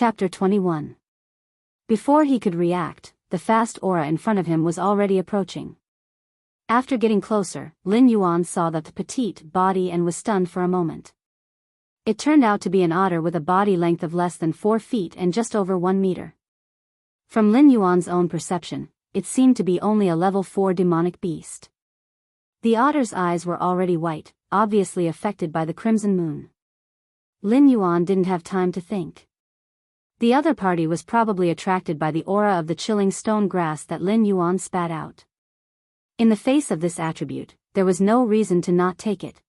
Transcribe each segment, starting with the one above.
Chapter 21. Before he could react, the fast aura in front of him was already approaching. After getting closer, Lin Yuan saw the petite body and was stunned for a moment. It turned out to be an otter with a body length of less than 4 feet and just over 1 meter. From Lin Yuan's own perception, it seemed to be only a level 4 demonic beast. The otter's eyes were already white, obviously affected by the crimson moon. Lin Yuan didn't have time to think. The other party was probably attracted by the aura of the chilling stone grass that Lin Yuan spat out. In the face of this attribute, there was no reason to not take it.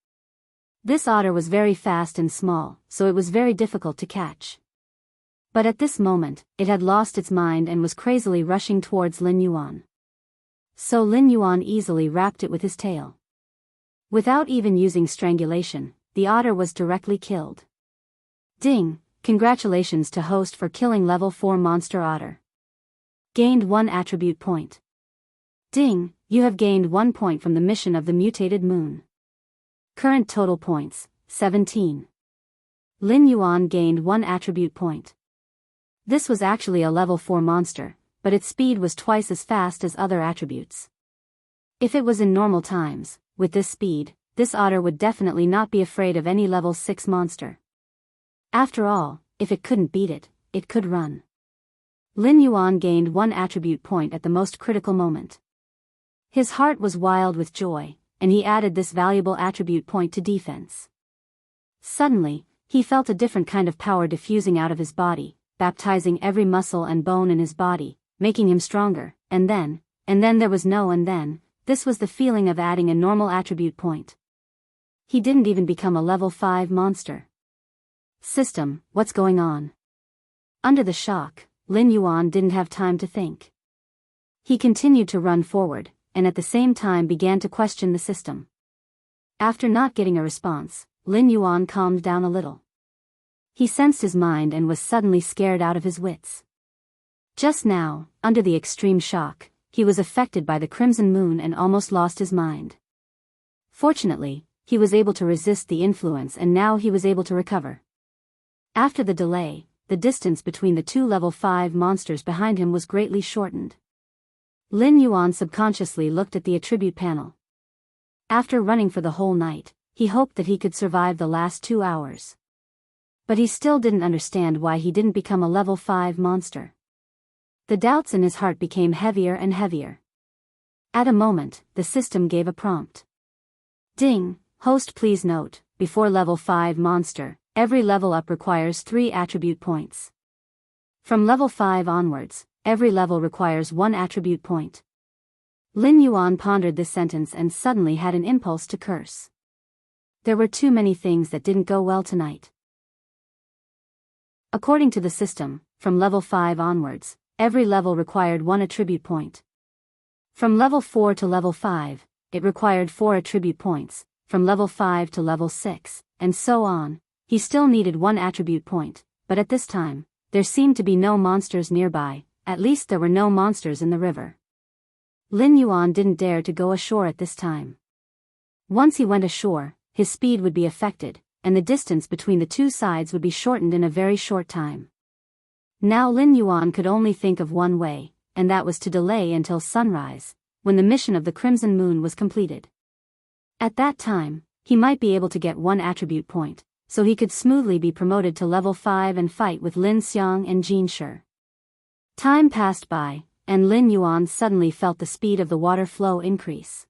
This otter was very fast and small, so it was very difficult to catch. But at this moment, it had lost its mind and was crazily rushing towards Lin Yuan. So Lin Yuan easily wrapped it with his tail. Without even using strangulation, the otter was directly killed. Ding! Congratulations to host for killing level 4 monster otter. Gained 1 attribute point. Ding! You have gained 1 point from the mission of the mutated moon. Current total points, 17. Lin Yuan gained 1 attribute point. This was actually a level 4 monster, but its speed was twice as fast as other attributes. If it was in normal times, with this speed, this otter would definitely not be afraid of any level 6 monster. After all, if it couldn't beat it, it could run. Lin Yuan gained 1 attribute point at the most critical moment. His heart was wild with joy, and he added this valuable attribute point to defense. Suddenly, he felt a different kind of power diffusing out of his body, baptizing every muscle and bone in his body, making him stronger, and then there was no and then, this was the feeling of adding a normal attribute point. He didn't even become a level 5 monster. System, what's going on? Under the shock, Lin Yuan didn't have time to think. He continued to run forward, and at the same time began to question the system. After not getting a response, Lin Yuan calmed down a little. He sensed his mind and was suddenly scared out of his wits. Just now, under the extreme shock, he was affected by the crimson moon and almost lost his mind. Fortunately, he was able to resist the influence and now he was able to recover. After the delay, the distance between the 2 level 5 monsters behind him was greatly shortened. Lin Yuan subconsciously looked at the attribute panel. After running for the whole night, he hoped that he could survive the last 2 hours. But he still didn't understand why he didn't become a level 5 monster. The doubts in his heart became heavier and heavier. At a moment, the system gave a prompt. Ding! Host, please note, before level 5 monster, every level up requires 3 attribute points. From level 5 onwards, every level requires 1 attribute point. Lin Yuan pondered this sentence and suddenly had an impulse to curse. There were too many things that didn't go well tonight. According to the system, from level 5 onwards, every level required 1 attribute point. From level 4 to level 5, it required 4 attribute points, from level 5 to level 6, and so on. He still needed 1 attribute point, but at this time, there seemed to be no monsters nearby, at least there were no monsters in the river. Lin Yuan didn't dare to go ashore at this time. Once he went ashore, his speed would be affected, and the distance between the 2 sides would be shortened in a very short time. Now Lin Yuan could only think of one way, and that was to delay until sunrise, when the mission of the Crimson Moon was completed. At that time, he might be able to get 1 attribute point, so he could smoothly be promoted to level 5 and fight with Lin Xiang and Jin Shi. Time passed by, and Lin Yuan suddenly felt the speed of the water flow increase.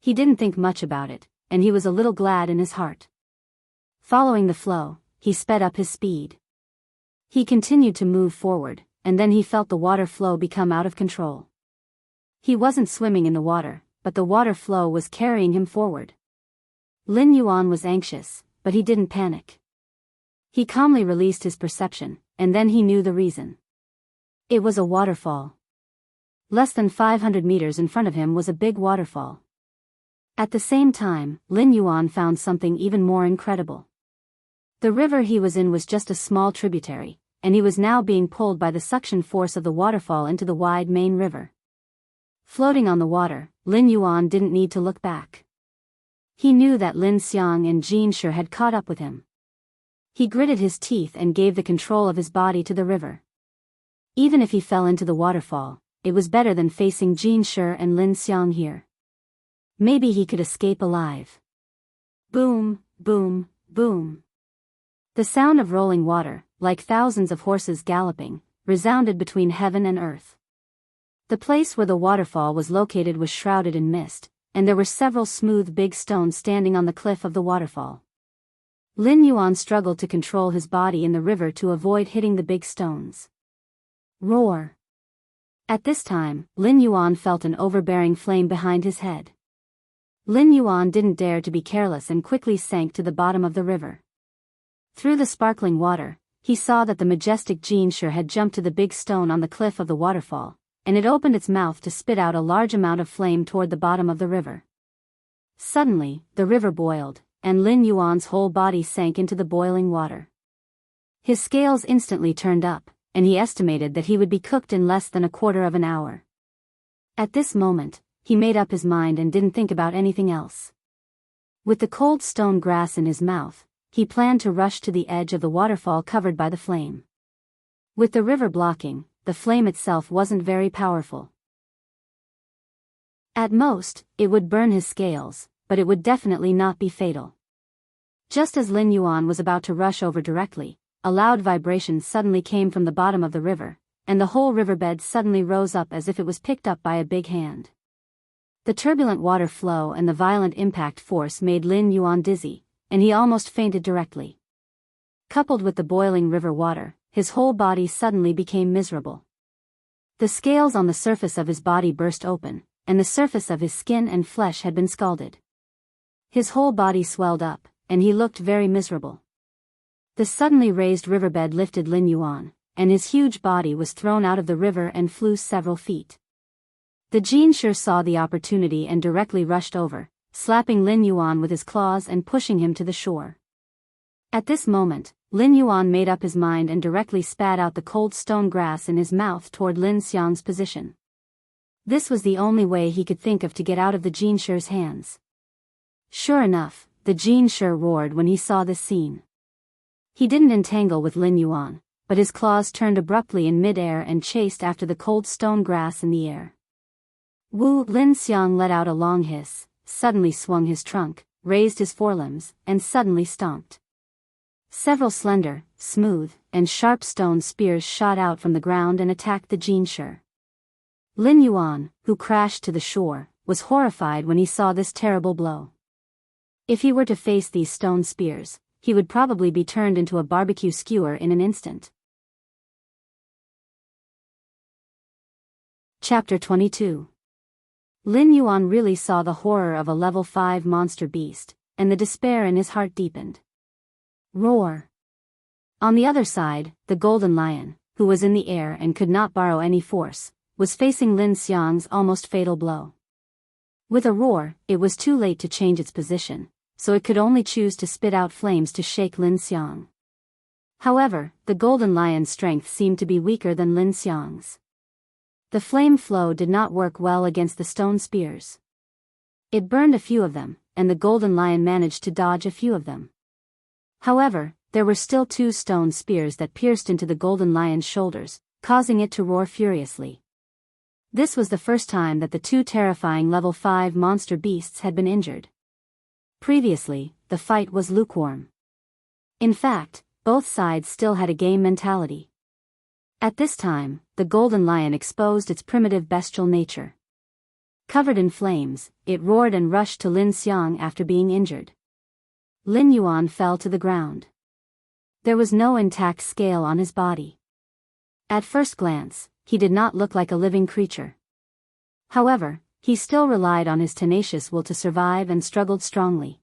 He didn't think much about it, and he was a little glad in his heart. Following the flow, he sped up his speed. He continued to move forward, and then he felt the water flow become out of control. He wasn't swimming in the water, but the water flow was carrying him forward. Lin Yuan was anxious, but he didn't panic. He calmly released his perception, and then he knew the reason. It was a waterfall. Less than 500 meters in front of him was a big waterfall. At the same time, Lin Yuan found something even more incredible. The river he was in was just a small tributary, and he was now being pulled by the suction force of the waterfall into the wide main river. Floating on the water, Lin Yuan didn't need to look back. He knew that Lin Xiang and Jin Shi had caught up with him. He gritted his teeth and gave the control of his body to the river. Even if he fell into the waterfall, it was better than facing Jin Shi and Lin Xiang here. Maybe he could escape alive. Boom, boom, boom. The sound of rolling water, like thousands of horses galloping, resounded between heaven and earth. The place where the waterfall was located was shrouded in mist, and there were several smooth big stones standing on the cliff of the waterfall. Lin Yuan struggled to control his body in the river to avoid hitting the big stones. Roar! At this time, Lin Yuan felt an overbearing flame behind his head. Lin Yuan didn't dare to be careless and quickly sank to the bottom of the river. Through the sparkling water, he saw that the majestic Jin Shi had jumped to the big stone on the cliff of the waterfall, and it opened its mouth to spit out a large amount of flame toward the bottom of the river. Suddenly, the river boiled, and Lin Yuan's whole body sank into the boiling water. His scales instantly turned up, and he estimated that he would be cooked in less than a quarter of an hour. At this moment, he made up his mind and didn't think about anything else. With the cold stone grass in his mouth, he planned to rush to the edge of the waterfall covered by the flame. With the river blocking, the flame itself wasn't very powerful. At most, it would burn his scales, but it would definitely not be fatal. Just as Lin Yuan was about to rush over directly, a loud vibration suddenly came from the bottom of the river, and the whole riverbed suddenly rose up as if it was picked up by a big hand. The turbulent water flow and the violent impact force made Lin Yuan dizzy, and he almost fainted directly. Coupled with the boiling river water, his whole body suddenly became miserable. The scales on the surface of his body burst open, and the surface of his skin and flesh had been scalded. His whole body swelled up, and he looked very miserable. The suddenly raised riverbed lifted Lin Yuan, and his huge body was thrown out of the river and flew several feet. The Jin Shi saw the opportunity and directly rushed over, slapping Lin Yuan with his claws and pushing him to the shore. At this moment, Lin Yuan made up his mind and directly spat out the cold stone grass in his mouth toward Lin Xiang's position. This was the only way he could think of to get out of the Jin Shi's hands. Sure enough, the Jin Shi roared when he saw this scene. He didn't entangle with Lin Yuan, but his claws turned abruptly in mid-air and chased after the cold stone grass in the air. Wu! Lin Xiang let out a long hiss, suddenly swung his trunk, raised his forelimbs, and suddenly stomped. Several slender, smooth, and sharp stone spears shot out from the ground and attacked the Jin Shi. Lin Yuan, who crashed to the shore, was horrified when he saw this terrible blow. If he were to face these stone spears, he would probably be turned into a barbecue skewer in an instant. Chapter 22. Lin Yuan really saw the horror of a level 5 monster beast, and the despair in his heart deepened. Roar! On the other side, the golden lion, who was in the air and could not borrow any force, was facing Lin Xiang's almost fatal blow. With a roar, it was too late to change its position, so it could only choose to spit out flames to shake Lin Xiang. However, the golden lion's strength seemed to be weaker than Lin Xiang's. The flame flow did not work well against the stone spears. It burned a few of them, and the golden lion managed to dodge a few of them. However, there were still 2 stone spears that pierced into the golden lion's shoulders, causing it to roar furiously. This was the first time that the 2 terrifying level 5 monster beasts had been injured. Previously, the fight was lukewarm. In fact, both sides still had a game mentality. At this time, the golden lion exposed its primitive bestial nature. Covered in flames, it roared and rushed to Lin Xiang after being injured. Lin Yuan fell to the ground. There was no intact scale on his body. At first glance, he did not look like a living creature. However, he still relied on his tenacious will to survive and struggled strongly.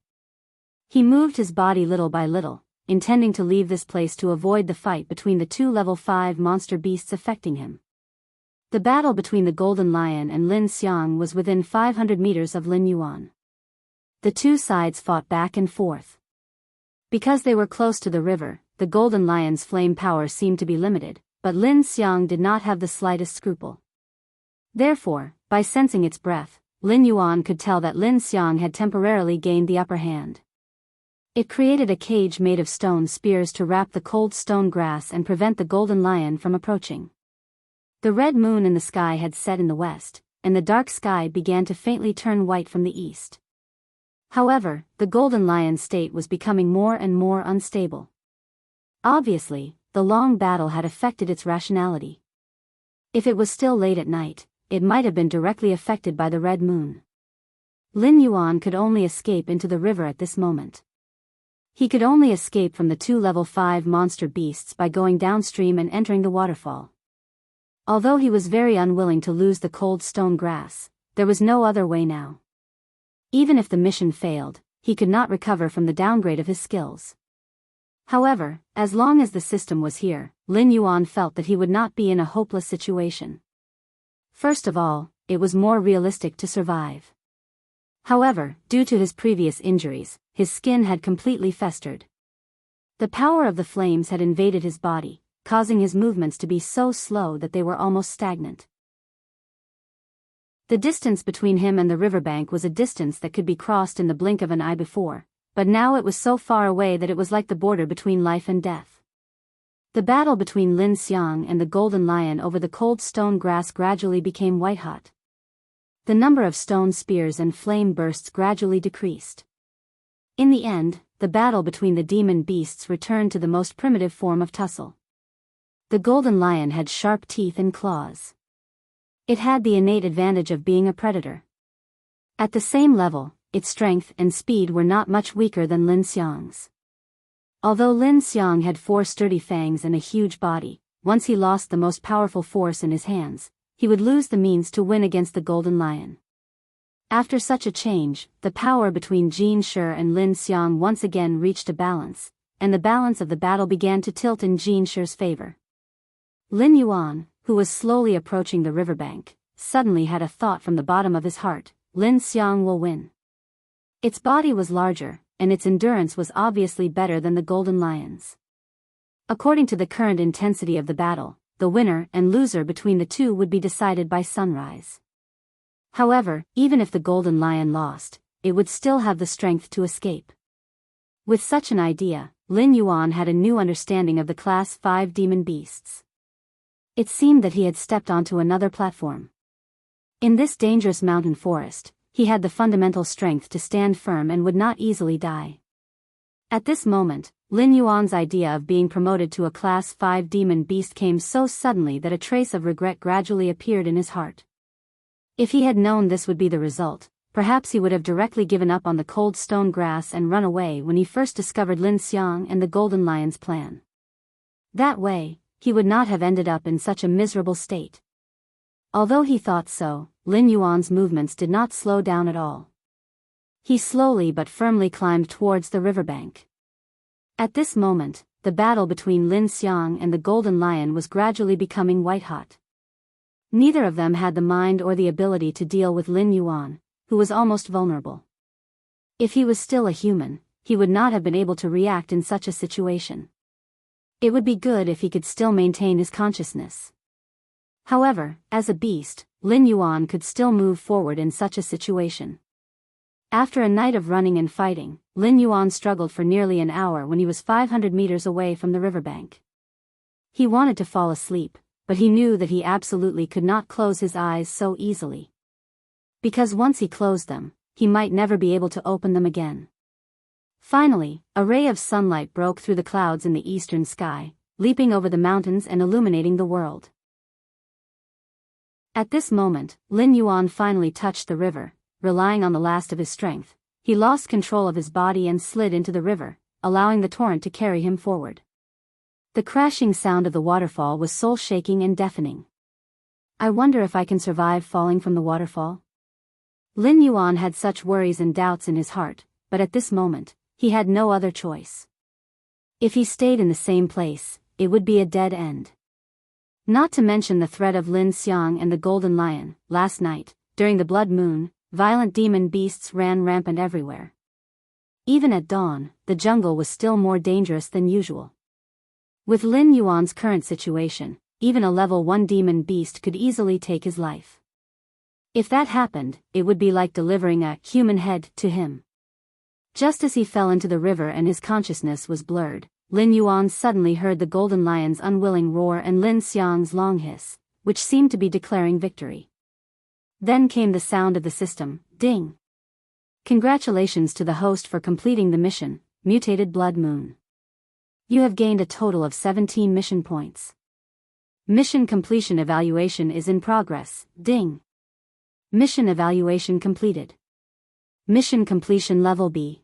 He moved his body little by little, intending to leave this place to avoid the fight between the 2 level 5 monster beasts affecting him. The battle between the golden lion and Lin Xiang was within 500 meters of Lin Yuan. The 2 sides fought back and forth. Because they were close to the river, the golden lion's flame power seemed to be limited, but Lin Xiang did not have the slightest scruple. Therefore, by sensing its breath, Lin Yuan could tell that Lin Xiang had temporarily gained the upper hand. It created a cage made of stone spears to wrap the cold stone grass and prevent the golden lion from approaching. The red moon in the sky had set in the west, and the dark sky began to faintly turn white from the east. However, the golden lion's state was becoming more and more unstable. Obviously, the long battle had affected its rationality. If it was still late at night, it might have been directly affected by the red moon. Lin Yuan could only escape into the river at this moment. He could only escape from the two level 5 monster beasts by going downstream and entering the waterfall. Although he was very unwilling to lose the cold stone grass, there was no other way now. Even if the mission failed, he could not recover from the downgrade of his skills. However, as long as the system was here, Lin Yuan felt that he would not be in a hopeless situation. First of all, it was more realistic to survive. However, due to his previous injuries, his skin had completely festered. The power of the flames had invaded his body, causing his movements to be so slow that they were almost stagnant. The distance between him and the riverbank was a distance that could be crossed in the blink of an eye before, but now it was so far away that it was like the border between life and death. The battle between Lin Xiang and the golden lion over the cold stone grass gradually became white-hot. The number of stone spears and flame bursts gradually decreased. In the end, the battle between the demon beasts returned to the most primitive form of tussle. The golden lion had sharp teeth and claws. It had the innate advantage of being a predator. At the same level, its strength and speed were not much weaker than Lin Xiang's. Although Lin Xiang had 4 sturdy fangs and a huge body, once he lost the most powerful force in his hands, he would lose the means to win against the golden lion. After such a change, the power between Jin Shi and Lin Xiang once again reached a balance, and the balance of the battle began to tilt in Jin Shi's favor. Lin Yuan, who was slowly approaching the riverbank, suddenly had a thought from the bottom of his heart: Lin Xiang will win. Its body was larger, and its endurance was obviously better than the golden lion's. According to the current intensity of the battle, the winner and loser between the two would be decided by sunrise. However, even if the golden lion lost, it would still have the strength to escape. With such an idea, Lin Yuan had a new understanding of the Class 5 demon beasts. It seemed that he had stepped onto another platform. In this dangerous mountain forest, he had the fundamental strength to stand firm and would not easily die. At this moment, Lin Yuan's idea of being promoted to a Class 5 demon beast came so suddenly that a trace of regret gradually appeared in his heart. If he had known this would be the result, perhaps he would have directly given up on the cold stone grass and run away when he first discovered Lin Xiang and the golden lion's plan. That way, he would not have ended up in such a miserable state. Although he thought so, Lin Yuan's movements did not slow down at all. He slowly but firmly climbed towards the riverbank. At this moment, the battle between Lin Xiang and the golden lion was gradually becoming white-hot. Neither of them had the mind or the ability to deal with Lin Yuan, who was almost vulnerable. If he was still a human, he would not have been able to react in such a situation. It would be good if he could still maintain his consciousness. However, as a beast, Lin Yuan could still move forward in such a situation. After a night of running and fighting, Lin Yuan struggled for nearly an hour when he was 500 meters away from the riverbank. He wanted to fall asleep, but he knew that he absolutely could not close his eyes so easily. Because once he closed them, he might never be able to open them again. Finally, a ray of sunlight broke through the clouds in the eastern sky, leaping over the mountains and illuminating the world. At this moment, Lin Yuan finally touched the river. Relying on the last of his strength, he lost control of his body and slid into the river, allowing the torrent to carry him forward. The crashing sound of the waterfall was soul-shaking and deafening. I wonder if I can survive falling from the waterfall? Lin Yuan had such worries and doubts in his heart, but at this moment, he had no other choice. If he stayed in the same place, it would be a dead end. Not to mention the threat of Lin Xiang and the golden lion. Last night, during the blood moon, violent demon beasts ran rampant everywhere. Even at dawn, the jungle was still more dangerous than usual. With Lin Yuan's current situation, even a level 1 demon beast could easily take his life. If that happened, it would be like delivering a human head to him. Just as he fell into the river and his consciousness was blurred, Lin Yuan suddenly heard the golden lion's unwilling roar and Lin Xiang's long hiss, which seemed to be declaring victory. Then came the sound of the system, ding. Congratulations to the host for completing the mission, Mutated Blood Moon. You have gained a total of 17 mission points. Mission completion evaluation is in progress, ding. Mission evaluation completed. Mission completion level B.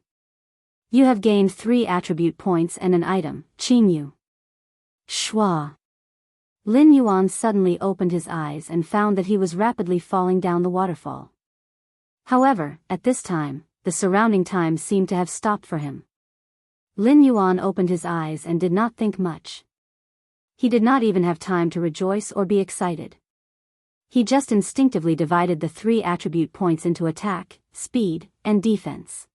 You have gained 3 attribute points and an item, Qingyu. Shua. Lin Yuan suddenly opened his eyes and found that he was rapidly falling down the waterfall. However, at this time, the surrounding time seemed to have stopped for him. Lin Yuan opened his eyes and did not think much. He did not even have time to rejoice or be excited. He just instinctively divided the 3 attribute points into attack, speed, and defense.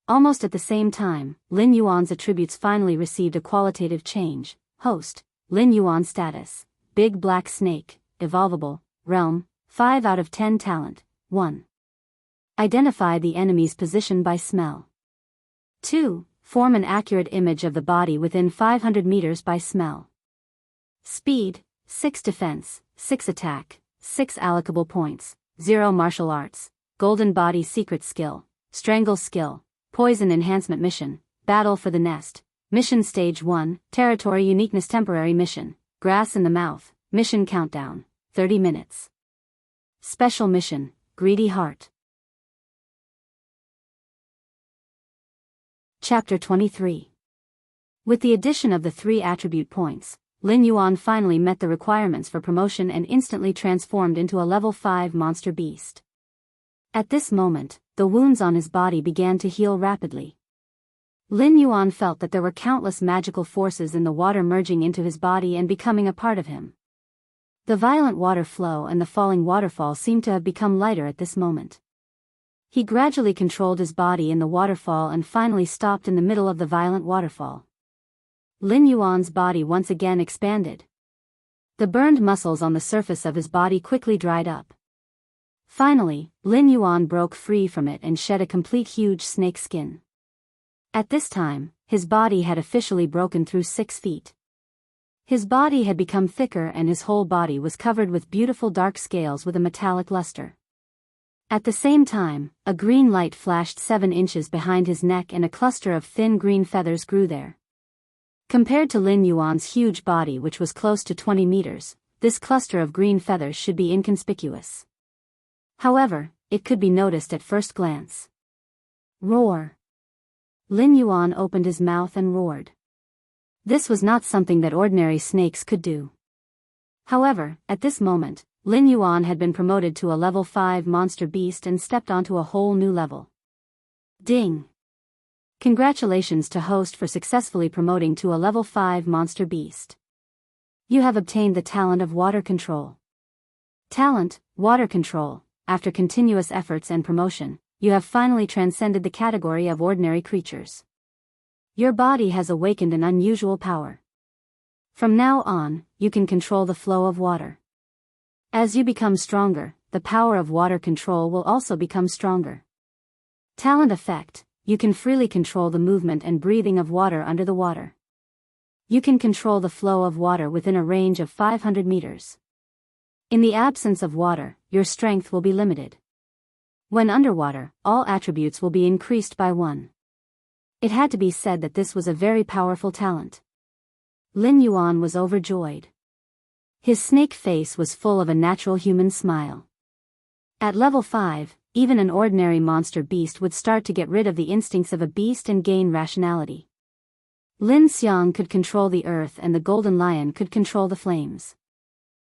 Almost at the same time, Lin Yuan's attributes finally received a qualitative change. Host, Lin Yuan status, Big Black Snake, Evolvable, Realm, 5 out of 10 Talent, 1. Identify the enemy's position by smell. 2. Form an accurate image of the body within 500 meters by smell. Speed, 6 defense, 6 attack, 6 allocable points, 0 martial arts, golden body secret skill, strangle skill, poison enhancement mission, battle for the nest, mission stage 1, territory uniqueness temporary mission, grass in the mouth, mission countdown, 30 minutes. Special mission, greedy heart. Chapter 23. With the addition of the 3 attribute points, Lin Yuan finally met the requirements for promotion and instantly transformed into a level 5 monster beast. At this moment, the wounds on his body began to heal rapidly. Lin Yuan felt that there were countless magical forces in the water merging into his body and becoming a part of him. The violent water flow and the falling waterfall seemed to have become lighter at this moment. He gradually controlled his body in the waterfall and finally stopped in the middle of the violent waterfall. Lin Yuan's body once again expanded. The burned muscles on the surface of his body quickly dried up. Finally, Lin Yuan broke free from it and shed a complete huge snake skin. At this time, his body had officially broken through 6 feet. His body had become thicker and his whole body was covered with beautiful dark scales with a metallic luster. At the same time, a green light flashed 7 inches behind his neck and a cluster of thin green feathers grew there. Compared to Lin Yuan's huge body which was close to 20 meters, this cluster of green feathers should be inconspicuous. However, it could be noticed at first glance. Roar! Lin Yuan opened his mouth and roared. This was not something that ordinary snakes could do. However, at this moment, Lin Yuan had been promoted to a level 5 monster beast and stepped onto a whole new level. Ding! Congratulations to host for successfully promoting to a level 5 monster beast. You have obtained the talent of water control. Talent, water control. After continuous efforts and promotion, you have finally transcended the category of ordinary creatures. Your body has awakened an unusual power. From now on, you can control the flow of water. As you become stronger, the power of water control will also become stronger. Talent effect, you can freely control the movement and breathing of water under the water. You can control the flow of water within a range of 500 meters. In the absence of water, your strength will be limited. When underwater, all attributes will be increased by 1. It had to be said that this was a very powerful talent. Lin Yuan was overjoyed. His snake face was full of a natural human smile. At level 5, even an ordinary monster beast would start to get rid of the instincts of a beast and gain rationality. Lin Xiang could control the earth and the golden lion could control the flames.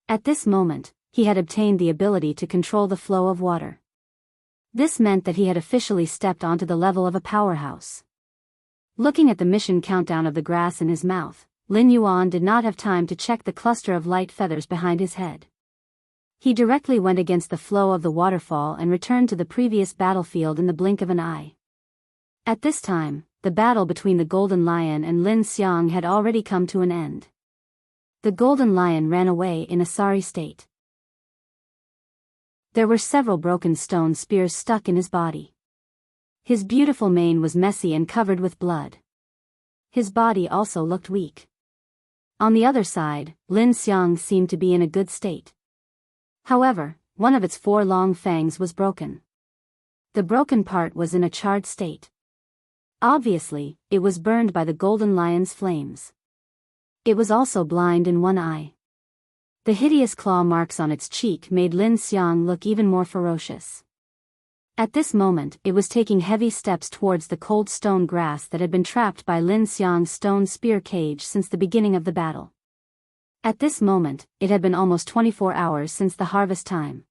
At this moment, he had obtained the ability to control the flow of water. This meant that he had officially stepped onto the level of a powerhouse. Looking at the mission countdown of the grass in his mouth, Lin Yuan did not have time to check the cluster of light feathers behind his head. He directly went against the flow of the waterfall and returned to the previous battlefield in the blink of an eye. At this time, the battle between the Golden Lion and Lin Xiang had already come to an end. The Golden Lion ran away in a sorry state. There were several broken stone spears stuck in his body. His beautiful mane was messy and covered with blood. His body also looked weak. On the other side, Lin Xiang seemed to be in a good state. However, one of its 4 long fangs was broken. The broken part was in a charred state. Obviously, it was burned by the golden lion's flames. It was also blind in one eye. The hideous claw marks on its cheek made Lin Xiang look even more ferocious. At this moment, it was taking heavy steps towards the cold stone grass that had been trapped by Lin Xiang's stone spear cage since the beginning of the battle. At this moment, it had been almost 24 hours since the harvest time.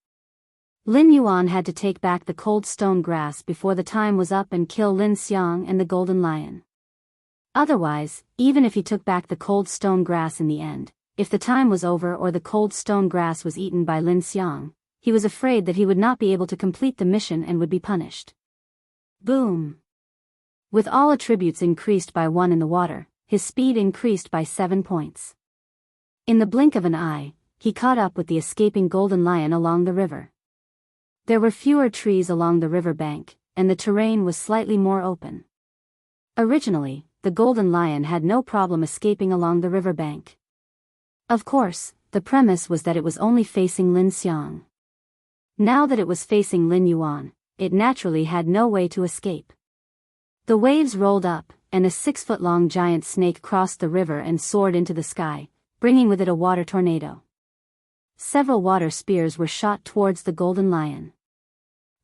Lin Yuan had to take back the cold stone grass before the time was up and kill Lin Xiang and the golden lion. Otherwise, even if he took back the cold stone grass in the end, if the time was over or the cold stone grass was eaten by Lin Xiang, he was afraid that he would not be able to complete the mission and would be punished. Boom! With all attributes increased by 1 in the water, his speed increased by 7 points. In the blink of an eye, he caught up with the escaping golden lion along the river. There were fewer trees along the river bank, and the terrain was slightly more open. Originally, the golden lion had no problem escaping along the river bank. Of course, the premise was that it was only facing Lin Xiang. Now that it was facing Lin Yuan, it naturally had no way to escape. The waves rolled up, and a 6-foot-long giant snake crossed the river and soared into the sky, bringing with it a water tornado. Several water spears were shot towards the golden lion.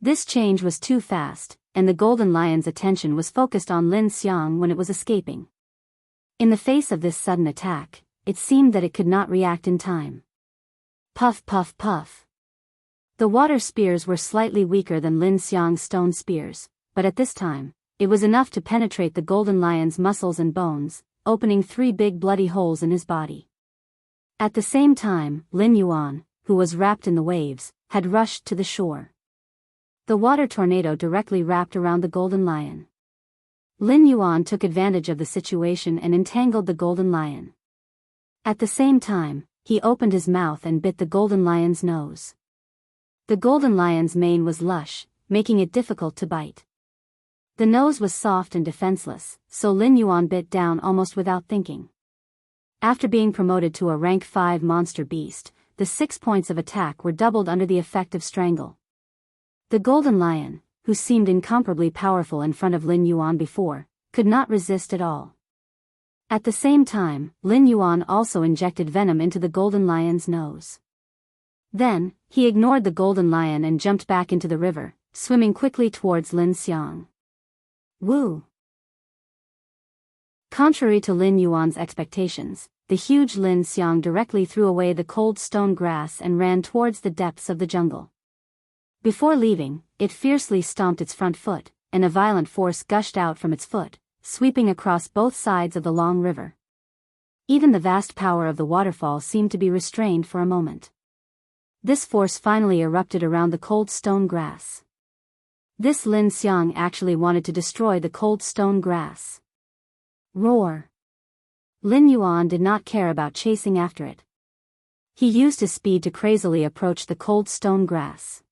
This change was too fast, and the golden lion's attention was focused on Lin Xiang when it was escaping. In the face of this sudden attack, it seemed that it could not react in time. Puff puff puff. The water spears were slightly weaker than Lin Xiang's stone spears, but at this time, it was enough to penetrate the golden lion's muscles and bones, opening 3 big bloody holes in his body. At the same time, Lin Yuan, who was wrapped in the waves, had rushed to the shore. The water tornado directly wrapped around the golden lion. Lin Yuan took advantage of the situation and entangled the golden lion. At the same time, he opened his mouth and bit the golden lion's nose. The golden lion's mane was lush, making it difficult to bite. The nose was soft and defenseless, so Lin Yuan bit down almost without thinking. After being promoted to a rank 5 monster beast, the 6 points of attack were doubled under the effect of strangle. The golden lion, who seemed incomparably powerful in front of Lin Yuan before, could not resist at all. At the same time, Lin Yuan also injected venom into the golden lion's nose. Then, he ignored the golden lion and jumped back into the river, swimming quickly towards Lin Xiang. Woo! Contrary to Lin Yuan's expectations, the huge Lin Xiang directly threw away the cold stone grass and ran towards the depths of the jungle. Before leaving, it fiercely stomped its front foot, and a violent force gushed out from its foot, sweeping across both sides of the long river. Even the vast power of the waterfall seemed to be restrained for a moment. This force finally erupted around the cold stone grass. This Lin Xiang actually wanted to destroy the cold stone grass. Roar! Lin Yuan did not care about chasing after it. He used his speed to crazily approach the cold stone grass.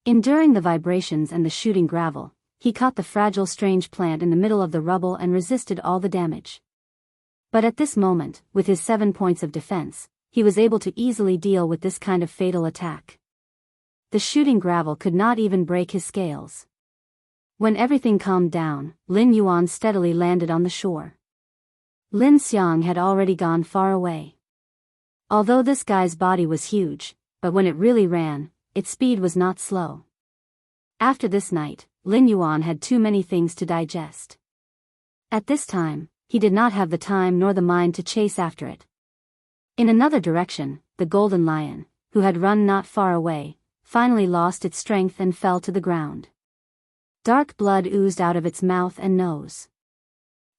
Enduring the vibrations and the shooting gravel, he caught the fragile strange plant in the middle of the rubble and resisted all the damage. But at this moment, with his 7 points of defense, he was able to easily deal with this kind of fatal attack. The shooting gravel could not even break his scales. When everything calmed down, Lin Yuan steadily landed on the shore. Lin Xiang had already gone far away. Although this guy's body was huge, but when it really ran, its speed was not slow. After this night, Lin Yuan had too many things to digest. At this time, he did not have the time nor the mind to chase after it. In another direction, the golden lion, who had run not far away, finally lost its strength and fell to the ground. Dark blood oozed out of its mouth and nose.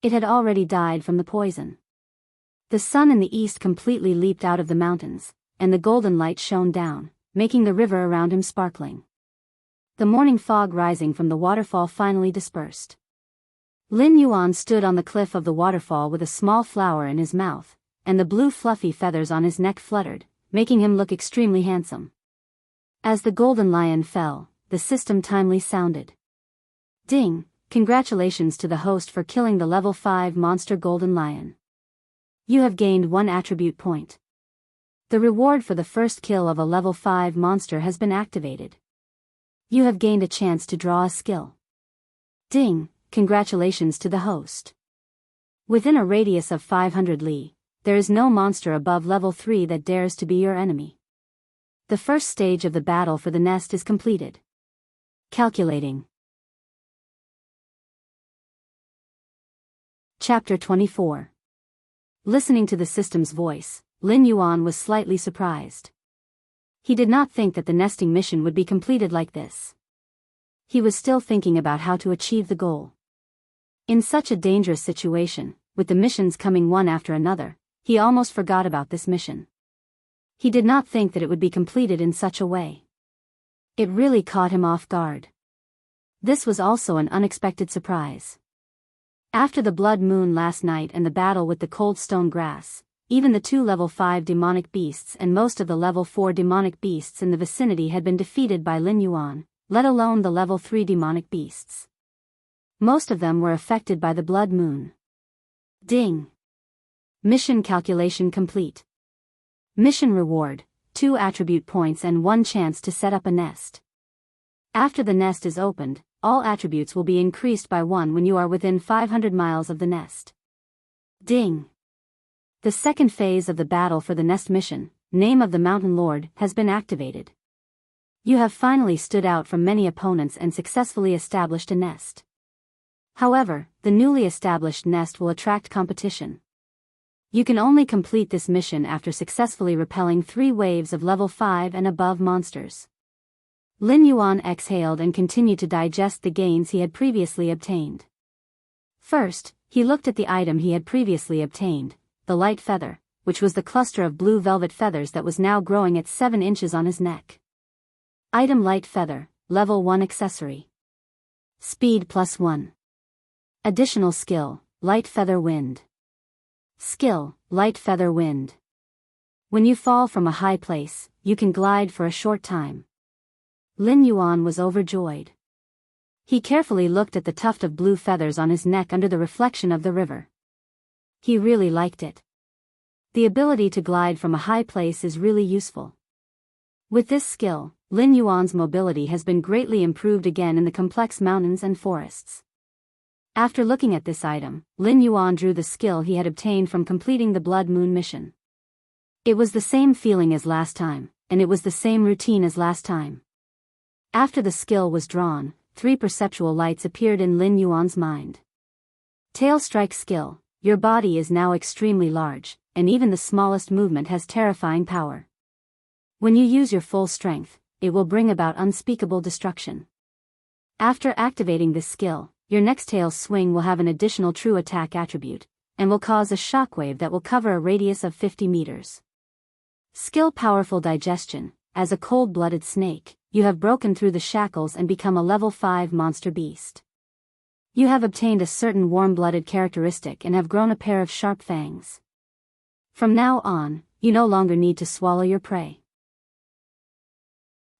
It had already died from the poison. The sun in the east completely leaped out of the mountains, and the golden light shone down, making the river around him sparkling. The morning fog rising from the waterfall finally dispersed. Lin Yuan stood on the cliff of the waterfall with a small flower in his mouth, and the blue fluffy feathers on his neck fluttered, making him look extremely handsome. As the golden lion fell, the system timely sounded. Ding! Congratulations to the host for killing the level 5 monster golden lion. You have gained 1 attribute point. The reward for the first kill of a level 5 monster has been activated. You have gained a chance to draw a skill. Ding! Congratulations to the host. Within a radius of 500 li, there is no monster above level 3 that dares to be your enemy. The first stage of the battle for the nest is completed. Calculating. Chapter 24. Listening to the system's voice, Lin Yuan was slightly surprised. He did not think that the nesting mission would be completed like this. He was still thinking about how to achieve the goal. In such a dangerous situation, with the missions coming one after another, he almost forgot about this mission. He did not think that it would be completed in such a way. It really caught him off guard. This was also an unexpected surprise. After the blood moon last night and the battle with the cold stone grass, even the 2 level 5 demonic beasts and most of the level 4 demonic beasts in the vicinity had been defeated by Lin Yuan, let alone the level 3 demonic beasts. Most of them were affected by the blood moon. Ding! Mission calculation complete. Mission reward, 2 attribute points and 1 chance to set up a nest. After the nest is opened, all attributes will be increased by 1 when you are within 500 miles of the nest. Ding! The second phase of the battle for the nest mission, Name of the Mountain Lord, has been activated. You have finally stood out from many opponents and successfully established a nest. However, the newly established nest will attract competition. You can only complete this mission after successfully repelling 3 waves of level 5 and above monsters. Lin Yuan exhaled and continued to digest the gains he had previously obtained. First, he looked at the item he had previously obtained, the light feather, which was the cluster of blue velvet feathers that was now growing at 7 inches on his neck. Item light feather, level 1 accessory. Speed +1. Additional skill, light feather wind. Skill, light feather wind. When you fall from a high place, you can glide for a short time. Lin Yuan was overjoyed. He carefully looked at the tuft of blue feathers on his neck under the reflection of the river. He really liked it. The ability to glide from a high place is really useful. With this skill, Lin Yuan's mobility has been greatly improved again in the complex mountains and forests. After looking at this item, Lin Yuan drew the skill he had obtained from completing the Blood Moon mission. It was the same feeling as last time, and it was the same routine as last time. After the skill was drawn, 3 perceptual lights appeared in Lin Yuan's mind. Tail strike skill, your body is now extremely large, and even the smallest movement has terrifying power. When you use your full strength, it will bring about unspeakable destruction. After activating this skill, your next tail swing will have an additional true attack attribute, and will cause a shockwave that will cover a radius of 50 meters. Skill powerful digestion, as a cold-blooded snake, you have broken through the shackles and become a level 5 monster beast. You have obtained a certain warm-blooded characteristic and have grown a pair of sharp fangs. From now on, you no longer need to swallow your prey.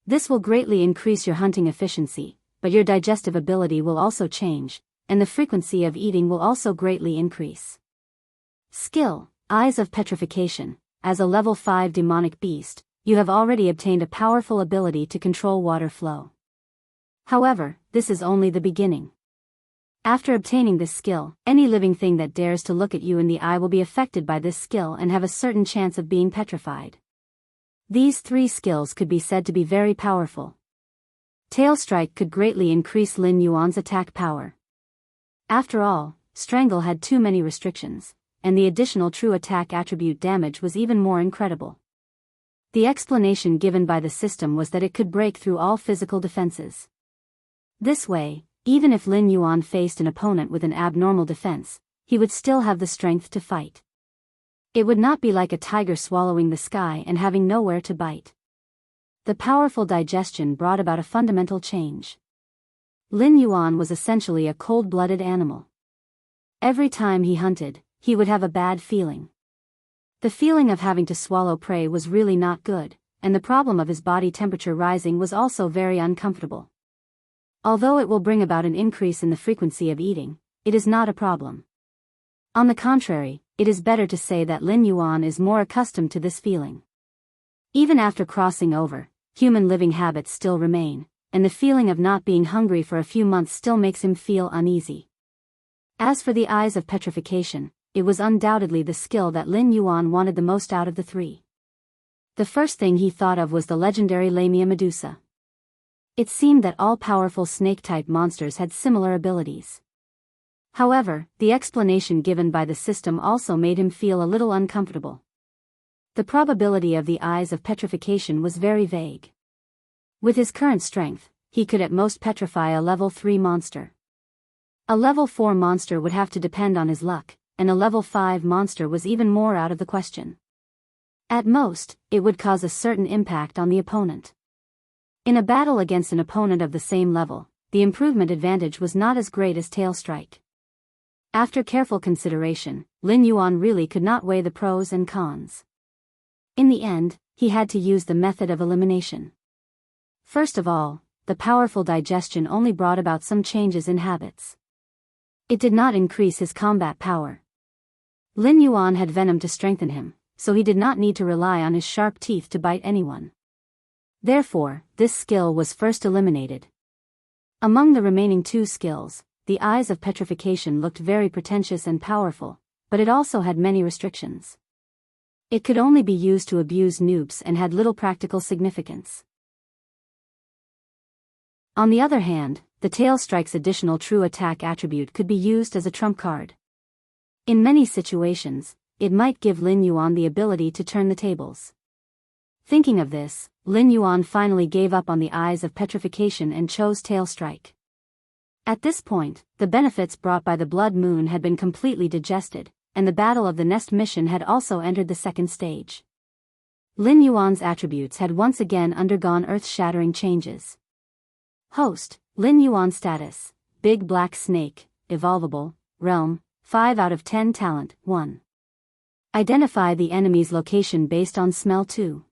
This will greatly increase your hunting efficiency, but your digestive ability will also change, and the frequency of eating will also greatly increase. Skill, Eyes of Petrification, as a level 5 demonic beast, you have already obtained a powerful ability to control water flow. However, this is only the beginning. After obtaining this skill, any living thing that dares to look at you in the eye will be affected by this skill and have a certain chance of being petrified. These 3 skills could be said to be very powerful. Tail Strike could greatly increase Lin Yuan's attack power. After all, Strangle had too many restrictions, and the additional true attack attribute damage was even more incredible. The explanation given by the system was that it could break through all physical defenses. This way, even if Lin Yuan faced an opponent with an abnormal defense, he would still have the strength to fight. It would not be like a tiger swallowing the sky and having nowhere to bite. The powerful digestion brought about a fundamental change. Lin Yuan was essentially a cold-blooded animal. Every time he hunted, he would have a bad feeling. The feeling of having to swallow prey was really not good, and the problem of his body temperature rising was also very uncomfortable. Although it will bring about an increase in the frequency of eating, it is not a problem. On the contrary, it is better to say that Lin Yuan is more accustomed to this feeling. Even after crossing over, human living habits still remain, and the feeling of not being hungry for a few months still makes him feel uneasy. As for the eyes of petrification, it was undoubtedly the skill that Lin Yuan wanted the most out of the three. The first thing he thought of was the legendary Lamia Medusa. It seemed that all powerful snake-type monsters had similar abilities. However, the explanation given by the system also made him feel a little uncomfortable. The probability of the eyes of petrification was very vague. With his current strength, he could at most petrify a level 3 monster. A level 4 monster would have to depend on his luck, and a level 5 monster was even more out of the question. At most, it would cause a certain impact on the opponent. In a battle against an opponent of the same level, the improvement advantage was not as great as Tail Strike. After careful consideration, Lin Yuan really could not weigh the pros and cons. In the end, he had to use the method of elimination. First of all, the powerful digestion only brought about some changes in habits. It did not increase his combat power. Lin Yuan had venom to strengthen him, so he did not need to rely on his sharp teeth to bite anyone. Therefore, this skill was first eliminated. Among the remaining 2 skills, the eyes of petrification looked very pretentious and powerful, but it also had many restrictions. It could only be used to abuse noobs and had little practical significance. On the other hand, the Tail Strike's additional true attack attribute could be used as a trump card. In many situations, it might give Lin Yuan the ability to turn the tables. Thinking of this, Lin Yuan finally gave up on the eyes of petrification and chose Tail Strike. At this point, the benefits brought by the Blood Moon had been completely digested, and the Battle of the Nest mission had also entered the second stage. Lin Yuan's attributes had once again undergone earth-shattering changes. Host, Lin Yuan status, Big Black Snake, Evolvable, Realm, 5 out of 10 Talent, 1. Identify the enemy's location based on smell 2.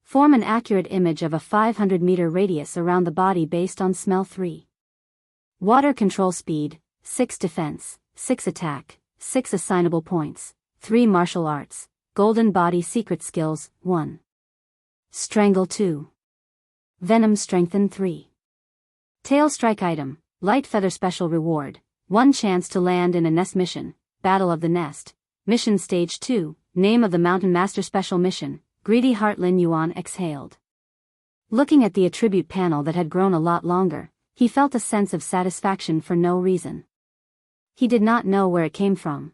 Form an accurate image of a 500-meter radius around the body based on smell 3. Water control speed, 6 defense, 6 attack, 6 assignable points, 3 martial arts, golden body secret skills, 1. Strangle 2. Venom strengthen 3. Tail Strike item, Light Feather special reward, 1 chance to land in a nest mission, Battle of the Nest, Mission Stage 2, Name of the Mountain Master special mission, Greedy Heart. Lin Yuan exhaled. Looking at the attribute panel that had grown a lot longer, he felt a sense of satisfaction for no reason. He did not know where it came from.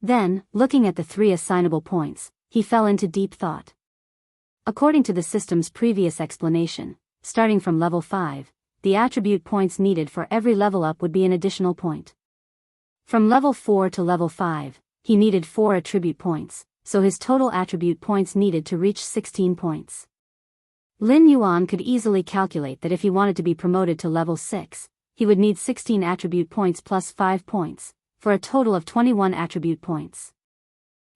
Then, looking at the 3 assignable points, he fell into deep thought. According to the system's previous explanation, starting from level 5, the attribute points needed for every level up would be an additional point. From level 4 to level 5, he needed 4 attribute points, so his total attribute points needed to reach 16 points. Lin Yuan could easily calculate that if he wanted to be promoted to level 6, he would need 16 attribute points plus 5 points, for a total of 21 attribute points.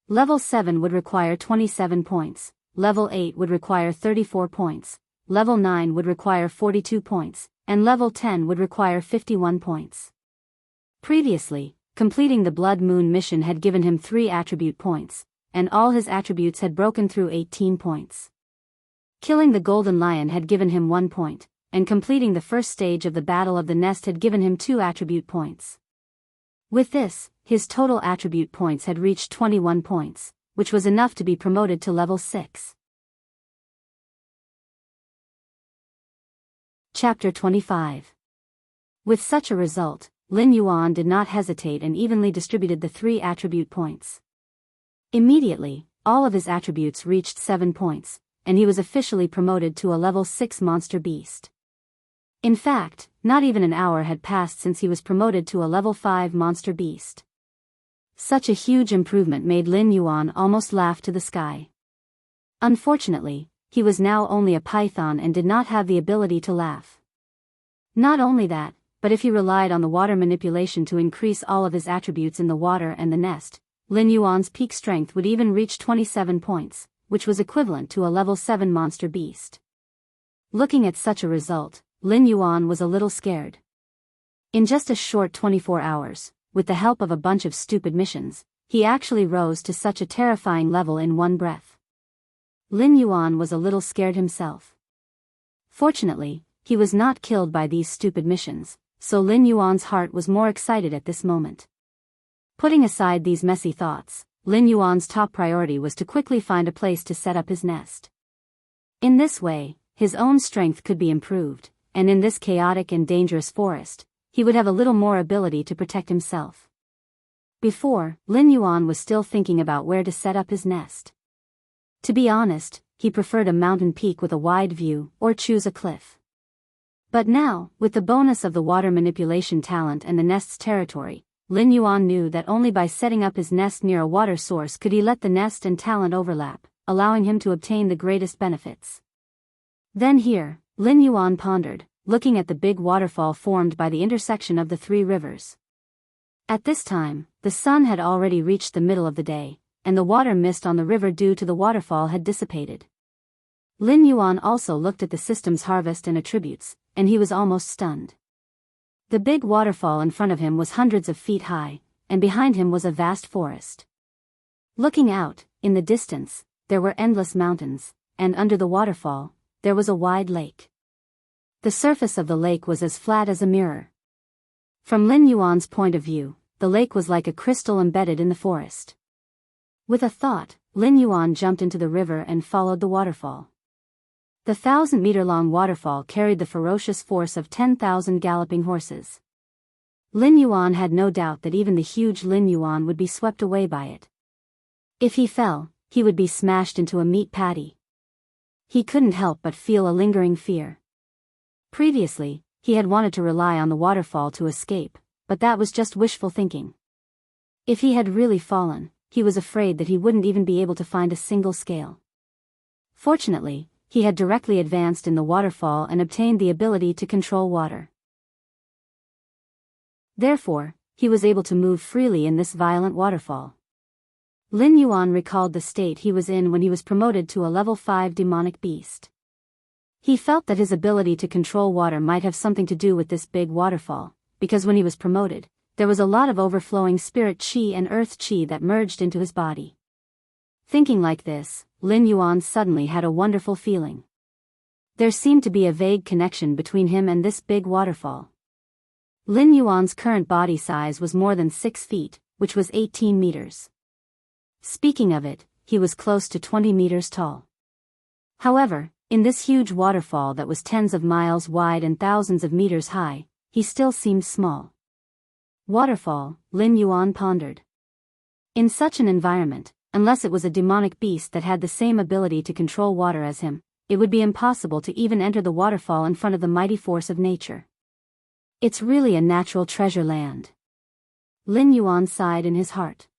Level 7 would require 27 points, level 8 would require 34 points, level 9 would require 42 points, and level 10 would require 51 points. Previously, completing the Blood Moon mission had given him 3 attribute points, and all his attributes had broken through 18 points. Killing the Golden Lion had given him 1 point, and completing the first stage of the Battle of the Nest had given him 2 attribute points. With this, his total attribute points had reached 21 points, which was enough to be promoted to level 6. Chapter 25. With such a result, Lin Yuan did not hesitate and evenly distributed the 3 attribute points. Immediately, all of his attributes reached 7 points, and he was officially promoted to a level 6 monster beast. In fact, not even an hour had passed since he was promoted to a level 5 monster beast. Such a huge improvement made Lin Yuan almost laugh to the sky. Unfortunately, he was now only a python and did not have the ability to laugh. Not only that, but if he relied on the water manipulation to increase all of his attributes in the water and the nest, Lin Yuan's peak strength would even reach 27 points, which was equivalent to a level 7 monster beast. Looking at such a result, Lin Yuan was a little scared. In just a short 24 hours, with the help of a bunch of stupid missions, he actually rose to such a terrifying level in one breath. Lin Yuan was a little scared himself. Fortunately, he was not killed by these stupid missions, so Lin Yuan's heart was more excited at this moment. Putting aside these messy thoughts, Lin Yuan's top priority was to quickly find a place to set up his nest. In this way, his own strength could be improved, and in this chaotic and dangerous forest, he would have a little more ability to protect himself. Before, Lin Yuan was still thinking about where to set up his nest. To be honest, he preferred a mountain peak with a wide view, or choose a cliff. But now, with the bonus of the water manipulation talent and the nest's territory, Lin Yuan knew that only by setting up his nest near a water source could he let the nest and talent overlap, allowing him to obtain the greatest benefits. Then here, Lin Yuan pondered, looking at the big waterfall formed by the intersection of the three rivers. At this time, the sun had already reached the middle of the day, and the water mist on the river due to the waterfall had dissipated. Lin Yuan also looked at the system's harvest and attributes, and he was almost stunned. The big waterfall in front of him was hundreds of feet high, and behind him was a vast forest. Looking out, in the distance, there were endless mountains, and under the waterfall, there was a wide lake. The surface of the lake was as flat as a mirror. From Lin Yuan's point of view, the lake was like a crystal embedded in the forest. With a thought, Lin Yuan jumped into the river and followed the waterfall. The 1,000-meter-long waterfall carried the ferocious force of 10,000 galloping horses. Lin Yuan had no doubt that even the huge Lin Yuan would be swept away by it. If he fell, he would be smashed into a meat patty. He couldn't help but feel a lingering fear. Previously, he had wanted to rely on the waterfall to escape, but that was just wishful thinking. If he had really fallen, he was afraid that he wouldn't even be able to find a single scale. Fortunately, he had directly advanced in the waterfall and obtained the ability to control water. Therefore, he was able to move freely in this violent waterfall. Lin Yuan recalled the state he was in when he was promoted to a level 5 demonic beast. He felt that his ability to control water might have something to do with this big waterfall, because when he was promoted, there was a lot of overflowing spirit chi and earth chi that merged into his body. Thinking like this, Lin Yuan suddenly had a wonderful feeling. There seemed to be a vague connection between him and this big waterfall. Lin Yuan's current body size was more than 6 feet, which was 18 meters. Speaking of it, he was close to 20 meters tall. However, in this huge waterfall that was tens of miles wide and thousands of meters high, he still seemed small. Waterfall, Lin Yuan pondered. In such an environment, unless it was a demonic beast that had the same ability to control water as him, it would be impossible to even enter the waterfall in front of the mighty force of nature. It's really a natural treasure land. Lin Yuan sighed in his heart.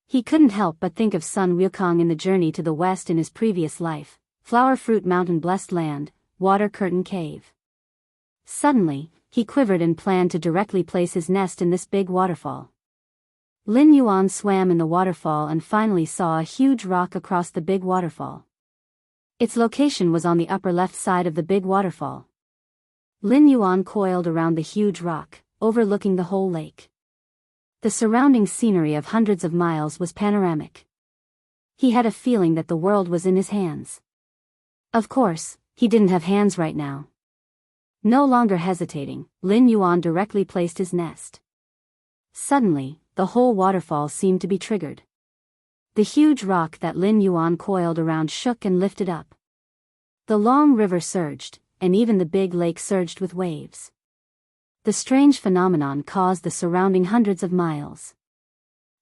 He couldn't help but think of Sun Wukong in the journey to the west in his previous life. Flower Fruit Mountain Blessed Land, Water Curtain Cave. Suddenly, he quivered and planned to directly place his nest in this big waterfall. Lin Yuan swam in the waterfall and finally saw a huge rock across the big waterfall. Its location was on the upper left side of the big waterfall. Lin Yuan coiled around the huge rock, overlooking the whole lake. The surrounding scenery of hundreds of miles was panoramic. He had a feeling that the world was in his hands. Of course, he didn't have hands right now. No longer hesitating, Lin Yuan directly placed his nest. Suddenly, the whole waterfall seemed to be triggered. The huge rock that Lin Yuan coiled around shook and lifted up. The long river surged, and even the big lake surged with waves. The strange phenomenon caused the surrounding hundreds of miles.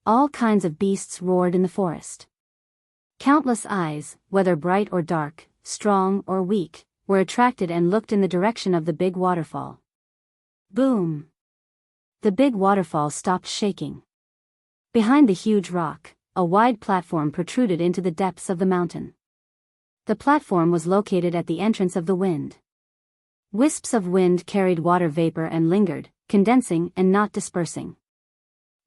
All kinds of beasts roared in the forest. Countless eyes, whether bright or dark, strong or weak, were attracted and looked in the direction of the big waterfall. Boom! The big waterfall stopped shaking. Behind the huge rock, a wide platform protruded into the depths of the mountain. The platform was located at the entrance of the wind. Wisps of wind carried water vapor and lingered, condensing and not dispersing.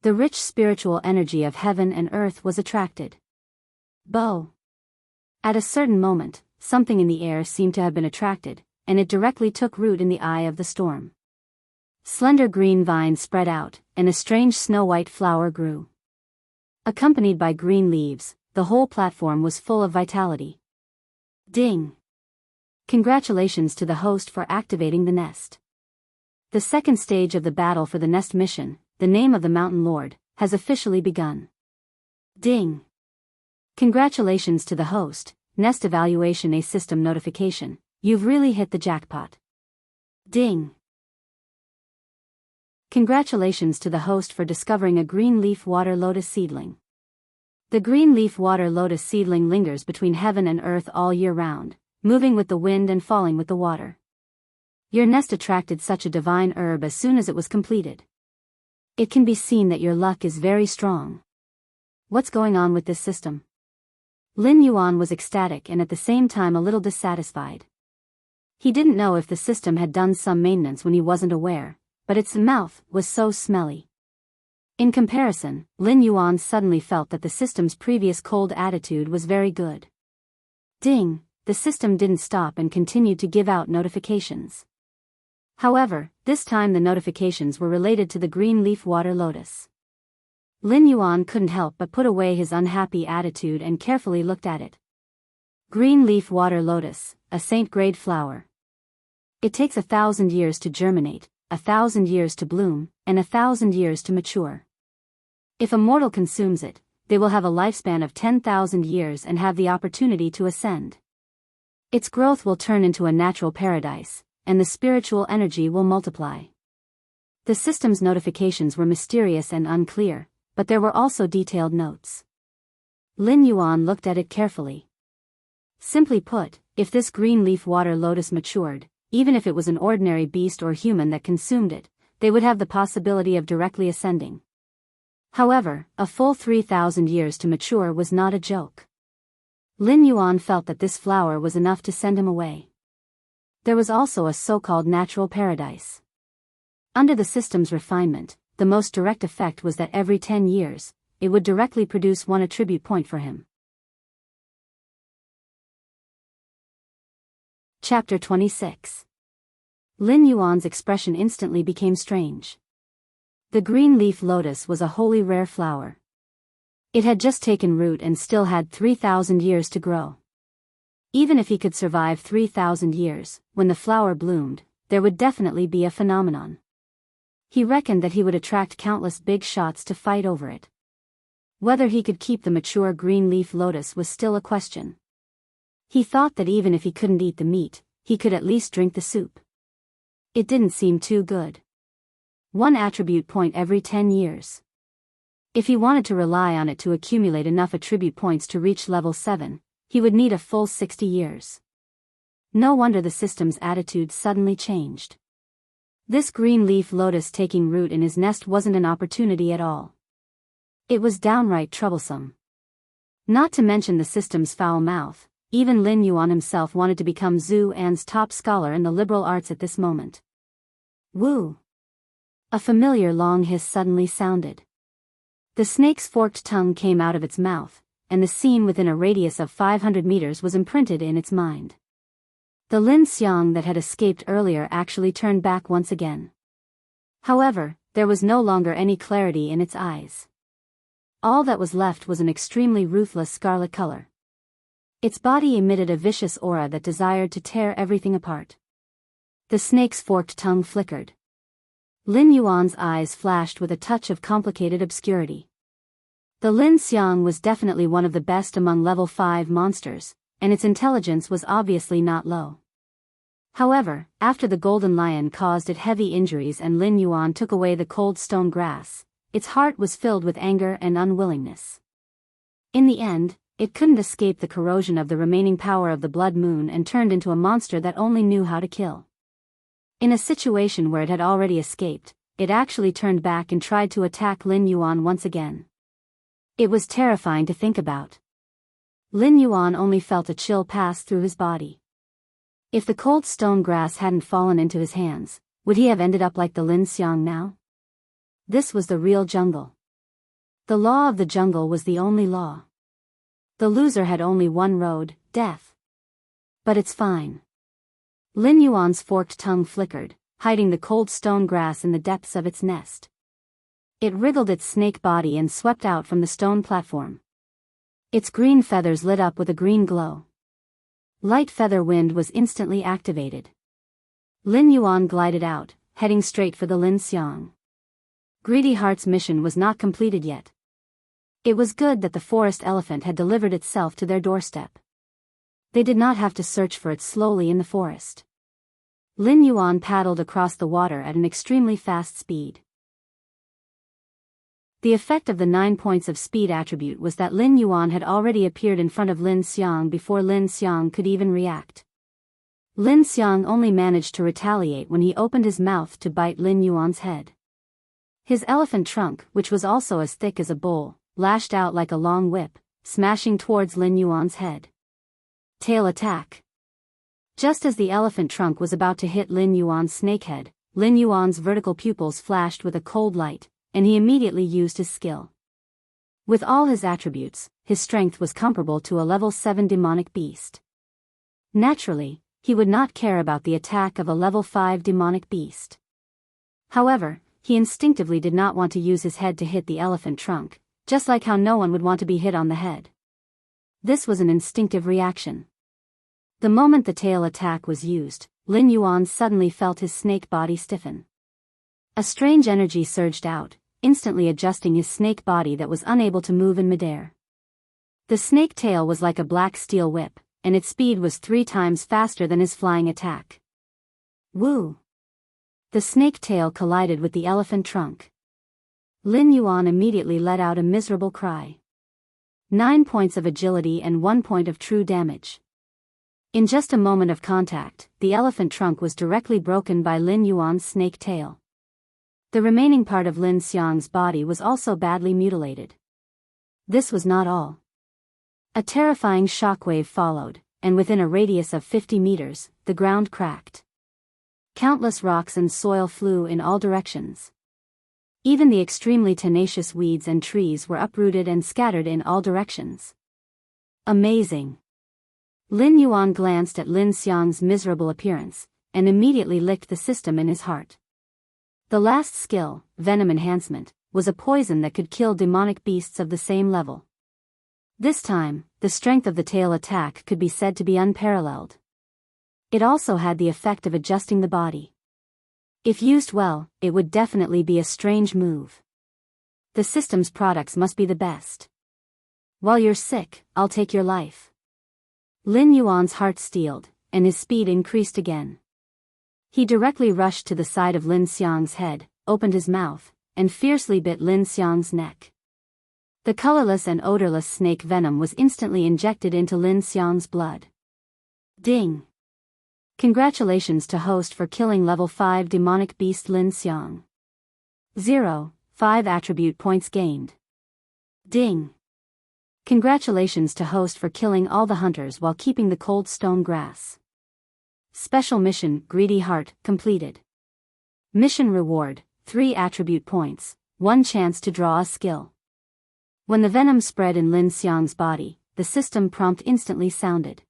The rich spiritual energy of heaven and earth was attracted. Bo! At a certain moment, something in the air seemed to have been attracted, and it directly took root in the eye of the storm. Slender green vines spread out, and a strange snow-white flower grew. Accompanied by green leaves, the whole platform was full of vitality. Ding! Congratulations to the host for activating the nest. The second stage of the battle for the nest mission, the name of the Mountain Lord, has officially begun. Ding! Congratulations to the host, Nest Evaluation A System Notification, you've really hit the jackpot. Ding! Congratulations to the host for discovering a green leaf water lotus seedling. The green leaf water lotus seedling lingers between heaven and earth all year round, moving with the wind and falling with the water. Your nest attracted such a divine herb as soon as it was completed. It can be seen that your luck is very strong. What's going on with this system? Lin Yuan was ecstatic and at the same time a little dissatisfied. He didn't know if the system had done some maintenance when he wasn't aware, but its mouth was so smelly. In comparison, Lin Yuan suddenly felt that the system's previous cold attitude was very good. Ding! The system didn't stop and continued to give out notifications. However, this time the notifications were related to the green leaf water lotus. Lin Yuan couldn't help but put away his unhappy attitude and carefully looked at it. Green leaf water lotus, a saint-grade flower. It takes 1,000 years to germinate, 1,000 years to bloom, and 1,000 years to mature. If a mortal consumes it, they will have a lifespan of 10,000 years and have the opportunity to ascend. Its growth will turn into a natural paradise, and the spiritual energy will multiply. The system's notifications were mysterious and unclear, but there were also detailed notes. Lin Yuan looked at it carefully. Simply put, if this green leaf water lotus matured, even if it was an ordinary beast or human that consumed it, they would have the possibility of directly ascending. However, a full 3,000 years to mature was not a joke. Lin Yuan felt that this flower was enough to send him away. There was also a so-called natural paradise. Under the system's refinement, the most direct effect was that every 10 years, it would directly produce one attribute point for him. Chapter 26. Lin Yuan's expression instantly became strange. The green leaf lotus was a wholly rare flower. It had just taken root and still had 3,000 years to grow. Even if he could survive 3,000 years, when the flower bloomed, there would definitely be a phenomenon. He reckoned that he would attract countless big shots to fight over it. Whether he could keep the mature green leaf lotus was still a question. He thought that even if he couldn't eat the meat, he could at least drink the soup. It didn't seem too good. One attribute point every 10 years. If he wanted to rely on it to accumulate enough attribute points to reach level 7, he would need a full 60 years. No wonder the system's attitude suddenly changed. This green leaf lotus taking root in his nest wasn't an opportunity at all. It was downright troublesome. Not to mention the system's foul mouth, even Lin Yuan himself wanted to become Zhu An's top scholar in the liberal arts at this moment. Woo! A familiar long hiss suddenly sounded. The snake's forked tongue came out of its mouth, and the scene within a radius of 500 meters was imprinted in its mind. The Lin Xiang that had escaped earlier actually turned back once again. However, there was no longer any clarity in its eyes. All that was left was an extremely ruthless scarlet color. Its body emitted a vicious aura that desired to tear everything apart. The snake's forked tongue flickered. Lin Yuan's eyes flashed with a touch of complicated obscurity. The Lin Xiang was definitely one of the best among level 5 monsters, and its intelligence was obviously not low. However, after the golden lion caused it heavy injuries and Lin Yuan took away the cold stone grass, its heart was filled with anger and unwillingness. In the end, it couldn't escape the corrosion of the remaining power of the blood moon and turned into a monster that only knew how to kill. In a situation where it had already escaped, it actually turned back and tried to attack Lin Yuan once again. It was terrifying to think about. Lin Yuan only felt a chill pass through his body. If the cold stone grass hadn't fallen into his hands, would he have ended up like the Lin Xiang now? This was the real jungle. The law of the jungle was the only law. The loser had only one road, death. But it's fine. Lin Yuan's forked tongue flickered, hiding the cold stone grass in the depths of its nest. It wriggled its snake body and swept out from the stone platform. Its green feathers lit up with a green glow. Light feather wind was instantly activated. Lin Yuan glided out, heading straight for the Lin Xiang. Greedy Heart's mission was not completed yet. It was good that the forest elephant had delivered itself to their doorstep. They did not have to search for it slowly in the forest. Lin Yuan paddled across the water at an extremely fast speed. The effect of the 9 points of speed attribute was that Lin Yuan had already appeared in front of Lin Xiang before Lin Xiang could even react. Lin Xiang only managed to retaliate when he opened his mouth to bite Lin Yuan's head. His elephant trunk, which was also as thick as a bowl, lashed out like a long whip, smashing towards Lin Yuan's head. Tail attack. Just as the elephant trunk was about to hit Lin Yuan's snakehead, Lin Yuan's vertical pupils flashed with a cold light, and he immediately used his skill. With all his attributes, his strength was comparable to a level 7 demonic beast. Naturally, he would not care about the attack of a level 5 demonic beast. However, he instinctively did not want to use his head to hit the elephant trunk, just like how no one would want to be hit on the head. This was an instinctive reaction. The moment the tail attack was used, Lin Yuan suddenly felt his snake body stiffen. A strange energy surged out, instantly adjusting his snake body that was unable to move in midair. The snake tail was like a black steel whip, and its speed was 3 times faster than his flying attack. Woo! The snake tail collided with the elephant trunk. Lin Yuan immediately let out a miserable cry. 9 points of agility and 1 point of true damage. In just a moment of contact, the elephant trunk was directly broken by Lin Yuan's snake tail. The remaining part of Lin Xiang's body was also badly mutilated. This was not all. A terrifying shockwave followed, and within a radius of 50 meters, the ground cracked. Countless rocks and soil flew in all directions. Even the extremely tenacious weeds and trees were uprooted and scattered in all directions. Amazing! Lin Yuan glanced at Lin Xiang's miserable appearance, and immediately licked the system in his heart. The last skill, Venom Enhancement, was a poison that could kill demonic beasts of the same level. This time, the strength of the tail attack could be said to be unparalleled. It also had the effect of adjusting the body. If used well, it would definitely be a strange move. The system's products must be the best. While you're sick, I'll take your life. Lin Yuan's heart steeled, and his speed increased again. He directly rushed to the side of Lin Xiang's head, opened his mouth, and fiercely bit Lin Xiang's neck. The colorless and odorless snake venom was instantly injected into Lin Xiang's blood. Ding! Congratulations to host for killing level 5 demonic beast Lin Xiang. 0.5 attribute points gained. Ding! Congratulations to host for killing all the hunters while keeping the cold stone grass. Special mission, Greedy Heart, completed. Mission reward, 3 attribute points, 1 chance to draw a skill. When the venom spread in Lin Xiang's body, the system prompt instantly sounded.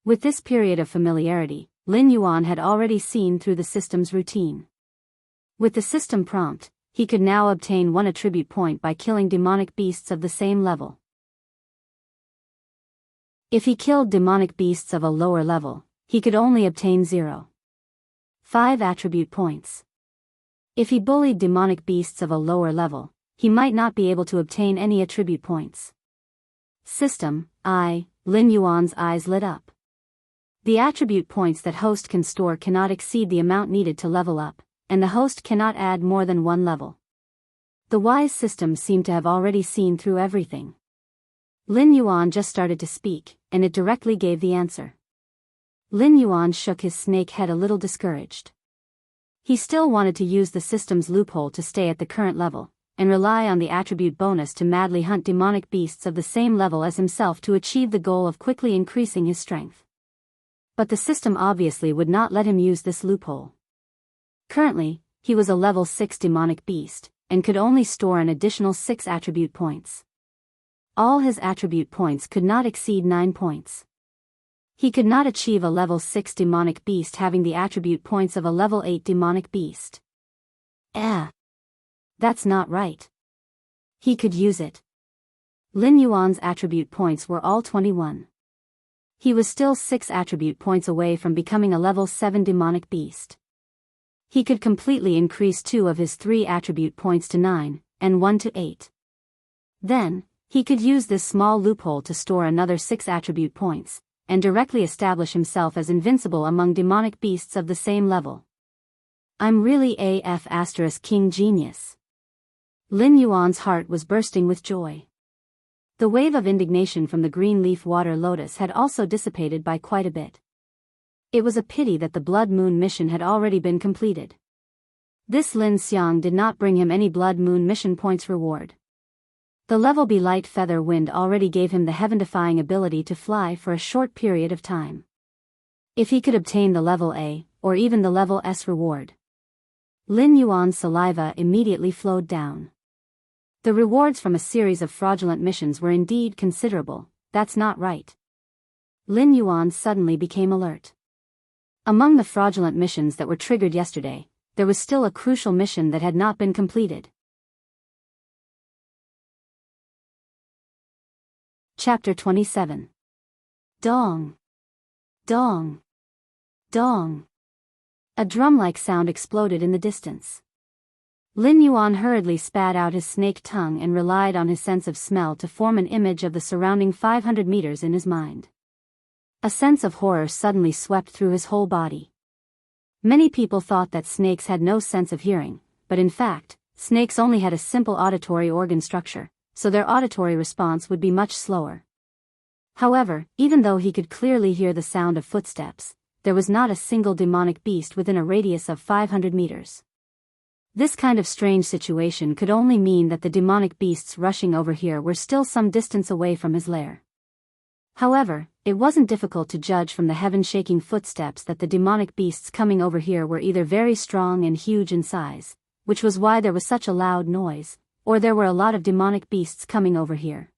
With this period of familiarity, Lin Yuan had already seen through the system's routine. With the system prompt, he could now obtain 1 attribute point by killing demonic beasts of the same level. If he killed demonic beasts of a lower level, he could only obtain 0.5 attribute points. If he bullied demonic beasts of a lower level, he might not be able to obtain any attribute points. System, Lin Yuan's eyes lit up. The attribute points that host can store cannot exceed the amount needed to level up, and the host cannot add more than 1 level. The wise system seemed to have already seen through everything. Lin Yuan just started to speak, and it directly gave the answer. Lin Yuan shook his snake head a little discouraged. He still wanted to use the system's loophole to stay at the current level, and rely on the attribute bonus to madly hunt demonic beasts of the same level as himself to achieve the goal of quickly increasing his strength. But the system obviously would not let him use this loophole. Currently, he was a level 6 demonic beast, and could only store an additional 6 attribute points. All his attribute points could not exceed 9 points. He could not achieve a level 6 demonic beast having the attribute points of a level 8 demonic beast. That's not right. He could use it. Lin Yuan's attribute points were all 21. He was still 6 attribute points away from becoming a level 7 demonic beast. He could completely increase 2 of his 3 attribute points to 9, and 1 to 8. Then, he could use this small loophole to store another 6 attribute points, and directly establish himself as invincible among demonic beasts of the same level. I'm really AF * King Genius. Lin Yuan's heart was bursting with joy. The wave of indignation from the green leaf water lotus had also dissipated by quite a bit. It was a pity that the Blood Moon mission had already been completed. This Lin Xiang did not bring him any Blood Moon mission points reward. The level B light feather wind already gave him the heaven-defying ability to fly for a short period of time. If he could obtain the level A, or even the level S reward. Lin Yuan's saliva immediately flowed down. The rewards from a series of fraudulent missions were indeed considerable. That's not right. Lin Yuan suddenly became alert. Among the fraudulent missions that were triggered yesterday, there was still a crucial mission that had not been completed. Chapter 27. Dong. Dong. Dong. A drum-like sound exploded in the distance. Lin Yuan hurriedly spat out his snake tongue and relied on his sense of smell to form an image of the surrounding 500 meters in his mind. A sense of horror suddenly swept through his whole body. Many people thought that snakes had no sense of hearing, but in fact, snakes only had a simple auditory organ structure, so their auditory response would be much slower. However, even though he could clearly hear the sound of footsteps, there was not a single demonic beast within a radius of 500 meters. This kind of strange situation could only mean that the demonic beasts rushing over here were still some distance away from his lair. However, it wasn't difficult to judge from the heaven-shaking footsteps that the demonic beasts coming over here were either very strong and huge in size, which was why there was such a loud noise, or there were a lot of demonic beasts coming over here.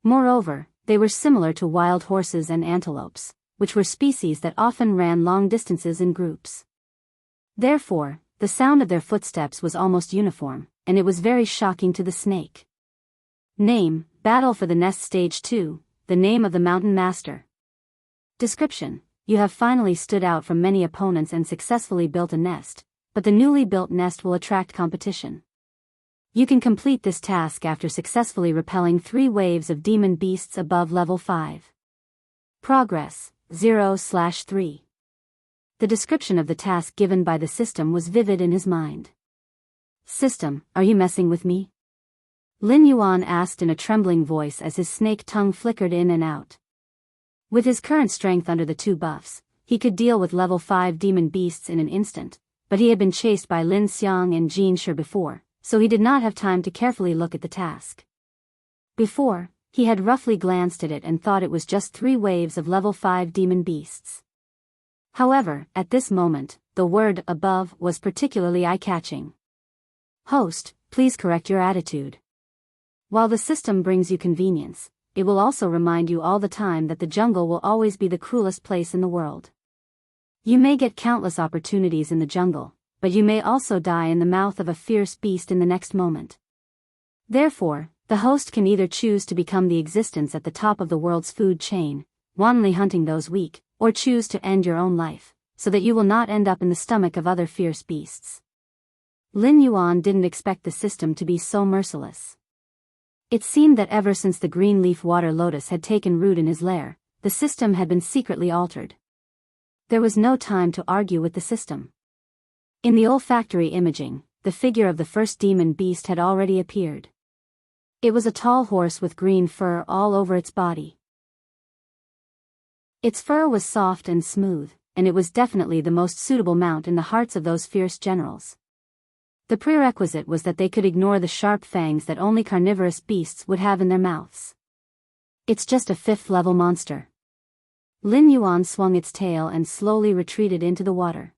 Moreover, they were similar to wild horses and antelopes, which were species that often ran long distances in groups. Therefore, the sound of their footsteps was almost uniform, and it was very shocking to the snake. Name: Battle for the Nest Stage 2, the name of the Mountain Master. Description: You have finally stood out from many opponents and successfully built a nest, but the newly built nest will attract competition. You can complete this task after successfully repelling 3 waves of demon beasts above level 5. Progress: 0/3. The description of the task given by the system was vivid in his mind. System, are you messing with me? Lin Yuan asked in a trembling voice as his snake tongue flickered in and out. With his current strength under the 2 buffs, he could deal with level 5 demon beasts in an instant, but he had been chased by Lin Xiang and Jin Shi before, so he did not have time to carefully look at the task. Before, he had roughly glanced at it and thought it was just 3 waves of level 5 demon beasts. However, at this moment, the word above was particularly eye-catching. Host, please correct your attitude. While the system brings you convenience, it will also remind you all the time that the jungle will always be the cruelest place in the world. You may get countless opportunities in the jungle, but you may also die in the mouth of a fierce beast in the next moment. Therefore, the host can either choose to become the existence at the top of the world's food chain, wantonly hunting those weak, or choose to end your own life, so that you will not end up in the stomach of other fierce beasts. Lin Yuan didn't expect the system to be so merciless. It seemed that ever since the green leaf water lotus had taken root in his lair, the system had been secretly altered. There was no time to argue with the system. In the olfactory imaging, the figure of the first demon beast had already appeared. It was a tall horse with green fur all over its body. Its fur was soft and smooth, and it was definitely the most suitable mount in the hearts of those fierce generals. The prerequisite was that they could ignore the sharp fangs that only carnivorous beasts would have in their mouths. It's just a 5th-level monster. Lin Yuan swung its tail and slowly retreated into the water.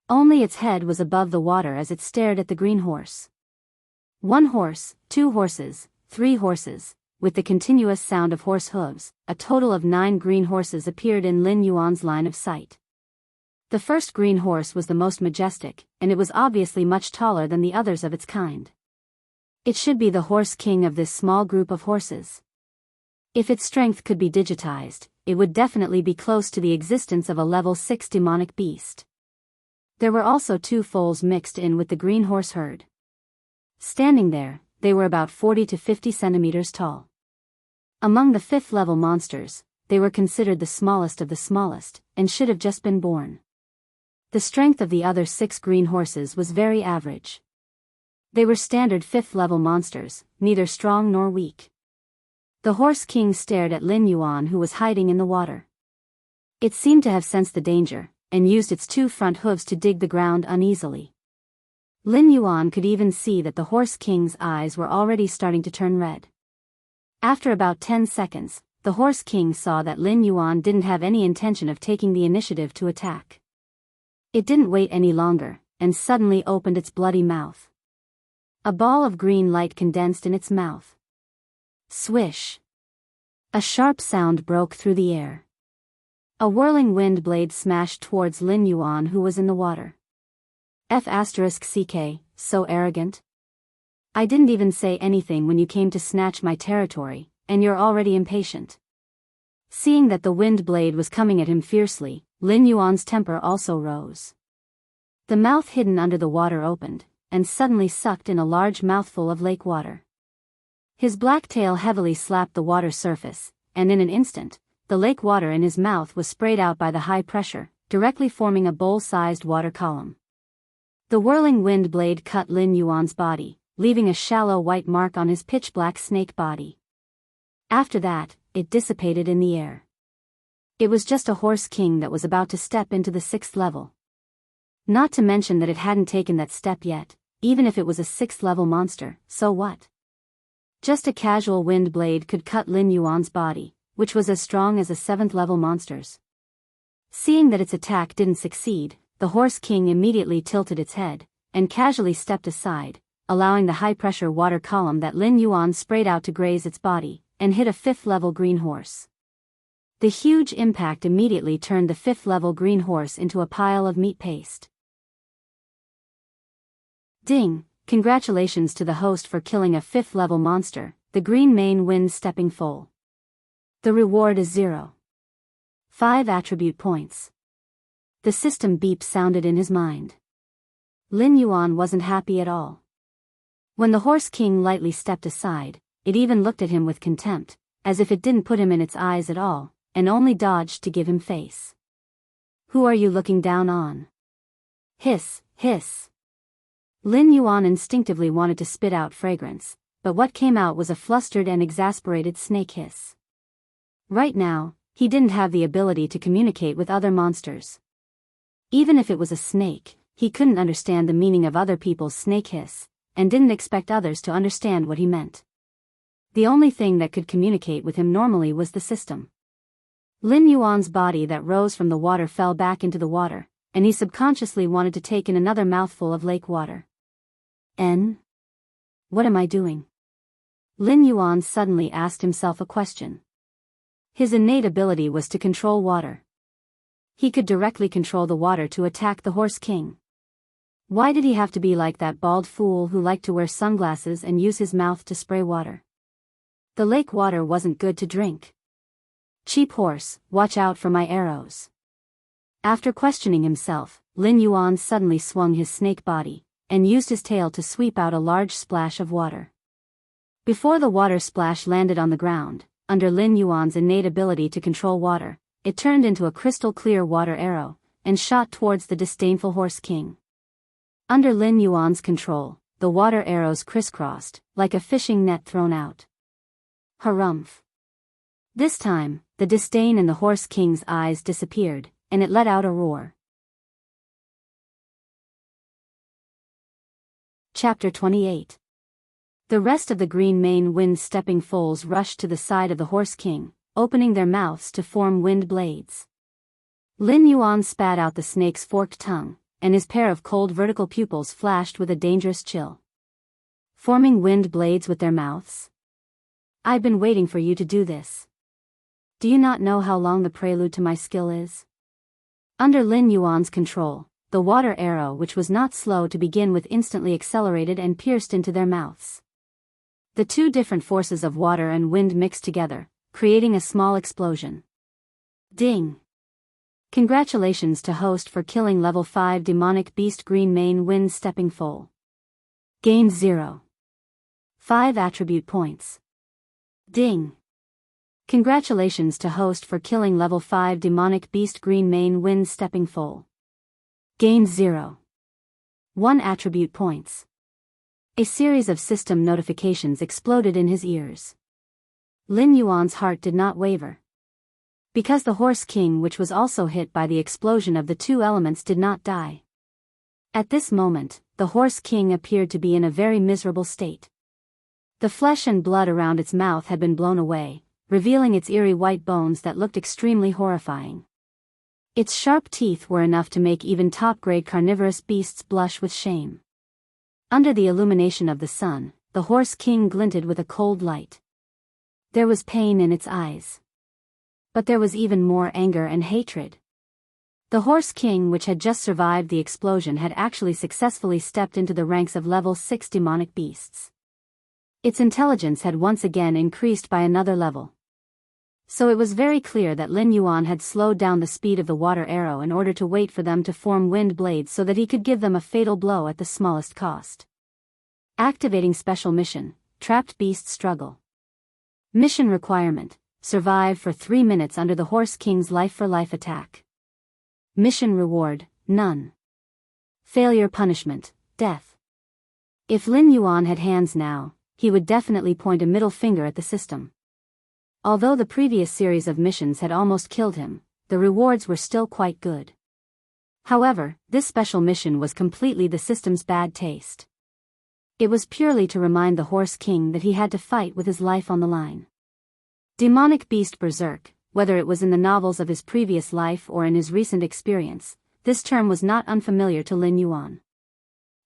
Only its head was above the water as it stared at the green horse. 1 horse, 2 horses, 3 horses, with the continuous sound of horse hooves, a total of 9 green horses appeared in Lin Yuan's line of sight. The first green horse was the most majestic, and it was obviously much taller than the others of its kind. It should be the horse king of this small group of horses. If its strength could be digitized, it would definitely be close to the existence of a level 6 demonic beast. There were also 2 foals mixed in with the green horse herd. Standing there, they were about 40 to 50 centimeters tall. Among the 5th level monsters, they were considered the smallest of the smallest, and should have just been born. The strength of the other 6 green horses was very average. They were standard 5th level monsters, neither strong nor weak. The horse king stared at Lin Yuan, who was hiding in the water. It seemed to have sensed the danger, and used its 2 front hooves to dig the ground uneasily. Lin Yuan could even see that the horse king's eyes were already starting to turn red. After about 10 seconds, the horse king saw that Lin Yuan didn't have any intention of taking the initiative to attack. It didn't wait any longer, and suddenly opened its bloody mouth. A ball of green light condensed in its mouth. Swish! A sharp sound broke through the air. A whirling wind blade smashed towards Lin Yuan, who was in the water. F***ck, so arrogant. I didn't even say anything when you came to snatch my territory, and you're already impatient. Seeing that the wind blade was coming at him fiercely, Lin Yuan's temper also rose. The mouth hidden under the water opened, and suddenly sucked in a large mouthful of lake water. His black tail heavily slapped the water surface, and in an instant, the lake water in his mouth was sprayed out by the high pressure, directly forming a bowl-sized water column. The whirling wind blade cut Lin Yuan's body, leaving a shallow white mark on his pitch-black snake body. After that, it dissipated in the air. It was just a horse king that was about to step into the 6th level. Not to mention that it hadn't taken that step yet. Even if it was a 6th level monster, so what? Just a casual wind blade could cut Lin Yuan's body, which was as strong as a 7th level monster's. Seeing that its attack didn't succeed, the horse king immediately tilted its head, and casually stepped aside, allowing the high-pressure water column that Lin Yuan sprayed out to graze its body, and hit a 5th level green horse. The huge impact immediately turned the 5th level green horse into a pile of meat paste. Ding! Congratulations to the host for killing a 5th level monster, the green mane wind stepping foal. The reward is 0. 5 attribute points. The system beep sounded in his mind. Lin Yuan wasn't happy at all. When the horse king lightly stepped aside, it even looked at him with contempt, as if it didn't put him in its eyes at all, and only dodged to give him face. Who are you looking down on? Hiss, hiss. Lin Yuan instinctively wanted to spit out fragrance, but what came out was a flustered and exasperated snake hiss. Right now, he didn't have the ability to communicate with other monsters. Even if it was a snake, he couldn't understand the meaning of other people's snake hiss, and didn't expect others to understand what he meant. The only thing that could communicate with him normally was the system. Lin Yuan's body that rose from the water fell back into the water, and he subconsciously wanted to take in another mouthful of lake water. What am I doing? Lin Yuan suddenly asked himself a question. His innate ability was to control water. He could directly control the water to attack the horse king. Why did he have to be like that bald fool who liked to wear sunglasses and use his mouth to spray water? The lake water wasn't good to drink. Cheap horse, watch out for my arrows. After questioning himself, Lin Yuan suddenly swung his snake body, and used his tail to sweep out a large splash of water. Before the water splash landed on the ground, under Lin Yuan's innate ability to control water, it turned into a crystal-clear water arrow, and shot towards the disdainful horse king. Under Lin Yuan's control, the water arrows crisscrossed, like a fishing net thrown out. Harumph! This time, the disdain in the horse king's eyes disappeared, and it let out a roar. Chapter 28. The rest of the green mane wind stepping foals rushed to the side of the horse king, opening their mouths to form wind blades. Lin Yuan spat out the snake's forked tongue, and his pair of cold vertical pupils flashed with a dangerous chill. Forming wind blades with their mouths? I've been waiting for you to do this. Do you not know how long the prelude to my skill is? Under Lin Yuan's control, the water arrow, which was not slow to begin with, instantly accelerated and pierced into their mouths. The two different forces of water and wind mixed together, creating a small explosion. Ding! Congratulations to host for killing level 5 demonic beast green main wind stepping foal. Gained 0. 5 attribute points. Ding! Congratulations to host for killing level 5 demonic beast green main wind stepping foal. Gained 0. 1 attribute points. A series of system notifications exploded in his ears. Lin Yuan's heart did not waver. Because the Horse King, which was also hit by the explosion of the two elements, did not die. At this moment, the Horse King appeared to be in a very miserable state. The flesh and blood around its mouth had been blown away, revealing its eerie white bones that looked extremely horrifying. Its sharp teeth were enough to make even top-grade carnivorous beasts blush with shame. Under the illumination of the sun, the Horse King glinted with a cold light. There was pain in its eyes. But there was even more anger and hatred. The Horse King, which had just survived the explosion, had actually successfully stepped into the ranks of level 6 demonic beasts. Its intelligence had once again increased by another level. So it was very clear that Lin Yuan had slowed down the speed of the water arrow in order to wait for them to form wind blades so that he could give them a fatal blow at the smallest cost. Activating special mission, Trapped Beast Struggle. Mission requirement, survive for 3 minutes under the Horse King's life-for-life attack. Mission reward, none. Failure punishment, death. If Lin Yuan had hands now, he would definitely point a middle finger at the system. Although the previous series of missions had almost killed him, the rewards were still quite good. However, this special mission was completely the system's bad taste. It was purely to remind the Horse King that he had to fight with his life on the line. Demonic Beast Berserk, whether it was in the novels of his previous life or in his recent experience, this term was not unfamiliar to Lin Yuan.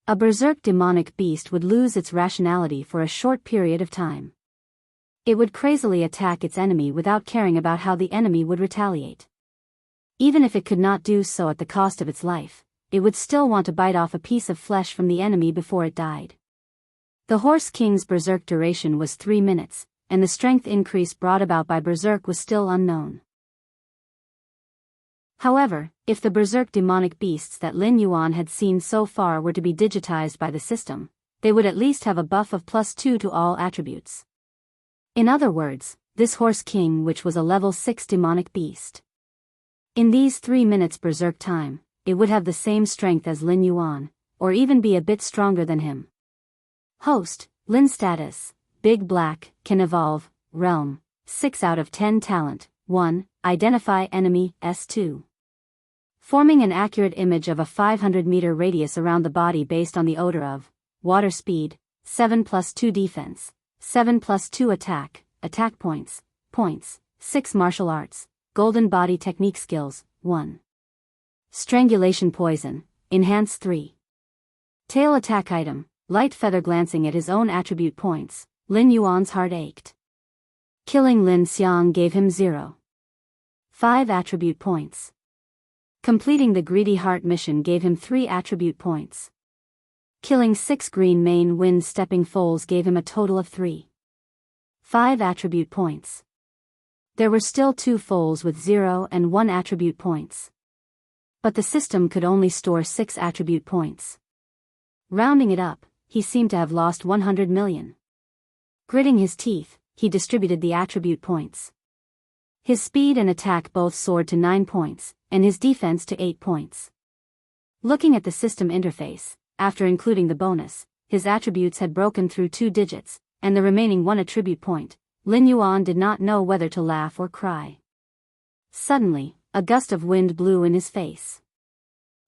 A berserk demonic beast would lose its rationality for a short period of time. It would crazily attack its enemy without caring about how the enemy would retaliate. Even if it could not do so at the cost of its life, it would still want to bite off a piece of flesh from the enemy before it died. The Horse King's berserk duration was 3 minutes, and the strength increase brought about by berserk was still unknown. However, if the berserk demonic beasts that Lin Yuan had seen so far were to be digitized by the system, they would at least have a buff of +2 to all attributes. In other words, this Horse King, which was a level 6 demonic beast. In these 3 minutes berserk time, it would have the same strength as Lin Yuan, or even be a bit stronger than him. Host, Lin status, Big Black, can evolve, realm, 6 out of 10 talent, 1, identify enemy, S2. Forming an accurate image of a 500-meter radius around the body based on the odor of, water speed, 7+2 defense, 7+2 attack, attack points, 6 martial arts, golden body technique skills, 1. Strangulation poison, enhance 3. Tail attack item, light feather. Glancing at his own attribute points, Lin Yuan's heart ached. Killing Lin Xiang gave him 0. 5 attribute points. Completing the Greedy Heart mission gave him 3 attribute points. Killing 6 green main wind stepping foals gave him a total of 3. 5 attribute points. There were still 2 foals with 0 and 1 attribute points. But the system could only store 6 attribute points. Rounding it up, he seemed to have lost 100 million. Gritting his teeth, he distributed the attribute points. His speed and attack both soared to 9 points, and his defense to 8 points. Looking at the system interface, after including the bonus, his attributes had broken through 2 digits, and the remaining 1 attribute point. Lin Yuan did not know whether to laugh or cry. Suddenly, a gust of wind blew in his face.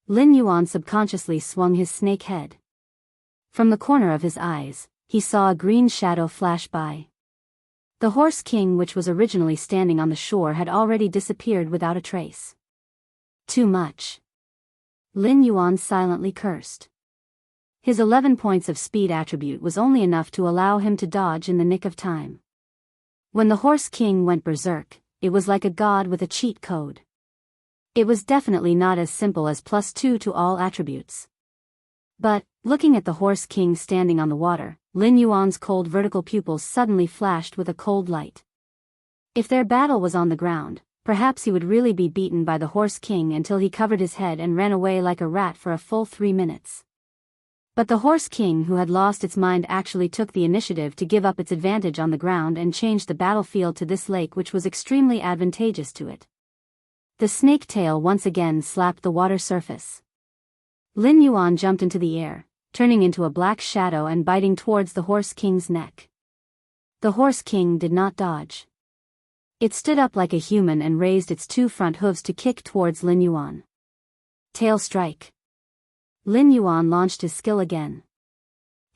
Lin Yuan subconsciously swung his snake head. From the corner of his eyes, he saw a green shadow flash by. The Horse King, which was originally standing on the shore, had already disappeared without a trace. Too much. Lin Yuan silently cursed. His 11 points of speed attribute was only enough to allow him to dodge in the nick of time. When the Horse King went berserk, it was like a god with a cheat code. It was definitely not as simple as +2 to all attributes. But, looking at the Horse King standing on the water, Lin Yuan's cold vertical pupils suddenly flashed with a cold light. If their battle was on the ground, perhaps he would really be beaten by the Horse King until he covered his head and ran away like a rat for a full 3 minutes. But the Horse King, who had lost its mind, actually took the initiative to give up its advantage on the ground and changed the battlefield to this lake, which was extremely advantageous to it. The snake tail once again slapped the water surface. Lin Yuan jumped into the air, turning into a black shadow and biting towards the Horse King's neck. The Horse King did not dodge. It stood up like a human and raised its 2 front hooves to kick towards Lin Yuan. Tail strike. Lin Yuan launched his skill again.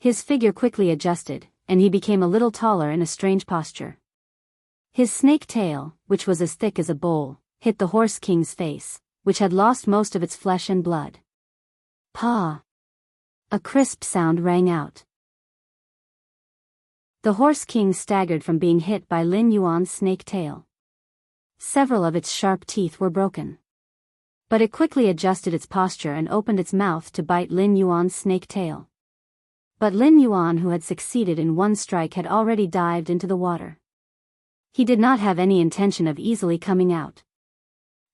His figure quickly adjusted, and he became a little taller in a strange posture. His snake tail, which was as thick as a bowl, hit the Horse King's face, which had lost most of its flesh and blood. "Paw!" A crisp sound rang out. The Horse King staggered from being hit by Lin Yuan's snake tail. Several of its sharp teeth were broken. But it quickly adjusted its posture and opened its mouth to bite Lin Yuan's snake tail. But Lin Yuan, who had succeeded in one strike, had already dived into the water. He did not have any intention of easily coming out.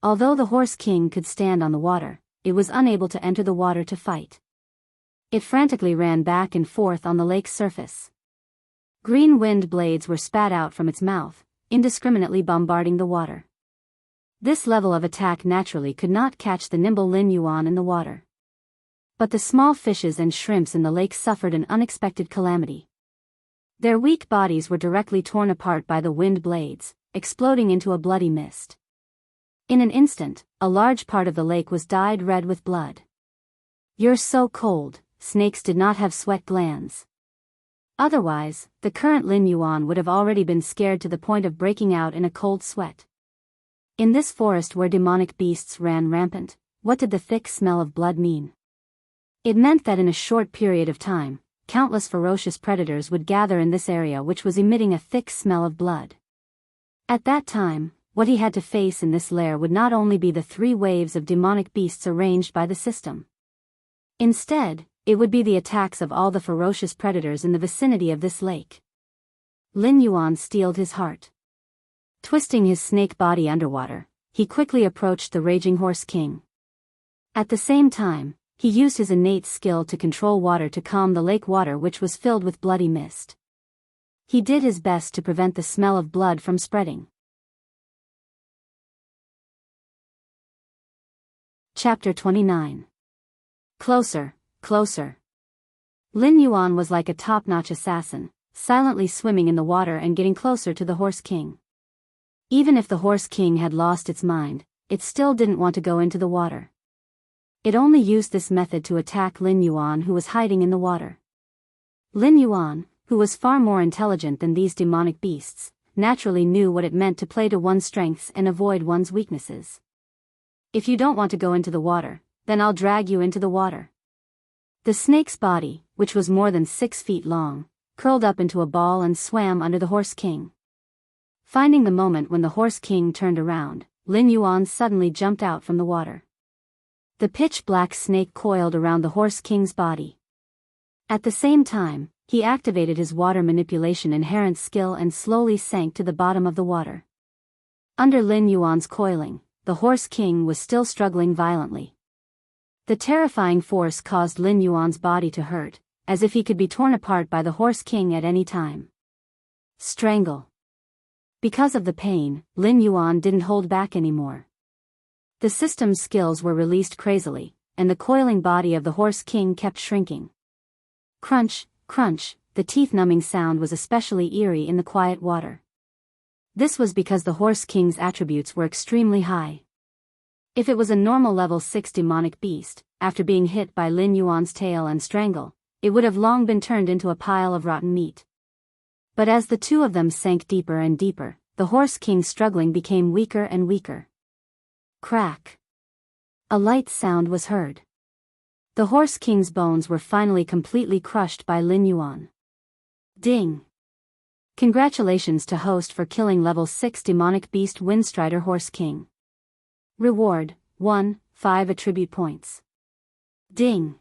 Although the Horse King could stand on the water, it was unable to enter the water to fight. It frantically ran back and forth on the lake's surface. Green wind blades were spat out from its mouth, indiscriminately bombarding the water. This level of attack naturally could not catch the nimble Lin Yuan in the water. But the small fishes and shrimps in the lake suffered an unexpected calamity. Their weak bodies were directly torn apart by the wind blades, exploding into a bloody mist. In an instant, a large part of the lake was dyed red with blood. "You're so cold." Snakes did not have sweat glands. Otherwise, the current Lin Yuan would have already been scared to the point of breaking out in a cold sweat. In this forest where demonic beasts ran rampant, what did the thick smell of blood mean? It meant that in a short period of time, countless ferocious predators would gather in this area, which was emitting a thick smell of blood. At that time, what he had to face in this lair would not only be the 3 waves of demonic beasts arranged by the system. Instead, it would be the attacks of all the ferocious predators in the vicinity of this lake. Lin Yuan steeled his heart. Twisting his snake body underwater, he quickly approached the raging Horse King. At the same time, he used his innate skill to control water to calm the lake water, which was filled with bloody mist. He did his best to prevent the smell of blood from spreading. Chapter 29. Closer, closer. Lin Yuan was like a top-notch assassin, silently swimming in the water and getting closer to the Horse King. Even if the Horse King had lost its mind, it still didn't want to go into the water. It only used this method to attack Lin Yuan, who was hiding in the water. Lin Yuan, who was far more intelligent than these demonic beasts, naturally knew what it meant to play to one's strengths and avoid one's weaknesses. "If you don't want to go into the water, then I'll drag you into the water." The snake's body, which was more than 6 feet long, curled up into a ball and swam under the Horse King. Finding the moment when the Horse King turned around, Lin Yuan suddenly jumped out from the water. The pitch-black snake coiled around the Horse King's body. At the same time, he activated his water manipulation inherent skill and slowly sank to the bottom of the water. Under Lin Yuan's coiling, the Horse King was still struggling violently. The terrifying force caused Lin Yuan's body to hurt, as if he could be torn apart by the Horse King at any time. Strangle. Because of the pain, Lin Yuan didn't hold back anymore. The system's skills were released crazily, and the coiling body of the Horse King kept shrinking. Crunch, crunch, the teeth-numbing sound was especially eerie in the quiet water. This was because the Horse King's attributes were extremely high. If it was a normal level 6 demonic beast, after being hit by Lin Yuan's tail and strangle, it would have long been turned into a pile of rotten meat. But as the two of them sank deeper and deeper, the Horse King's struggling became weaker and weaker. Crack. A light sound was heard. The Horse King's bones were finally completely crushed by Lin Yuan. Ding. Congratulations to host for killing level 6 demonic beast Windstrider Horse King. Reward, 1, 5 attribute points. Ding!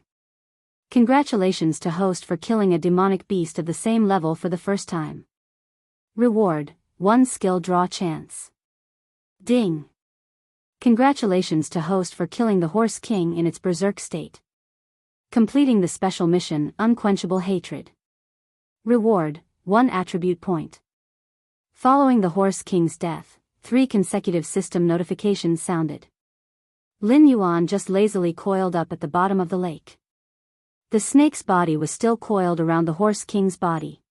Congratulations to host for killing a demonic beast of the same level for the first time. Reward, 1 skill draw chance. Ding! Congratulations to host for killing the Horse King in its berserk state. Completing the special mission Unquenchable Hatred. Reward, 1 attribute point. Following the Horse King's death, 3 consecutive system notifications sounded. Lin Yuan just lazily coiled up at the bottom of the lake. The snake's body was still coiled around the Horse King's body.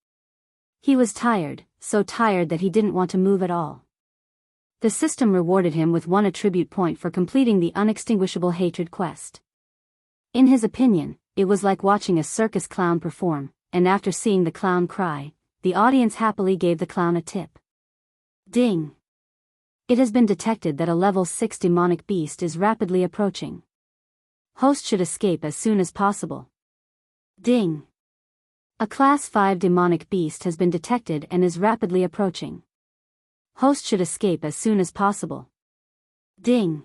He was tired, so tired that he didn't want to move at all. The system rewarded him with 1 attribute point for completing the Unextinguishable Hatred quest. In his opinion, it was like watching a circus clown perform, and after seeing the clown cry, the audience happily gave the clown a tip. Ding! It has been detected that a level 6 demonic beast is rapidly approaching. Host should escape as soon as possible. Ding! A class 5 demonic beast has been detected and is rapidly approaching. Host should escape as soon as possible. Ding!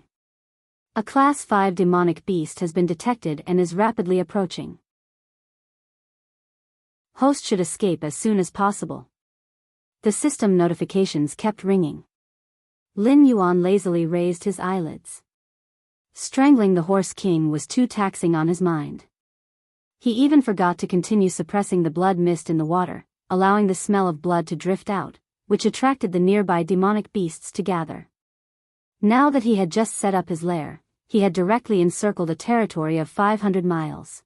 A class 5 demonic beast has been detected and is rapidly approaching. Host should escape as soon as possible. The system notifications kept ringing. Lin Yuan lazily raised his eyelids. Strangling the Horse King was too taxing on his mind. He even forgot to continue suppressing the blood mist in the water, allowing the smell of blood to drift out, which attracted the nearby demonic beasts to gather. Now that he had just set up his lair, he had directly encircled a territory of 500 miles.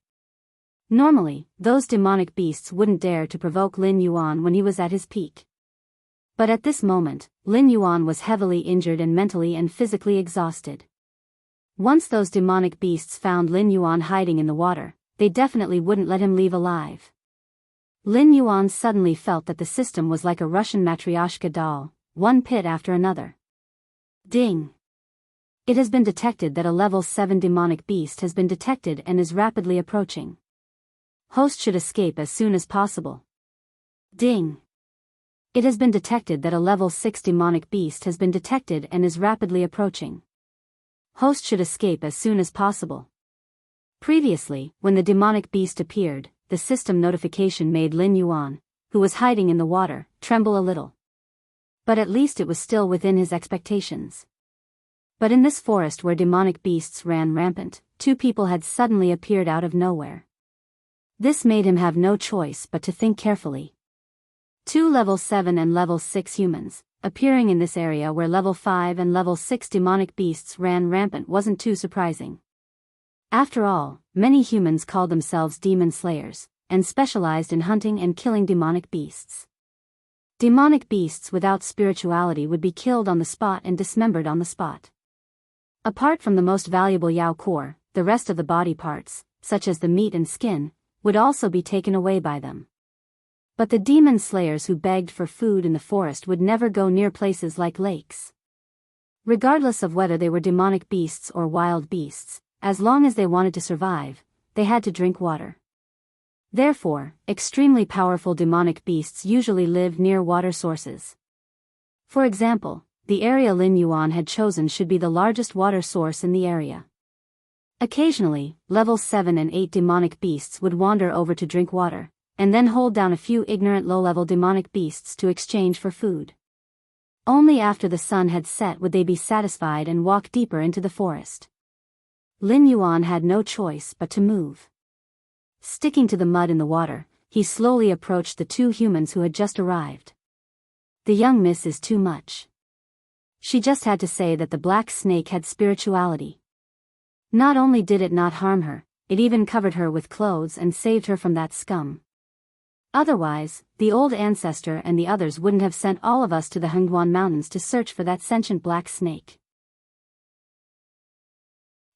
Normally, those demonic beasts wouldn't dare to provoke Lin Yuan when he was at his peak. But at this moment, Lin Yuan was heavily injured and mentally and physically exhausted. Once those demonic beasts found Lin Yuan hiding in the water, they definitely wouldn't let him leave alive. Lin Yuan suddenly felt that the system was like a Russian matryoshka doll, one pit after another. Ding! It has been detected that a level 7 demonic beast has been detected and is rapidly approaching. Host should escape as soon as possible. Ding! It has been detected that a level 6 demonic beast has been detected and is rapidly approaching. Host should escape as soon as possible. Previously, when the demonic beast appeared, the system notification made Lin Yuan, who was hiding in the water, tremble a little. But at least it was still within his expectations. But in this forest where demonic beasts ran rampant, 2 people had suddenly appeared out of nowhere. This made him have no choice but to think carefully. 2 level 7 and level 6 humans, appearing in this area where level 5 and level 6 demonic beasts ran rampant wasn't too surprising. After all, many humans called themselves demon slayers, and specialized in hunting and killing demonic beasts. Demonic beasts without spirituality would be killed on the spot and dismembered on the spot. Apart from the most valuable Yao core, the rest of the body parts, such as the meat and skin, would also be taken away by them. But the demon slayers who begged for food in the forest would never go near places like lakes. Regardless of whether they were demonic beasts or wild beasts, as long as they wanted to survive, they had to drink water. Therefore, extremely powerful demonic beasts usually lived near water sources. For example, the area Lin Yuan had chosen should be the largest water source in the area. Occasionally, level 7 and 8 demonic beasts would wander over to drink water, and then hold down a few ignorant low-level demonic beasts to exchange for food. Only after the sun had set would they be satisfied and walk deeper into the forest. Lin Yuan had no choice but to move. Sticking to the mud in the water, he slowly approached the 2 humans who had just arrived. The young miss is too much. She just had to say that the black snake had spirituality. Not only did it not harm her, it even covered her with clothes and saved her from that scum. Otherwise, the old ancestor and the others wouldn't have sent all of us to the Hengduan Mountains to search for that sentient black snake.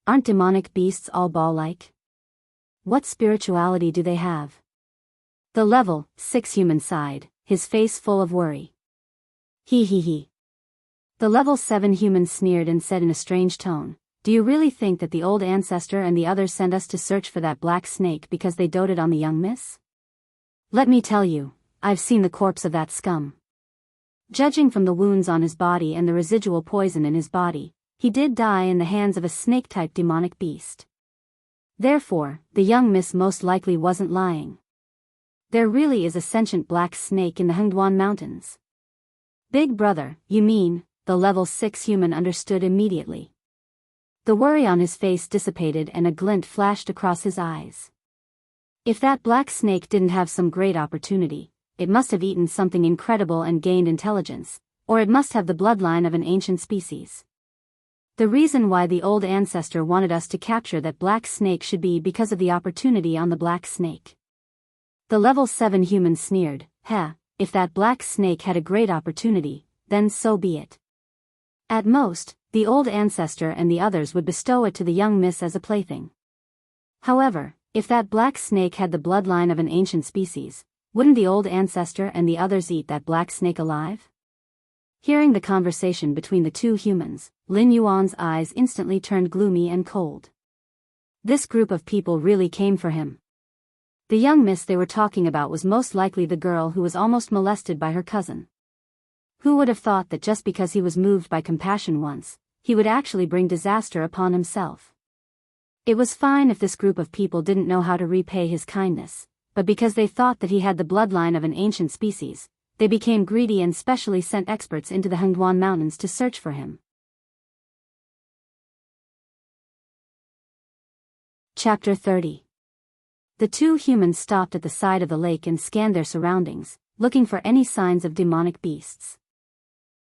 Aren't demonic beasts all ball-like? What spirituality do they have? The level 6 human sighed, his face full of worry. He. The level 7 human sneered and said in a strange tone, "Do you really think that the old ancestor and the others sent us to search for that black snake because they doted on the young miss? Let me tell you, I've seen the corpse of that scum. Judging from the wounds on his body and the residual poison in his body, he did die in the hands of a snake-type demonic beast. Therefore, the young miss most likely wasn't lying. There really is a sentient black snake in the Hengduan Mountains. Big brother, you mean? The level 6 human understood immediately. The worry on his face dissipated and a glint flashed across his eyes. If that black snake didn't have some great opportunity, it must have eaten something incredible and gained intelligence, or it must have the bloodline of an ancient species. The reason why the old ancestor wanted us to capture that black snake should be because of the opportunity on the black snake. The level 7 human sneered, "Heh, if that black snake had a great opportunity, then so be it." At most, the old ancestor and the others would bestow it to the young miss as a plaything. However, if that black snake had the bloodline of an ancient species, wouldn't the old ancestor and the others eat that black snake alive? Hearing the conversation between the two humans, Lin Yuan's eyes instantly turned gloomy and cold. This group of people really came for him. The young miss they were talking about was most likely the girl who was almost molested by her cousin. Who would have thought that just because he was moved by compassion once, he would actually bring disaster upon himself? It was fine if this group of people didn't know how to repay his kindness, but because they thought that he had the bloodline of an ancient species, they became greedy and specially sent experts into the Hengduan Mountains to search for him. Chapter 30. The two humans stopped at the side of the lake and scanned their surroundings, looking for any signs of demonic beasts.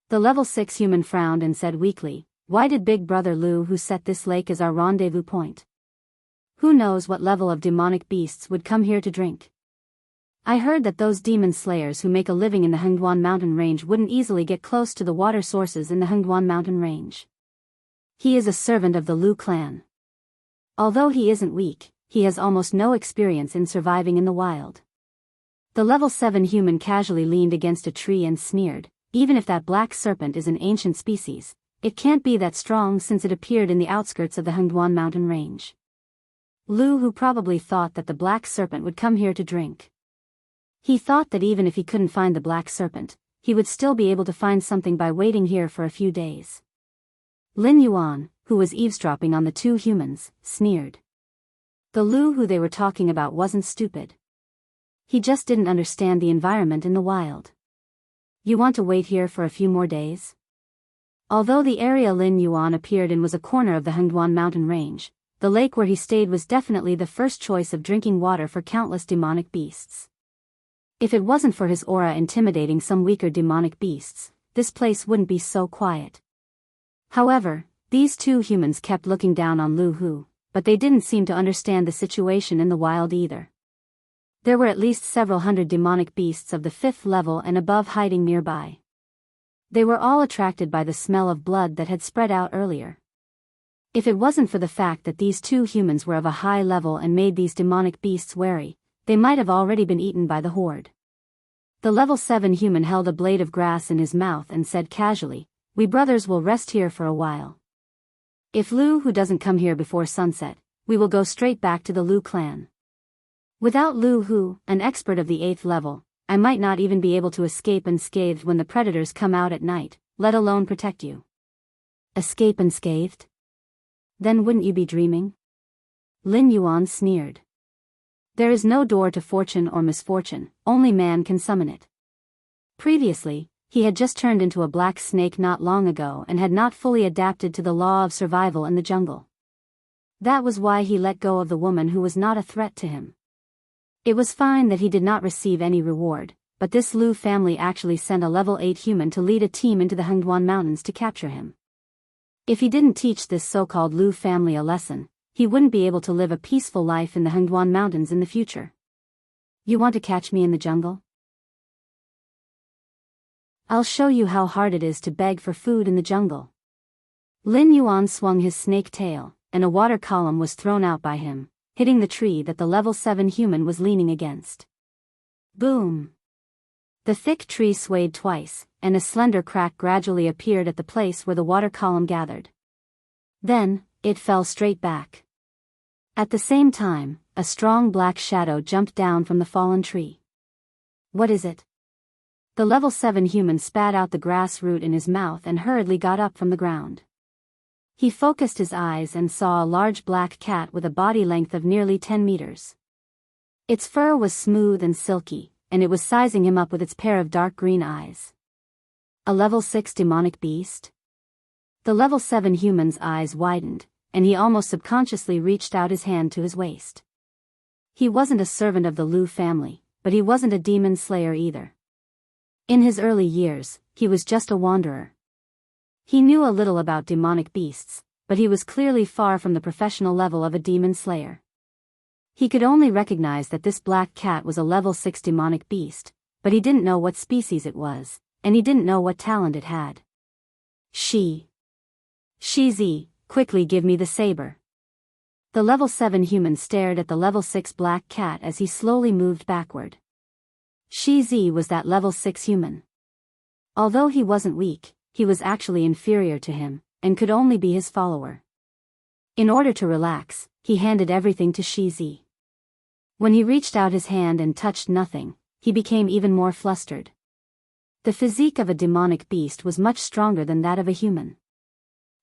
The level 6 human frowned and said weakly, "Why did Big Brother Lu who set this lake as our rendezvous point? Who knows what level of demonic beasts would come here to drink? I heard that those demon slayers who make a living in the Hengduan Mountain Range wouldn't easily get close to the water sources in the Hengduan Mountain Range. He is a servant of the Lu clan. Although he isn't weak, he has almost no experience in surviving in the wild." The level 7 human casually leaned against a tree and sneered, "Even if that black serpent is an ancient species, it can't be that strong since it appeared in the outskirts of the Hengduan Mountain Range." Lu who probably thought that the black serpent would come here to drink. He thought that even if he couldn't find the black serpent, he would still be able to find something by waiting here for a few days. Lin Yuan, who was eavesdropping on the two humans, sneered. The Lu who they were talking about wasn't stupid. He just didn't understand the environment in the wild. "You want to wait here for a few more days?" Although the area Lin Yuan appeared in was a corner of the Hengduan Mountain Range, the lake where he stayed was definitely the first choice of drinking water for countless demonic beasts. If it wasn't for his aura intimidating some weaker demonic beasts, this place wouldn't be so quiet. However, these two humans kept looking down on Lu Hu, but they didn't seem to understand the situation in the wild either. There were at least several hundred demonic beasts of the 5th level and above hiding nearby. They were all attracted by the smell of blood that had spread out earlier. If it wasn't for the fact that these two humans were of a high level and made these demonic beasts wary, they might have already been eaten by the horde. The level 7 human held a blade of grass in his mouth and said casually, "We brothers will rest here for a while. If Lu Hu doesn't come here before sunset, we will go straight back to the Lu clan. Without Lu Hu, an expert of the 8th level, I might not even be able to escape unscathed when the predators come out at night, let alone protect you." "Escape unscathed? Then wouldn't you be dreaming?" Lin Yuan sneered. "There is no door to fortune or misfortune, only man can summon it." Previously, he had just turned into a black snake not long ago and had not fully adapted to the law of survival in the jungle. That was why he let go of the woman who was not a threat to him. It was fine that he did not receive any reward, but this Lu family actually sent a level 8 human to lead a team into the Hengduan Mountains to capture him. If he didn't teach this so-called Lu family a lesson, he wouldn't be able to live a peaceful life in the Hengduan Mountains in the future. "You want to catch me in the jungle? I'll show you how hard it is to beg for food in the jungle." Lin Yuan swung his snake tail, and a water column was thrown out by him, hitting the tree that the level 7 human was leaning against. Boom! The thick tree swayed twice, and a slender crack gradually appeared at the place where the water column gathered. Then, it fell straight back. At the same time, a strong black shadow jumped down from the fallen tree. "What is it?" The level 7 human spat out the grass root in his mouth and hurriedly got up from the ground. He focused his eyes and saw a large black cat with a body length of nearly 10 meters. Its fur was smooth and silky, and it was sizing him up with its pair of dark green eyes. A level 6 demonic beast? The level 7 human's eyes widened, and he almost subconsciously reached out his hand to his waist. He wasn't a servant of the Liu family, but he wasn't a demon slayer either. In his early years, he was just a wanderer. He knew a little about demonic beasts, but he was clearly far from the professional level of a demon slayer. He could only recognize that this black cat was a level 6 demonic beast, but he didn't know what species it was, and he didn't know what talent it had. Shizi, quickly give me the saber. The level 7 human stared at the level 6 black cat as he slowly moved backward. Shizi was that level 6 human. Although he wasn't weak, he was actually inferior to him, and could only be his follower. In order to relax, he handed everything to Shizi. When he reached out his hand and touched nothing, he became even more flustered. The physique of a demonic beast was much stronger than that of a human.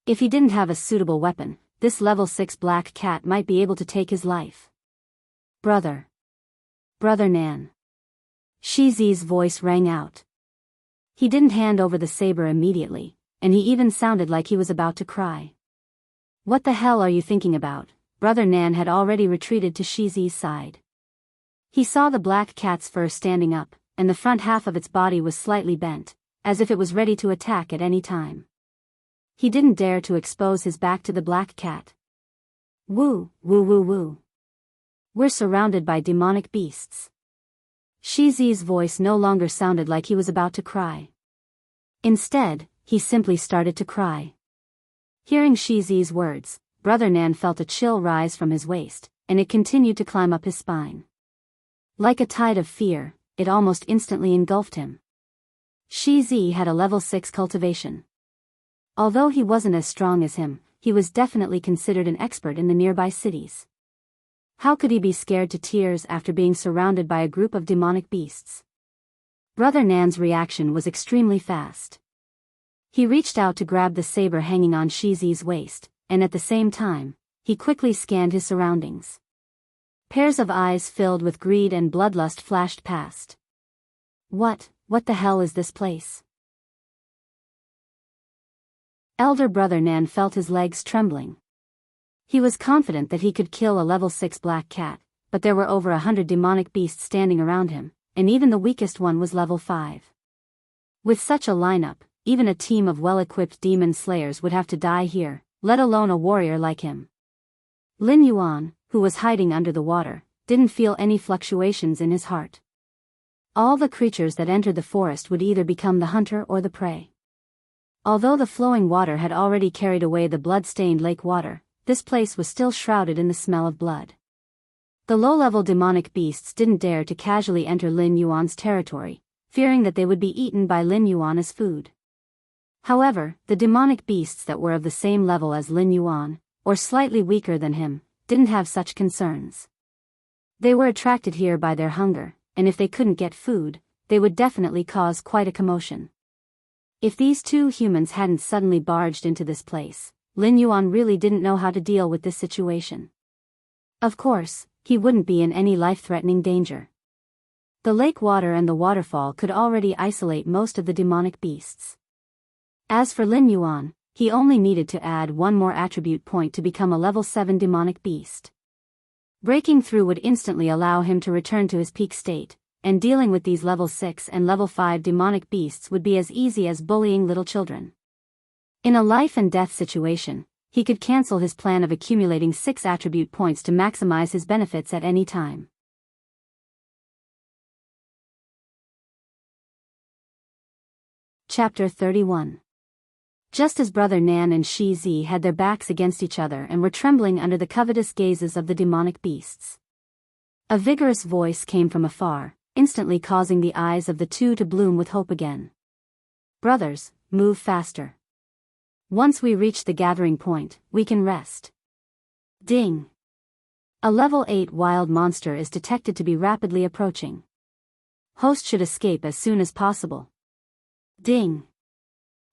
If he didn't have a suitable weapon, this level 6 black cat might be able to take his life. Brother Nan. Shizi's voice rang out. He didn't hand over the saber immediately, and he even sounded like he was about to cry. What the hell are you thinking about? Brother Nan had already retreated to Shizi's side. He saw the black cat's fur standing up, and the front half of its body was slightly bent, as if it was ready to attack at any time. He didn't dare to expose his back to the black cat. Woo. We're surrounded by demonic beasts. Shizi's voice no longer sounded like he was about to cry. Instead, he simply started to cry. Hearing Shizi's words, Brother Nan felt a chill rise from his waist, and it continued to climb up his spine. Like a tide of fear, it almost instantly engulfed him. Shizi had a level 6 cultivation. Although he wasn't as strong as him, he was definitely considered an expert in the nearby cities. How could he be scared to tears after being surrounded by a group of demonic beasts? Brother Nan's reaction was extremely fast. He reached out to grab the saber hanging on Shizi's waist, and at the same time, he quickly scanned his surroundings. Pairs of eyes filled with greed and bloodlust flashed past. What the hell is this place? Elder Brother Nan felt his legs trembling. He was confident that he could kill a level 6 black cat, but there were over 100 demonic beasts standing around him, and even the weakest one was level 5. With such a lineup, even a team of well-equipped demon slayers would have to die here, let alone a warrior like him. Lin Yuan, who was hiding under the water, didn't feel any fluctuations in his heart. All the creatures that entered the forest would either become the hunter or the prey. Although the flowing water had already carried away the blood-stained lake water, this place was still shrouded in the smell of blood. The low-level demonic beasts didn't dare to casually enter Lin Yuan's territory, fearing that they would be eaten by Lin Yuan as food. However, the demonic beasts that were of the same level as Lin Yuan, or slightly weaker than him, didn't have such concerns. They were attracted here by their hunger, and if they couldn't get food, they would definitely cause quite a commotion. If these two humans hadn't suddenly barged into this place, Lin Yuan really didn't know how to deal with this situation. Of course, he wouldn't be in any life-threatening danger. The lake water and the waterfall could already isolate most of the demonic beasts. As for Lin Yuan, he only needed to add one more attribute point to become a level 7 demonic beast. Breaking through would instantly allow him to return to his peak state, and dealing with these level 6 and level 5 demonic beasts would be as easy as bullying little children. In a life and death situation, he could cancel his plan of accumulating 6 attribute points to maximize his benefits at any time. Chapter 31. Just as Brother Nan and Shizi had their backs against each other and were trembling under the covetous gazes of the demonic beasts, a vigorous voice came from afar, instantly causing the eyes of the two to bloom with hope again. Brothers, move faster. Once we reach the gathering point, we can rest. Ding! A level 8 wild monster is detected to be rapidly approaching. Host should escape as soon as possible. Ding.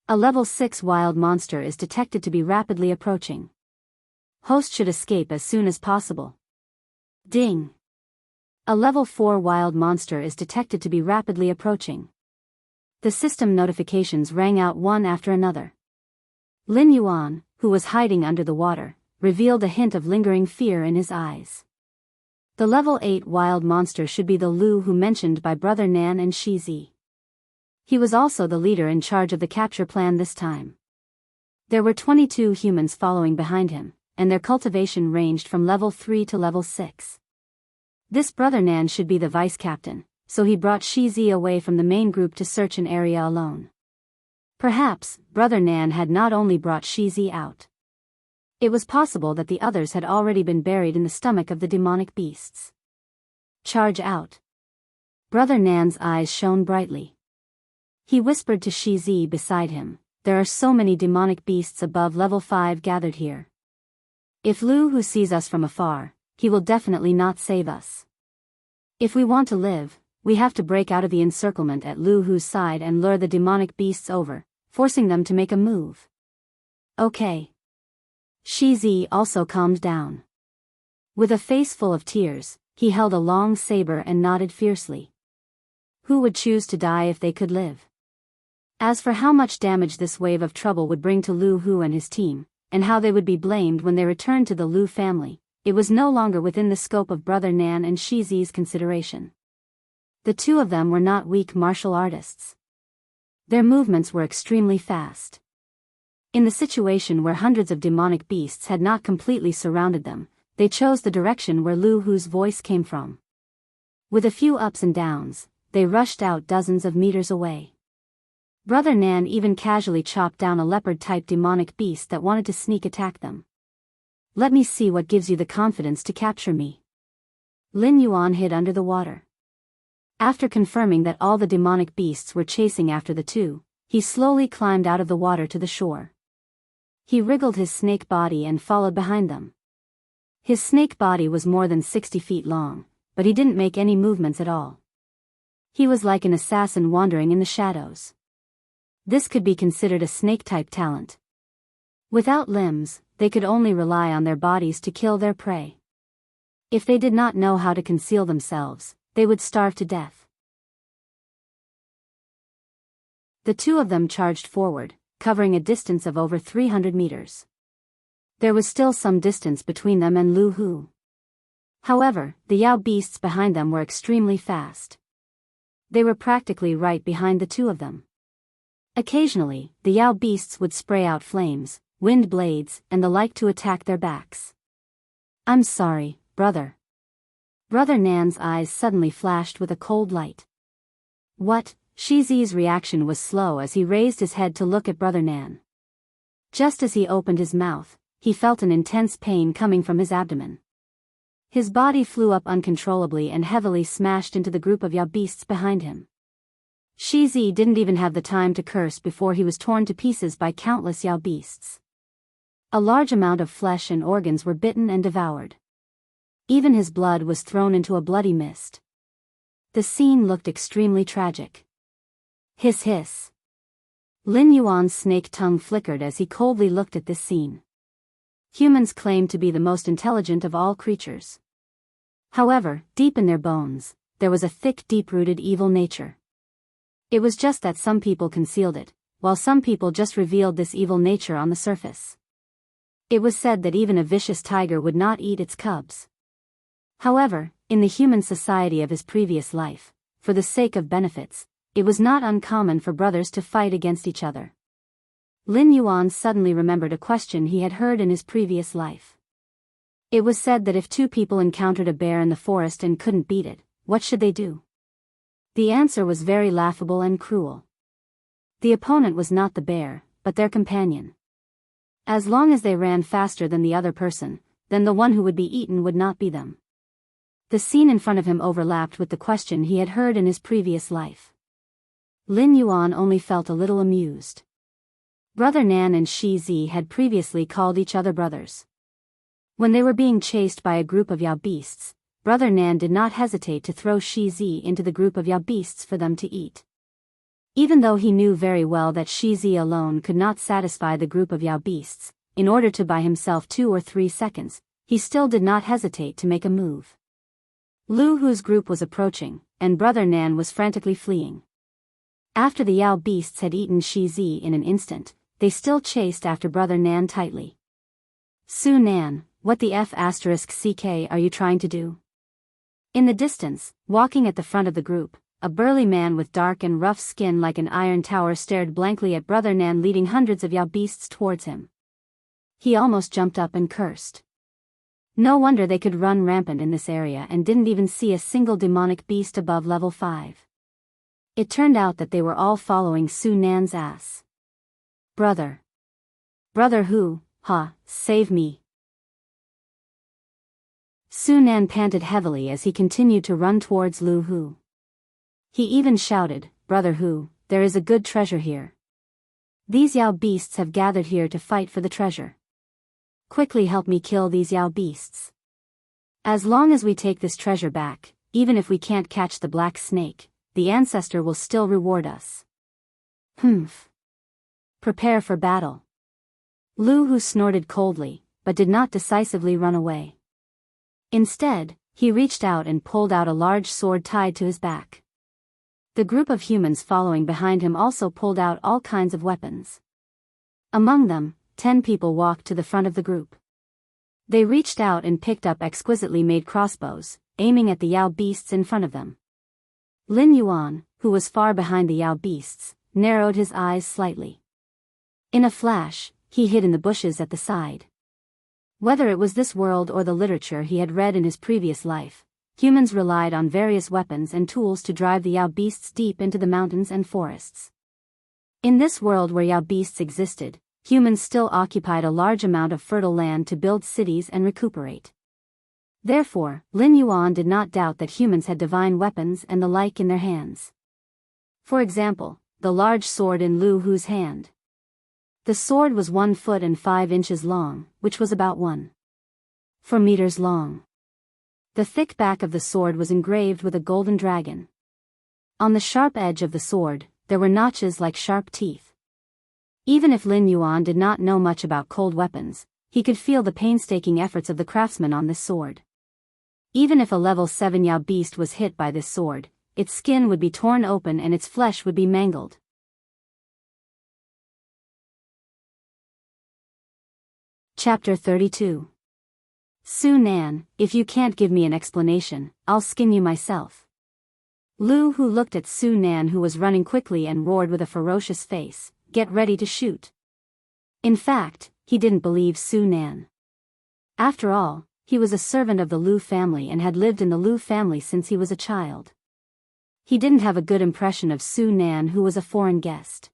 A level 6 wild monster is detected to be rapidly approaching. Host should escape as soon as possible. Ding. A level 4 wild monster is detected to be rapidly approaching. The system notifications rang out one after another. Lin Yuan, who was hiding under the water, revealed a hint of lingering fear in his eyes. The level 8 wild monster should be the Lu who mentioned by Brother Nan and Shizi. He was also the leader in charge of the capture plan this time. There were 22 humans following behind him, and their cultivation ranged from level 3 to level 6. This Brother Nan should be the vice captain, so he brought Shizi away from the main group to search an area alone. Perhaps, Brother Nan had not only brought Shizi out. It was possible that the others had already been buried in the stomach of the demonic beasts. Charge out. Brother Nan's eyes shone brightly. He whispered to Shizi beside him, "There are so many demonic beasts above level 5 gathered here. If Lu Hu sees us from afar, he will definitely not save us. If we want to live, we have to break out of the encirclement at Lu Hu's side and lure the demonic beasts over, forcing them to make a move." Okay. Shizi also calmed down. With a face full of tears, he held a long saber and nodded fiercely. Who would choose to die if they could live? As for how much damage this wave of trouble would bring to Lu Hu and his team, and how they would be blamed when they returned to the Lu family, it was no longer within the scope of Brother Nan and Shizi's consideration. The two of them were not weak martial artists. Their movements were extremely fast. In the situation where hundreds of demonic beasts had not completely surrounded them, they chose the direction where Lu Hu's voice came from. With a few ups and downs, they rushed out dozens of meters away. Brother Nan even casually chopped down a leopard-type demonic beast that wanted to sneak attack them. "Let me see what gives you the confidence to capture me." Lin Yuan hid under the water. After confirming that all the demonic beasts were chasing after the two, he slowly climbed out of the water to the shore. He wriggled his snake body and followed behind them. His snake body was more than 60 feet long, but he didn't make any movements at all. He was like an assassin wandering in the shadows. This could be considered a snake-type talent. Without limbs, they could only rely on their bodies to kill their prey. If they did not know how to conceal themselves, they would starve to death. The two of them charged forward, covering a distance of over 300 meters. There was still some distance between them and Lu Hu. However, the Yao beasts behind them were extremely fast. They were practically right behind the two of them. Occasionally, the Yao beasts would spray out flames, wind blades, and the like to attack their backs. "I'm sorry, brother." Brother Nan's eyes suddenly flashed with a cold light. "What?" Shizi's reaction was slow as he raised his head to look at Brother Nan. Just as he opened his mouth, he felt an intense pain coming from his abdomen. His body flew up uncontrollably and heavily smashed into the group of Yao beasts behind him. Shizi didn't even have the time to curse before he was torn to pieces by countless Yao beasts. A large amount of flesh and organs were bitten and devoured. Even his blood was thrown into a bloody mist. The scene looked extremely tragic. Hiss hiss. Lin Yuan's snake tongue flickered as he coldly looked at this scene. Humans claimed to be the most intelligent of all creatures. However, deep in their bones, there was a thick, deep-rooted evil nature. It was just that some people concealed it, while some people just revealed this evil nature on the surface. It was said that even a vicious tiger would not eat its cubs. However, in the human society of his previous life, for the sake of benefits, it was not uncommon for brothers to fight against each other. Lin Yuan suddenly remembered a question he had heard in his previous life. It was said that if two people encountered a bear in the forest and couldn't beat it, what should they do? The answer was very laughable and cruel. The opponent was not the bear, but their companion. As long as they ran faster than the other person, then the one who would be eaten would not be them. The scene in front of him overlapped with the question he had heard in his previous life. Lin Yuan only felt a little amused. Brother Nan and Shizi had previously called each other brothers. When they were being chased by a group of Yao beasts, Brother Nan did not hesitate to throw Shizi into the group of Yao beasts for them to eat. Even though he knew very well that Shizi alone could not satisfy the group of Yao beasts, in order to buy himself 2 or 3 seconds, he still did not hesitate to make a move. Lu Hu's group was approaching, and Brother Nan was frantically fleeing. After the Yao beasts had eaten Shizi in an instant, they still chased after Brother Nan tightly. Su Nan, what the F***ck are you trying to do? In the distance, walking at the front of the group, a burly man with dark and rough skin like an iron tower stared blankly at Brother Nan leading hundreds of Yao beasts towards him. He almost jumped up and cursed. No wonder they could run rampant in this area and didn't even see a single demonic beast above level 5. It turned out that they were all following Su Nan's ass. Brother. Brother Hu, save me. Su Nan panted heavily as he continued to run towards Lu Hu. He even shouted, Brother Hu, there is a good treasure here. These Yao beasts have gathered here to fight for the treasure. Quickly help me kill these Yao beasts. As long as we take this treasure back, even if we can't catch the black snake, the ancestor will still reward us. Humph. Prepare for battle. Lu Hu snorted coldly, but did not decisively run away. Instead, he reached out and pulled out a large sword tied to his back. The group of humans following behind him also pulled out all kinds of weapons. Among them, 10 people walked to the front of the group. They reached out and picked up exquisitely made crossbows, aiming at the Yao beasts in front of them. Lin Yuan, who was far behind the Yao beasts, narrowed his eyes slightly. In a flash, he hid in the bushes at the side. Whether it was this world or the literature he had read in his previous life, humans relied on various weapons and tools to drive the Yao beasts deep into the mountains and forests. In this world where Yao beasts existed, humans still occupied a large amount of fertile land to build cities and recuperate. Therefore, Lin Yuan did not doubt that humans had divine weapons and the like in their hands. For example, the large sword in Lu Hu's hand. The sword was 1 foot and 5 inches long, which was about 1.4 meters long. The thick back of the sword was engraved with a golden dragon. On the sharp edge of the sword, there were notches like sharp teeth. Even if Lin Yuan did not know much about cold weapons, he could feel the painstaking efforts of the craftsman on this sword. Even if a level 7 Yao beast was hit by this sword, its skin would be torn open and its flesh would be mangled. Chapter 32. Su Nan, if you can't give me an explanation, I'll skin you myself. Lu Hu looked at Su Nan, who was running quickly, and roared with a ferocious face, get ready to shoot. In fact, he didn't believe Su Nan. After all, he was a servant of the Lu family and had lived in the Lu family since he was a child. He didn't have a good impression of Su Nan, who was a foreign guest.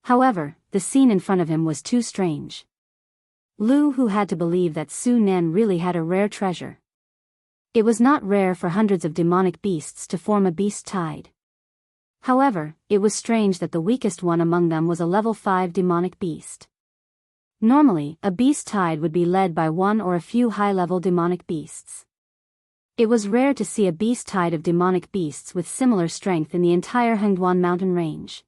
However, the scene in front of him was too strange. Lu Hu had to believe that Su Nan really had a rare treasure. It was not rare for hundreds of demonic beasts to form a beast tide. However, it was strange that the weakest one among them was a level 5 demonic beast. Normally, a beast tide would be led by one or a few high-level demonic beasts. It was rare to see a beast tide of demonic beasts with similar strength in the entire Hengduan mountain range.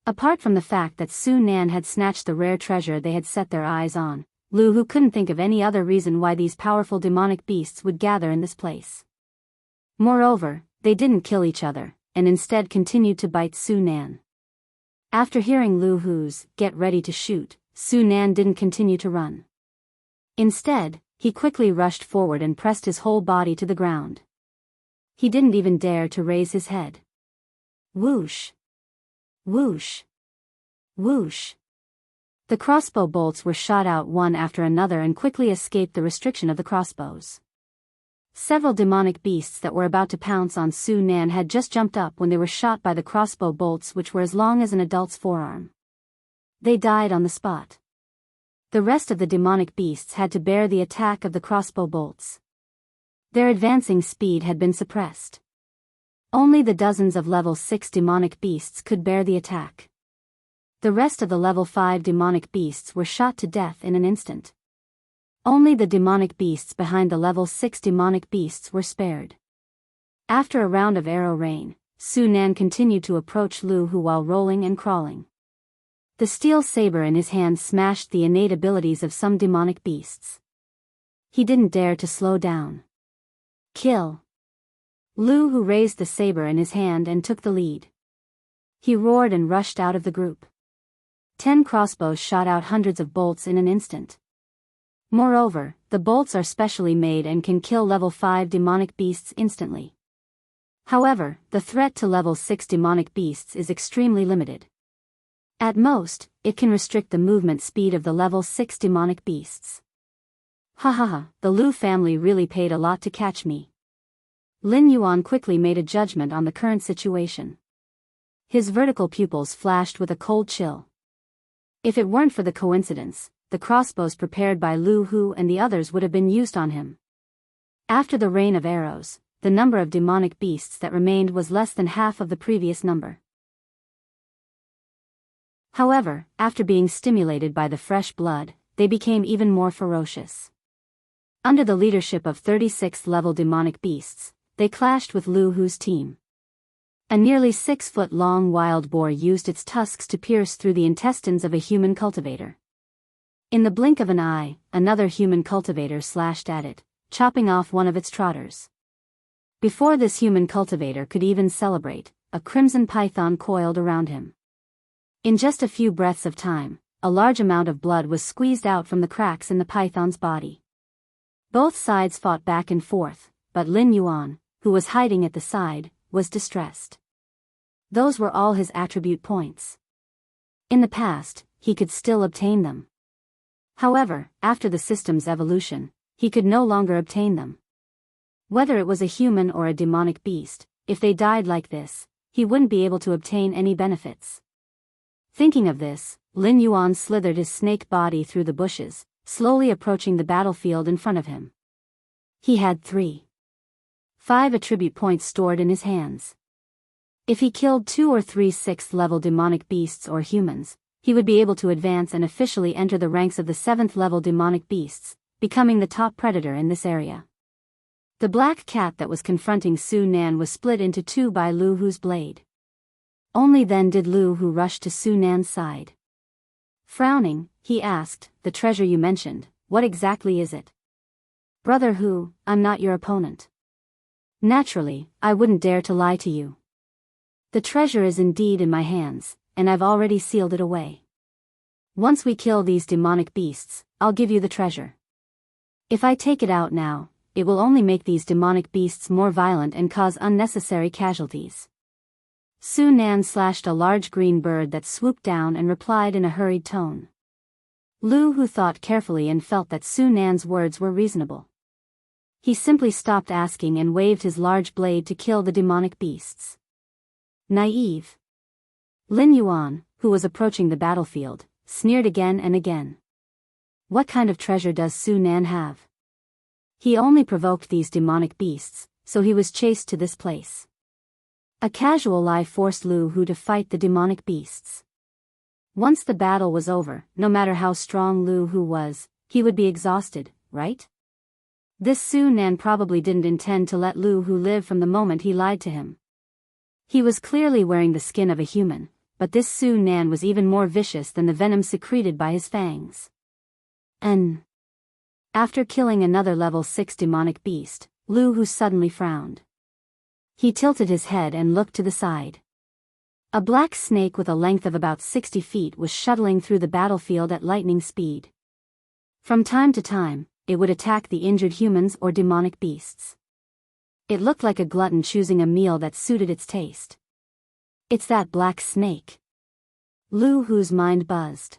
Apart from the fact that Su Nan had snatched the rare treasure they had set their eyes on, Lu Hu couldn't think of any other reason why these powerful demonic beasts would gather in this place. Moreover, they didn't kill each other, and instead continued to bite Su Nan. After hearing Lu Hu's "get ready to shoot," Su Nan didn't continue to run. Instead, he quickly rushed forward and pressed his whole body to the ground. He didn't even dare to raise his head. Whoosh! Whoosh! Whoosh! The crossbow bolts were shot out one after another and quickly escaped the restriction of the crossbows. Several demonic beasts that were about to pounce on Su Nan had just jumped up when they were shot by the crossbow bolts, which were as long as an adult's forearm. They died on the spot. The rest of the demonic beasts had to bear the attack of the crossbow bolts. Their advancing speed had been suppressed. Only the dozens of level 6 demonic beasts could bear the attack. The rest of the level 5 demonic beasts were shot to death in an instant. Only the demonic beasts behind the level 6 demonic beasts were spared. After a round of arrow rain, Su Nan continued to approach Lu Hu while rolling and crawling. The steel saber in his hand smashed the innate abilities of some demonic beasts. He didn't dare to slow down. Kill! Lu Hu raised the saber in his hand and took the lead. He roared and rushed out of the group. 10 crossbows shot out hundreds of bolts in an instant. Moreover, the bolts are specially made and can kill level 5 demonic beasts instantly. However, the threat to level 6 demonic beasts is extremely limited. At most, it can restrict the movement speed of the level 6 demonic beasts. Hahaha, the Lu family really paid a lot to catch me. Lin Yuan quickly made a judgment on the current situation. His vertical pupils flashed with a cold chill. If it weren't for the coincidence, the crossbows prepared by Lu Hu and the others would have been used on him. After the rain of arrows, the number of demonic beasts that remained was less than half of the previous number. However, after being stimulated by the fresh blood, they became even more ferocious. Under the leadership of 36th level demonic beasts, they clashed with Lu Hu's team. A nearly 6-foot-long wild boar used its tusks to pierce through the intestines of a human cultivator. In the blink of an eye, another human cultivator slashed at it, chopping off one of its trotters. Before this human cultivator could even celebrate, a crimson python coiled around him. In just a few breaths of time, a large amount of blood was squeezed out from the cracks in the python's body. Both sides fought back and forth, but Lin Yuan, who was hiding at the side, was distressed. Those were all his attribute points. In the past, he could still obtain them. However, after the system's evolution, he could no longer obtain them. Whether it was a human or a demonic beast, if they died like this, he wouldn't be able to obtain any benefits. Thinking of this, Lin Yuan slithered his snake body through the bushes, slowly approaching the battlefield in front of him. He had 5 attribute points stored in his hands. If he killed 2 or 3 6th-level demonic beasts or humans, he would be able to advance and officially enter the ranks of the 7th-level demonic beasts, becoming the top predator in this area. The black cat that was confronting Su Nan was split into 2 by Lu Hu's blade. Only then did Lu Hu rush to Su Nan's side. Frowning, he asked, "The treasure you mentioned, what exactly is it?" "Brother Hu, I'm not your opponent. Naturally, I wouldn't dare to lie to you. The treasure is indeed in my hands, and I've already sealed it away. Once we kill these demonic beasts, I'll give you the treasure. If I take it out now, it will only make these demonic beasts more violent and cause unnecessary casualties." Su Nan slashed a large green bird that swooped down and replied in a hurried tone. Lu Hu thought carefully and felt that Su Nan's words were reasonable. He simply stopped asking and waved his large blade to kill the demonic beasts. Naive. Lin Yuan, who was approaching the battlefield, sneered again and again. What kind of treasure does Su Nan have? He only provoked these demonic beasts, so he was chased to this place. A casual lie forced Lu Hu to fight the demonic beasts. Once the battle was over, no matter how strong Lu Hu was, he would be exhausted, right? This Su Nan probably didn't intend to let Lu Hu live from the moment he lied to him. He was clearly wearing the skin of a human, but this Su Nan was even more vicious than the venom secreted by his fangs. After killing another level 6 demonic beast, Lu Hu suddenly frowned. He tilted his head and looked to the side. A black snake with a length of about 60 feet was shuttling through the battlefield at lightning speed. From time to time, it would attack the injured humans or demonic beasts. It looked like a glutton choosing a meal that suited its taste. It's that black snake. Lu Hu's mind buzzed.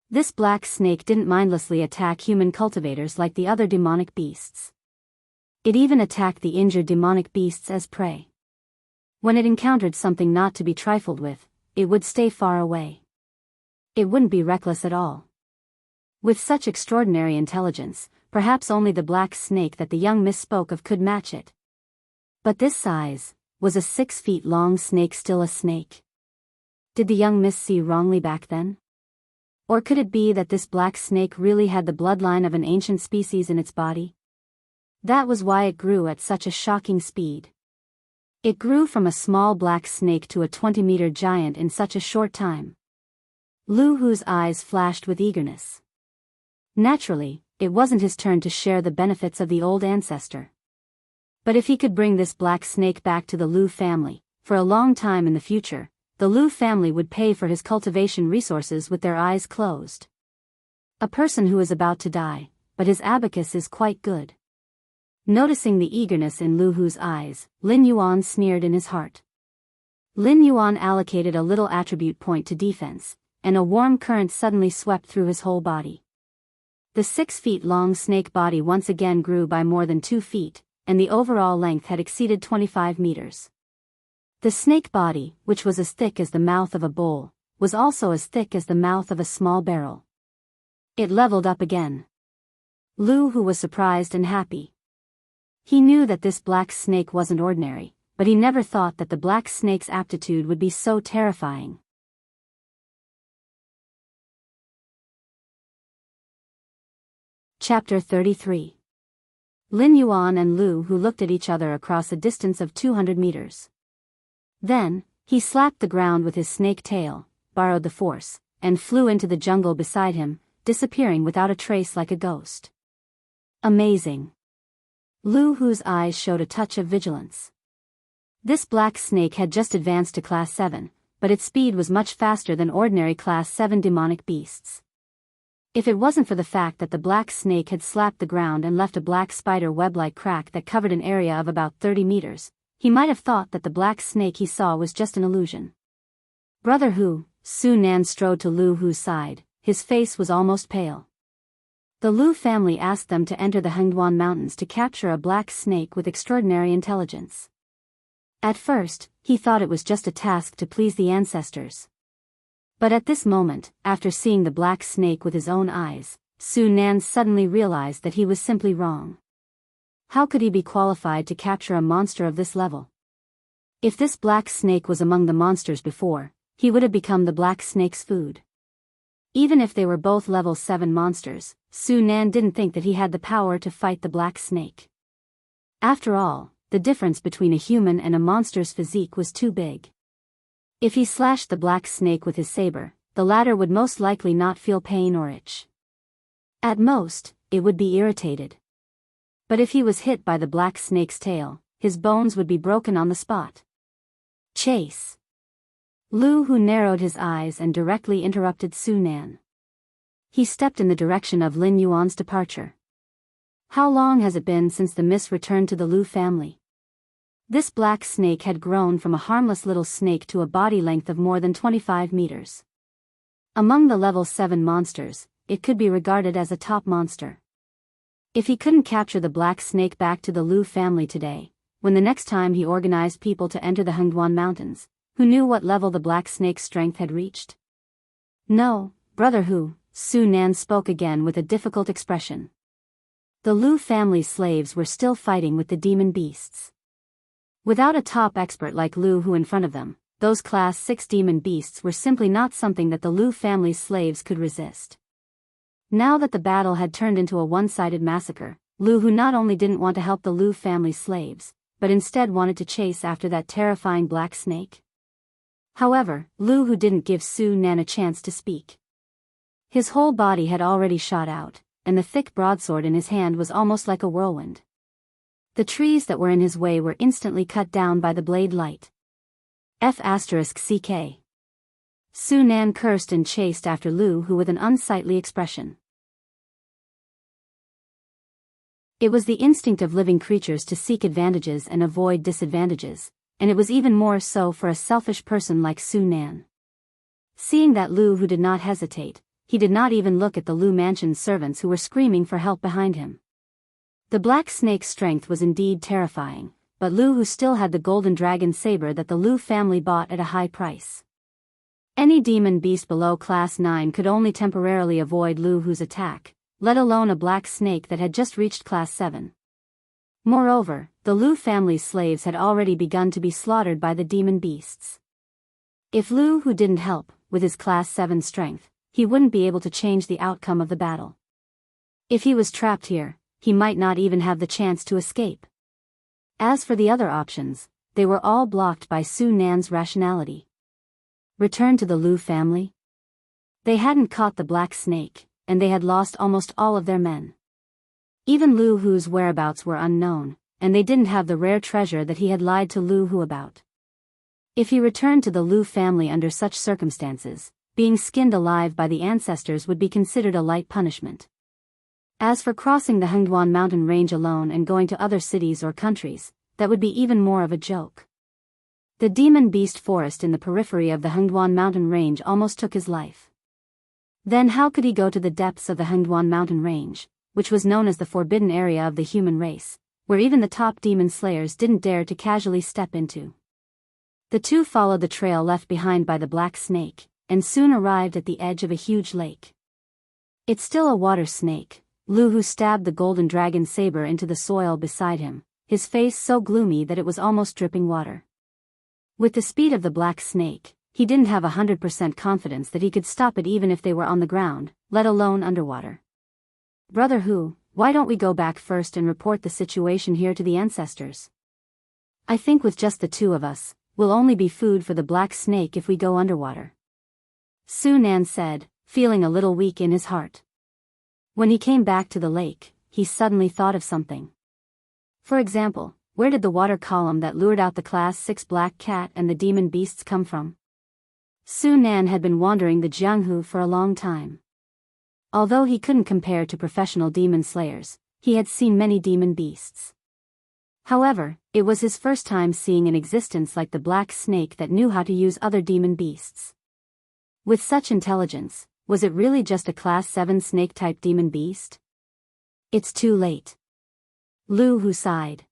This black snake didn't mindlessly attack human cultivators like the other demonic beasts. It even attacked the injured demonic beasts as prey. When it encountered something not to be trifled with, it would stay far away. It wouldn't be reckless at all. With such extraordinary intelligence, perhaps only the black snake that the young miss spoke of could match it. But this size, was a 6-feet-long snake still a snake? Did the young miss see wrongly back then? Or could it be that this black snake really had the bloodline of an ancient species in its body? That was why it grew at such a shocking speed. It grew from a small black snake to a 20-meter giant in such a short time. Lu Hu's eyes flashed with eagerness. Naturally, it wasn't his turn to share the benefits of the old ancestor. But if he could bring this black snake back to the Lu family, for a long time in the future, the Lu family would pay for his cultivation resources with their eyes closed. A person who is about to die, but his abacus is quite good. Noticing the eagerness in Lu Hu's eyes, Lin Yuan sneered in his heart. Lin Yuan allocated a little attribute point to defense, and a warm current suddenly swept through his whole body. The 6-feet-long snake body once again grew by more than 2 feet, and the overall length had exceeded 25 meters. The snake body, which was as thick as the mouth of a bowl, was also as thick as the mouth of a small barrel. It leveled up again. Lu Hu was surprised and happy. He knew that this black snake wasn't ordinary, but he never thought that the black snake's aptitude would be so terrifying. Chapter 33. Lin Yuan and Lu Hu looked at each other across a distance of 200 meters. Then, he slapped the ground with his snake tail, borrowed the force, and flew into the jungle beside him, disappearing without a trace like a ghost. Amazing. Lu Hu's eyes showed a touch of vigilance. This black snake had just advanced to Class 7, but its speed was much faster than ordinary Class 7 demonic beasts. If it wasn't for the fact that the black snake had slapped the ground and left a black spider web-like crack that covered an area of about 30 meters, he might have thought that the black snake he saw was just an illusion. Brother Hu, Su Nan strode to Lu Hu's side, his face was almost pale. The Lu family asked them to enter the Hengduan Mountains to capture a black snake with extraordinary intelligence. At first, he thought it was just a task to please the ancestors. But at this moment, after seeing the black snake with his own eyes, Su Nan suddenly realized that he was simply wrong. How could he be qualified to capture a monster of this level? If this black snake was among the monsters before, he would have become the black snake's food. Even if they were both level 7 monsters, Su Nan didn't think that he had the power to fight the black snake. After all, the difference between a human and a monster's physique was too big. If he slashed the black snake with his saber, the latter would most likely not feel pain or itch. At most, it would be irritated. But if he was hit by the black snake's tail, his bones would be broken on the spot. Chase. Lu Hu narrowed his eyes and directly interrupted Su Nan. He stepped in the direction of Lin Yuan's departure. How long has it been since the Miss returned to the Lu family? This black snake had grown from a harmless little snake to a body length of more than 25 meters. Among the level 7 monsters, it could be regarded as a top monster. If he couldn't capture the black snake back to the Lu family today, when the next time he organized people to enter the Hengduan Mountains, who knew what level the black snake's strength had reached? No, Brother Hu, Su Nan spoke again with a difficult expression. The Lu family's slaves were still fighting with the demon beasts. Without a top expert like Lu Hu in front of them, those Class 6 demon beasts were simply not something that the Lu family's slaves could resist. Now that the battle had turned into a one-sided massacre, Lu Hu not only didn't want to help the Lu family's slaves, but instead wanted to chase after that terrifying black snake. However, Lu Hu didn't give Su Nan a chance to speak. His whole body had already shot out, and the thick broadsword in his hand was almost like a whirlwind. The trees that were in his way were instantly cut down by the blade light. F***CK. Su Nan cursed and chased after Lu Hu with an unsightly expression. It was the instinct of living creatures to seek advantages and avoid disadvantages, and it was even more so for a selfish person like Su Nan. Seeing that Lu Hu did not hesitate, he did not even look at the Lu mansion's servants who were screaming for help behind him. The black snake's strength was indeed terrifying, but Lu Hu still had the golden dragon saber that the Lu family bought at a high price. Any demon beast below Class 9 could only temporarily avoid Lu Hu's attack, let alone a black snake that had just reached Class 7. Moreover, the Lu family's slaves had already begun to be slaughtered by the demon beasts. If Lu Hu didn't help, with his Class 7 strength, he wouldn't be able to change the outcome of the battle. If he was trapped here, he might not even have the chance to escape. As for the other options, they were all blocked by Su Nan's rationality. Return to the Lu family? They hadn't caught the black snake, and they had lost almost all of their men. Even Lu Hu's whereabouts were unknown, and they didn't have the rare treasure that he had lied to Lu Hu about. If he returned to the Lu family under such circumstances, being skinned alive by the ancestors would be considered a light punishment. As for crossing the Hengduan mountain range alone and going to other cities or countries, that would be even more of a joke. The demon beast forest in the periphery of the Hengduan mountain range almost took his life. Then how could he go to the depths of the Hengduan mountain range, which was known as the forbidden area of the human race, where even the top demon slayers didn't dare to casually step into? The two followed the trail left behind by the black snake, and soon arrived at the edge of a huge lake. It's still a water snake. Lu Hu stabbed the golden dragon saber into the soil beside him, his face so gloomy that it was almost dripping water. With the speed of the black snake, he didn't have 100% confidence that he could stop it even if they were on the ground, let alone underwater. Brother Hu, why don't we go back first and report the situation here to the ancestors? I think with just the two of us, we'll only be food for the black snake if we go underwater. Su Nan said, feeling a little weak in his heart. When he came back to the lake, he suddenly thought of something. For example, where did the water column that lured out the Class 6 black cat and the demon beasts come from? Su Nan had been wandering the Jianghu for a long time. Although he couldn't compare to professional demon slayers, he had seen many demon beasts. However, it was his first time seeing an existence like the black snake that knew how to use other demon beasts. With such intelligence, was it really just a Class 7 snake-type demon beast? It's too late. Lu Hu sighed.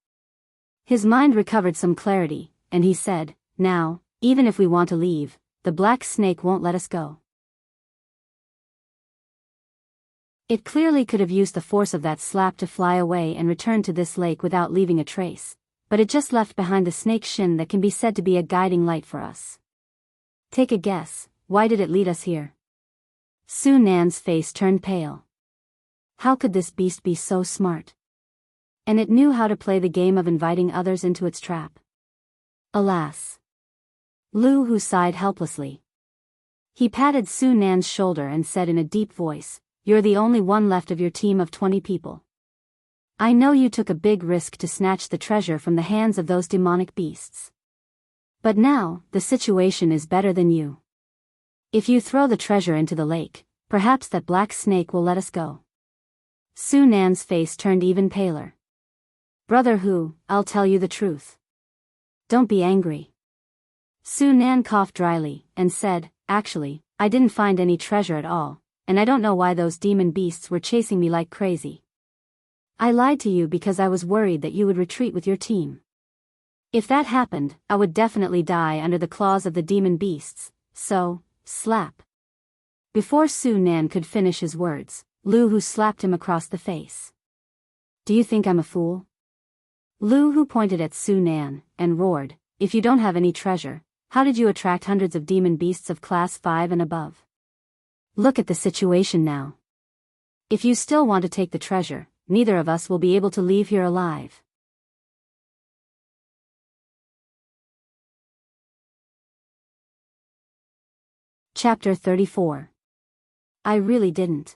His mind recovered some clarity, and he said, now, even if we want to leave, the black snake won't let us go. It clearly could have used the force of that slap to fly away and return to this lake without leaving a trace, but it just left behind the snake shin that can be said to be a guiding light for us. Take a guess, why did it lead us here? Su Nan's face turned pale. How could this beast be so smart? And it knew how to play the game of inviting others into its trap. Alas. Lu Hu sighed helplessly. He patted Su Nan's shoulder and said in a deep voice, "You're the only one left of your team of 20 people. I know you took a big risk to snatch the treasure from the hands of those demonic beasts. But now, the situation is better than you. If you throw the treasure into the lake, perhaps that black snake will let us go." Su Nan's face turned even paler. "Brother Hu, I'll tell you the truth. Don't be angry." Su Nan coughed dryly, and said, "Actually, I didn't find any treasure at all, and I don't know why those demon beasts were chasing me like crazy. I lied to you because I was worried that you would retreat with your team. If that happened, I would definitely die under the claws of the demon beasts, so, slap." Before Su Nan could finish his words, Lu Hu slapped him across the face. "Do you think I'm a fool?" Lu Hu pointed at Su Nan, and roared, "If you don't have any treasure, how did you attract hundreds of demon beasts of Class 5 and above? Look at the situation now. If you still want to take the treasure, neither of us will be able to leave here alive." Chapter 34. I really didn't.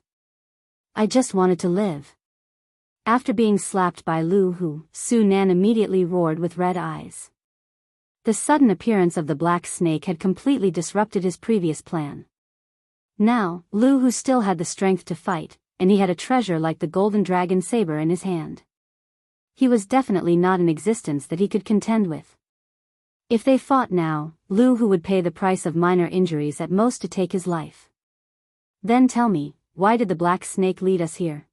I just wanted to live. After being slapped by Lu Hu, Su Nan immediately roared with red eyes. The sudden appearance of the black snake had completely disrupted his previous plan. Now, Lu Hu still had the strength to fight, and he had a treasure like the golden dragon saber in his hand. He was definitely not an existence that he could contend with. If they fought now, Lu Hu would pay the price of minor injuries at most to take his life. Then tell me, why did the black snake lead us here?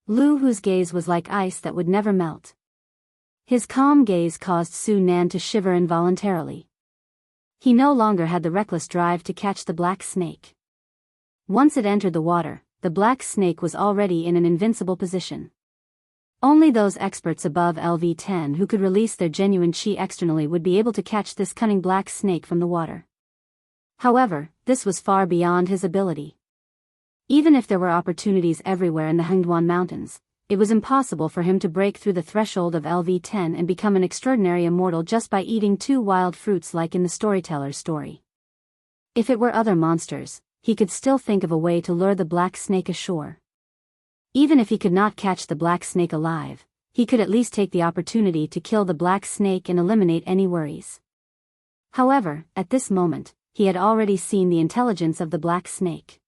Lu Hu's gaze was like ice that would never melt. His calm gaze caused Su Nan to shiver involuntarily. He no longer had the reckless drive to catch the black snake. Once it entered the water, the black snake was already in an invincible position. Only those experts above LV10 who could release their genuine chi externally would be able to catch this cunning black snake from the water. However, this was far beyond his ability. Even if there were opportunities everywhere in the Hengduan Mountains, it was impossible for him to break through the threshold of LV10 and become an extraordinary immortal just by eating 2 wild fruits like in the storyteller's story. If it were other monsters, he could still think of a way to lure the black snake ashore. Even if he could not catch the black snake alive, he could at least take the opportunity to kill the black snake and eliminate any worries. However, at this moment, he had already seen the intelligence of the black snake.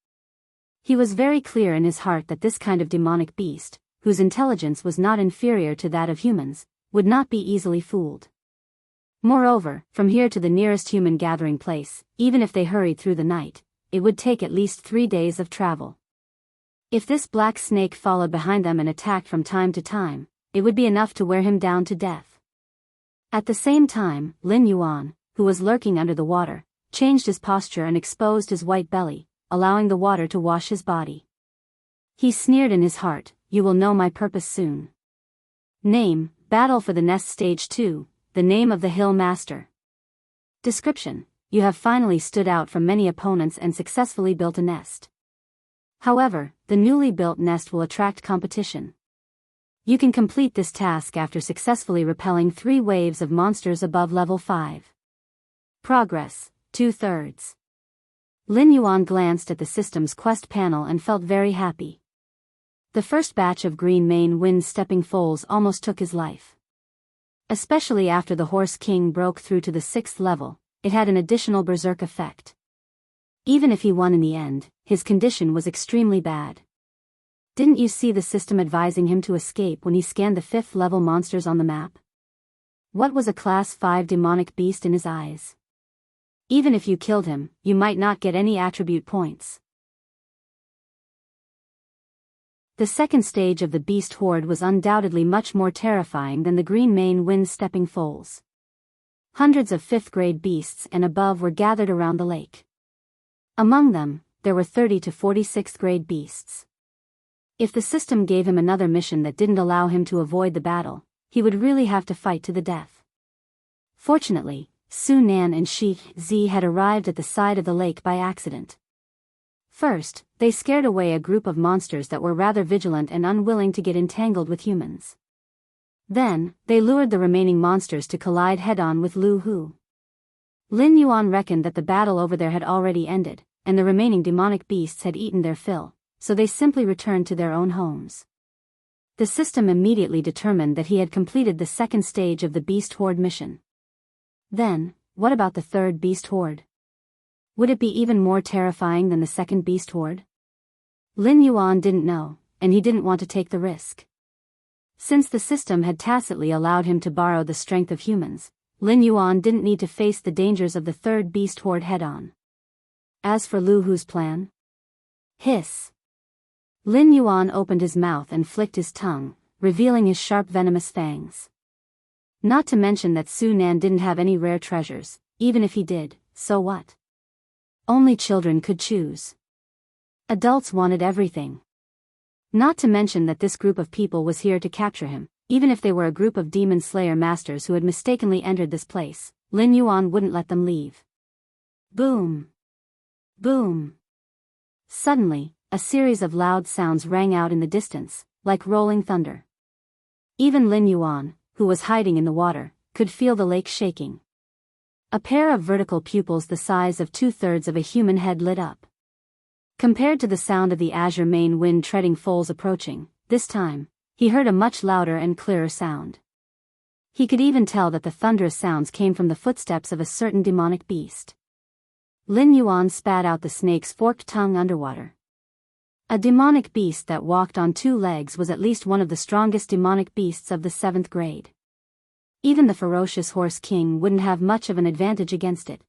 He was very clear in his heart that this kind of demonic beast, whose intelligence was not inferior to that of humans, would not be easily fooled. Moreover, from here to the nearest human gathering place, even if they hurried through the night, it would take at least 3 days of travel. If this black snake followed behind them and attacked from time to time, it would be enough to wear him down to death. At the same time, Lin Yuan, who was lurking under the water, changed his posture and exposed his white belly, allowing the water to wash his body. He sneered in his heart, "You will know my purpose soon." Name, Battle for the Nest Stage 2, the name of the Hill Master. Description: You have finally stood out from many opponents and successfully built a nest. However, the newly built nest will attract competition. You can complete this task after successfully repelling 3 waves of monsters above level 5. Progress, 2/3. Lin Yuan glanced at the system's quest panel and felt very happy. The first batch of green mane wind stepping foals almost took his life. Especially after the Horse King broke through to the 6th level, it had an additional berserk effect. Even if he won in the end, his condition was extremely bad. Didn't you see the system advising him to escape when he scanned the 5th level monsters on the map? What was a class 5 demonic beast in his eyes? Even if you killed him, you might not get any attribute points. The second stage of the beast horde was undoubtedly much more terrifying than the green mane wind stepping foals. Hundreds of 5th grade beasts and above were gathered around the lake. Among them, there were 30 to 40 6th grade beasts. If the system gave him another mission that didn't allow him to avoid the battle, he would really have to fight to the death. Fortunately, Su Nan and Shi Zi had arrived at the side of the lake by accident. First, they scared away a group of monsters that were rather vigilant and unwilling to get entangled with humans. Then, they lured the remaining monsters to collide head-on with Lu Hu. Lin Yuan reckoned that the battle over there had already ended, and the remaining demonic beasts had eaten their fill, so they simply returned to their own homes. The system immediately determined that he had completed the second stage of the Beast Horde mission. Then, what about the third Beast Horde? Would it be even more terrifying than the second Beast Horde? Lin Yuan didn't know, and he didn't want to take the risk. Since the system had tacitly allowed him to borrow the strength of humans, Lin Yuan didn't need to face the dangers of the third Beast Horde head-on. As for Lu Hu's plan? Hiss! Lin Yuan opened his mouth and flicked his tongue, revealing his sharp venomous fangs. Not to mention that Su Nan didn't have any rare treasures. Even if he did, so what? Only children could choose. Adults wanted everything. Not to mention that this group of people was here to capture him. Even if they were a group of demon slayer masters who had mistakenly entered this place, Lin Yuan wouldn't let them leave. Boom! Boom! Suddenly, a series of loud sounds rang out in the distance, like rolling thunder. Even Lin Yuan, who was hiding in the water, could feel the lake shaking. A pair of vertical pupils the size of 2/3 of a human head lit up. Compared to the sound of the azure mane wind treading foals approaching, this time, he heard a much louder and clearer sound. He could even tell that the thunderous sounds came from the footsteps of a certain demonic beast. Lin Yuan spat out the snake's forked tongue underwater. A demonic beast that walked on 2 legs was at least one of the strongest demonic beasts of the 7th grade. Even the ferocious Horse King wouldn't have much of an advantage against it.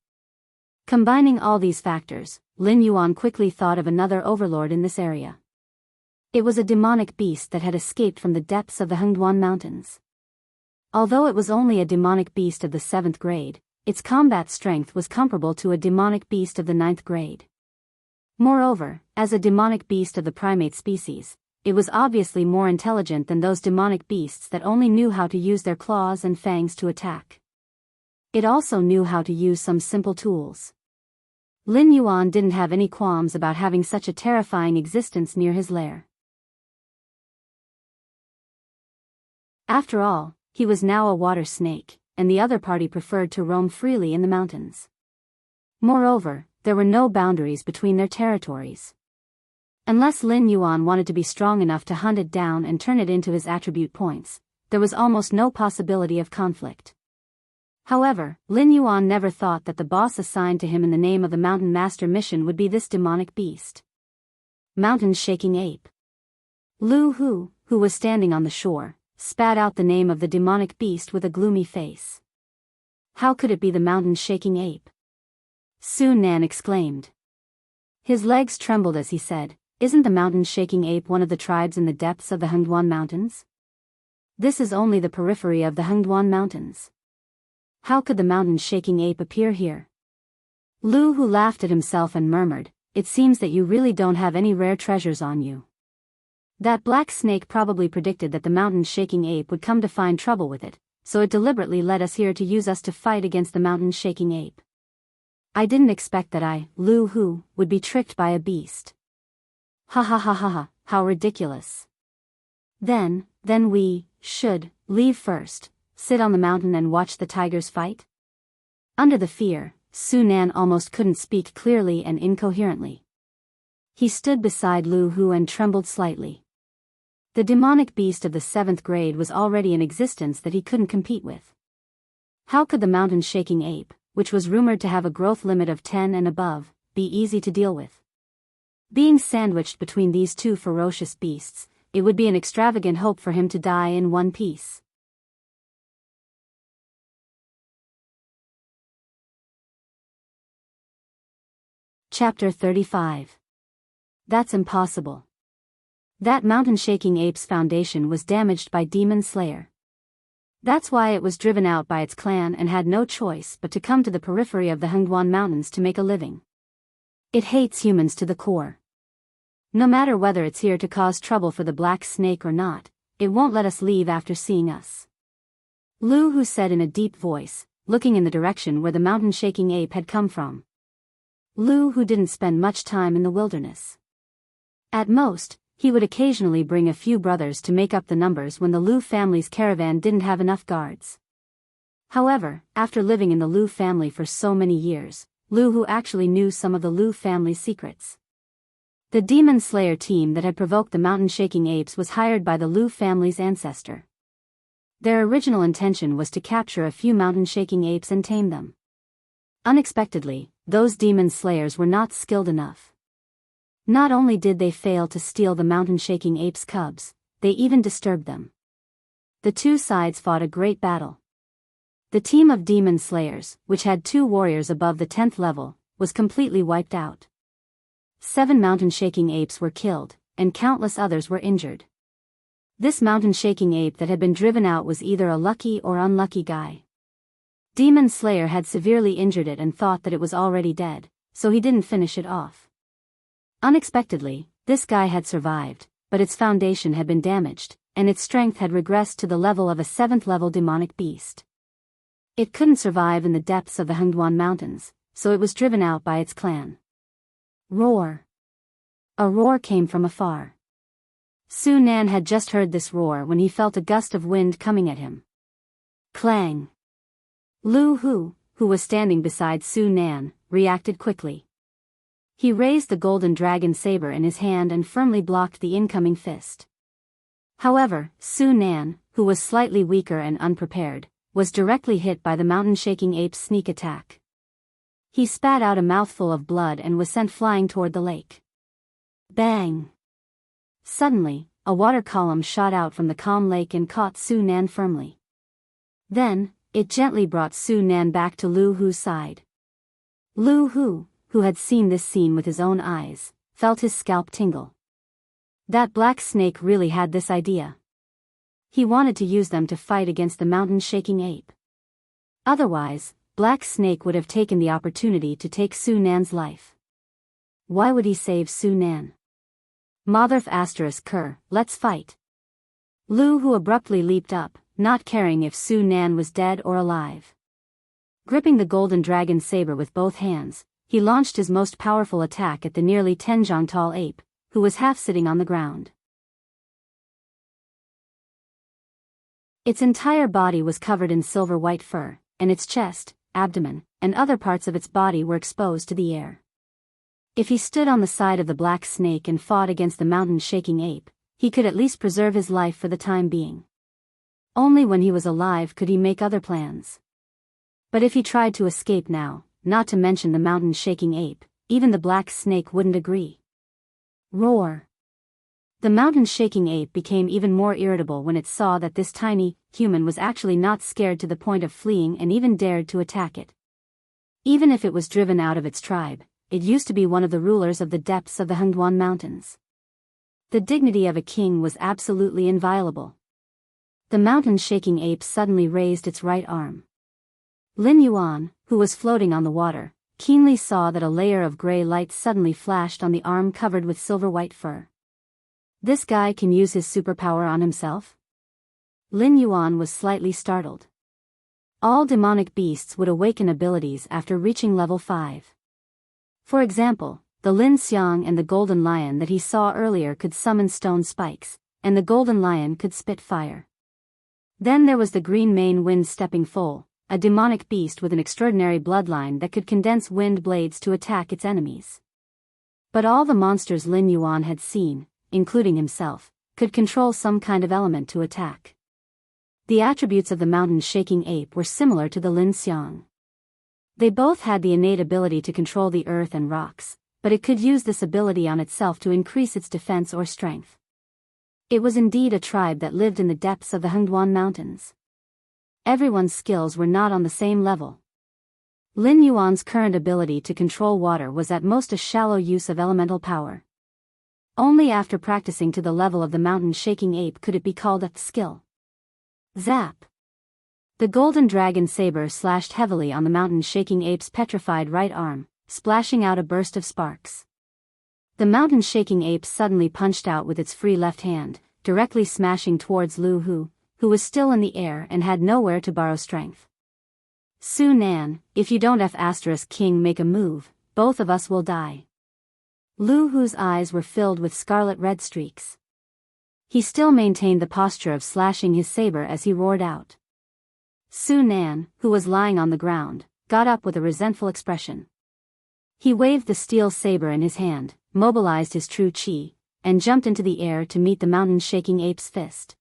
Combining all these factors, Lin Yuan quickly thought of another overlord in this area. It was a demonic beast that had escaped from the depths of the Hengduan Mountains. Although it was only a demonic beast of the 7th grade, its combat strength was comparable to a demonic beast of the 9th grade. Moreover, as a demonic beast of the primate species, it was obviously more intelligent than those demonic beasts that only knew how to use their claws and fangs to attack. It also knew how to use some simple tools. Lin Yuan didn't have any qualms about having such a terrifying existence near his lair. After all, he was now a water snake, and the other party preferred to roam freely in the mountains. Moreover, there were no boundaries between their territories. Unless Lin Yuan wanted to be strong enough to hunt it down and turn it into his attribute points, there was almost no possibility of conflict. However, Lin Yuan never thought that the boss assigned to him in the name of the Mountain Master mission would be this demonic beast. Mountain Shaking Ape. Lu Hu, who was standing on the shore, spat out the name of the demonic beast with a gloomy face. How could it be the Mountain Shaking Ape? Su Nan exclaimed. His legs trembled as he said, "Isn't the Mountain Shaking Ape one of the tribes in the depths of the Hengduan Mountains? This is only the periphery of the Hengduan Mountains. How could the Mountain Shaking Ape appear here?" Lu Hu laughed at himself and murmured, "It seems that you really don't have any rare treasures on you. That black snake probably predicted that the Mountain Shaking Ape would come to find trouble with it, so it deliberately led us here to use us to fight against the Mountain Shaking Ape. I didn't expect that I, Lu Hu, would be tricked by a beast. Ha ha ha ha ha, how ridiculous. Then we should leave first, sit on the mountain and watch the tigers fight?" Under the fear, Su Nan almost couldn't speak clearly and incoherently. He stood beside Lu Hu and trembled slightly. The demonic beast of the 7th grade was already in existence that he couldn't compete with. How could the Mountain Shaking Ape, which was rumored to have a growth limit of 10 and above, be easy to deal with? Being sandwiched between these two ferocious beasts, it would be an extravagant hope for him to die in one piece. Chapter 35. That's impossible. That Mountain Shaking Ape's foundation was damaged by Demon Slayer. That's why it was driven out by its clan and had no choice but to come to the periphery of the Hengduan Mountains to make a living. It hates humans to the core. No matter whether it's here to cause trouble for the black snake or not, it won't let us leave after seeing us. Lu Hu said in a deep voice, looking in the direction where the Mountain Shaking Ape had come from. Lu Hu didn't spend much time in the wilderness. At most, he would occasionally bring a few brothers to make up the numbers when the Lu family's caravan didn't have enough guards. However, after living in the Lu family for so many years, Lu Hu actually knew some of the Lu family's secrets. The Demon Slayer team that had provoked the Mountain Shaking Apes was hired by the Lu family's ancestor. Their original intention was to capture a few Mountain Shaking Apes and tame them. Unexpectedly, those Demon Slayers were not skilled enough. Not only did they fail to steal the Mountain Shaking Apes' cubs, they even disturbed them. The two sides fought a great battle. The team of Demon Slayers, which had 2 warriors above the 10th level, was completely wiped out. 7 Mountain Shaking Apes were killed, and countless others were injured. This Mountain Shaking Ape that had been driven out was either a lucky or unlucky guy. Demon Slayer had severely injured it and thought that it was already dead, so he didn't finish it off. Unexpectedly, this guy had survived, but its foundation had been damaged, and its strength had regressed to the level of a 7th-level demonic beast. It couldn't survive in the depths of the Hengduan Mountains, so it was driven out by its clan. Roar. A roar came from afar. Su Nan had just heard this roar when he felt a gust of wind coming at him. Clang. Lu Hu, who was standing beside Su Nan, reacted quickly. He raised the golden dragon saber in his hand and firmly blocked the incoming fist. However, Su Nan, who was slightly weaker and unprepared, was directly hit by the Mountain Shaking Ape's sneak attack. He spat out a mouthful of blood and was sent flying toward the lake. Bang! Suddenly, a water column shot out from the calm lake and caught Su Nan firmly. Then, it gently brought Su Nan back to Lu Hu's side. Lu Hu, who had seen this scene with his own eyes, felt his scalp tingle. That black snake really had this idea. He wanted to use them to fight against the Mountain Shaking Ape. Otherwise, Black Snake would have taken the opportunity to take Su Nan's life. Why would he save Su Nan? Motherf *Ker, let's fight. Lu Hu abruptly leaped up, not caring if Su Nan was dead or alive. Gripping the golden dragon saber with both hands, he launched his most powerful attack at the nearly 10 jong tall ape, who was half sitting on the ground. Its entire body was covered in silver-white fur, and its chest, abdomen, and other parts of its body were exposed to the air. If he stood on the side of the black snake and fought against the mountain-shaking ape, he could at least preserve his life for the time being. Only when he was alive could he make other plans. But if he tried to escape now, not to mention the mountain-shaking ape, even the black snake wouldn't agree. Roar! The mountain-shaking ape became even more irritable when it saw that this tiny human was actually not scared to the point of fleeing and even dared to attack it. Even if it was driven out of its tribe, it used to be one of the rulers of the depths of the Hengduan Mountains. The dignity of a king was absolutely inviolable. The mountain-shaking ape suddenly raised its right arm. Lin Yuan, who was floating on the water, keenly saw that a layer of gray light suddenly flashed on the arm covered with silver-white fur. This guy can use his superpower on himself? Lin Yuan was slightly startled. All demonic beasts would awaken abilities after reaching level 5. For example, the Lin Xiang and the golden lion that he saw earlier could summon stone spikes, and the golden lion could spit fire. Then there was the green mane wind stepping foal, a demonic beast with an extraordinary bloodline that could condense wind blades to attack its enemies. But all the monsters Lin Yuan had seen, including himself, could control some kind of element to attack. The attributes of the mountain-shaking ape were similar to the Lin Xiang. They both had the innate ability to control the earth and rocks, but it could use this ability on itself to increase its defense or strength. It was indeed a tribe that lived in the depths of the Hengduan Mountains. Everyone's skills were not on the same level. Lin Yuan's current ability to control water was at most a shallow use of elemental power. Only after practicing to the level of the mountain-shaking ape could it be called a skill. Zap! The golden dragon saber slashed heavily on the mountain-shaking ape's petrified right arm, splashing out a burst of sparks. The mountain-shaking ape suddenly punched out with its free left hand, directly smashing towards Lu Hu, who was still in the air and had nowhere to borrow strength. Su Nan, if you don't King make a move, both of us will die. Lu Hu's eyes were filled with scarlet red streaks. He still maintained the posture of slashing his saber as he roared out. Su Nan, who was lying on the ground, got up with a resentful expression. He waved the steel saber in his hand, mobilized his true chi, and jumped into the air to meet the mountain-shaking ape's fist.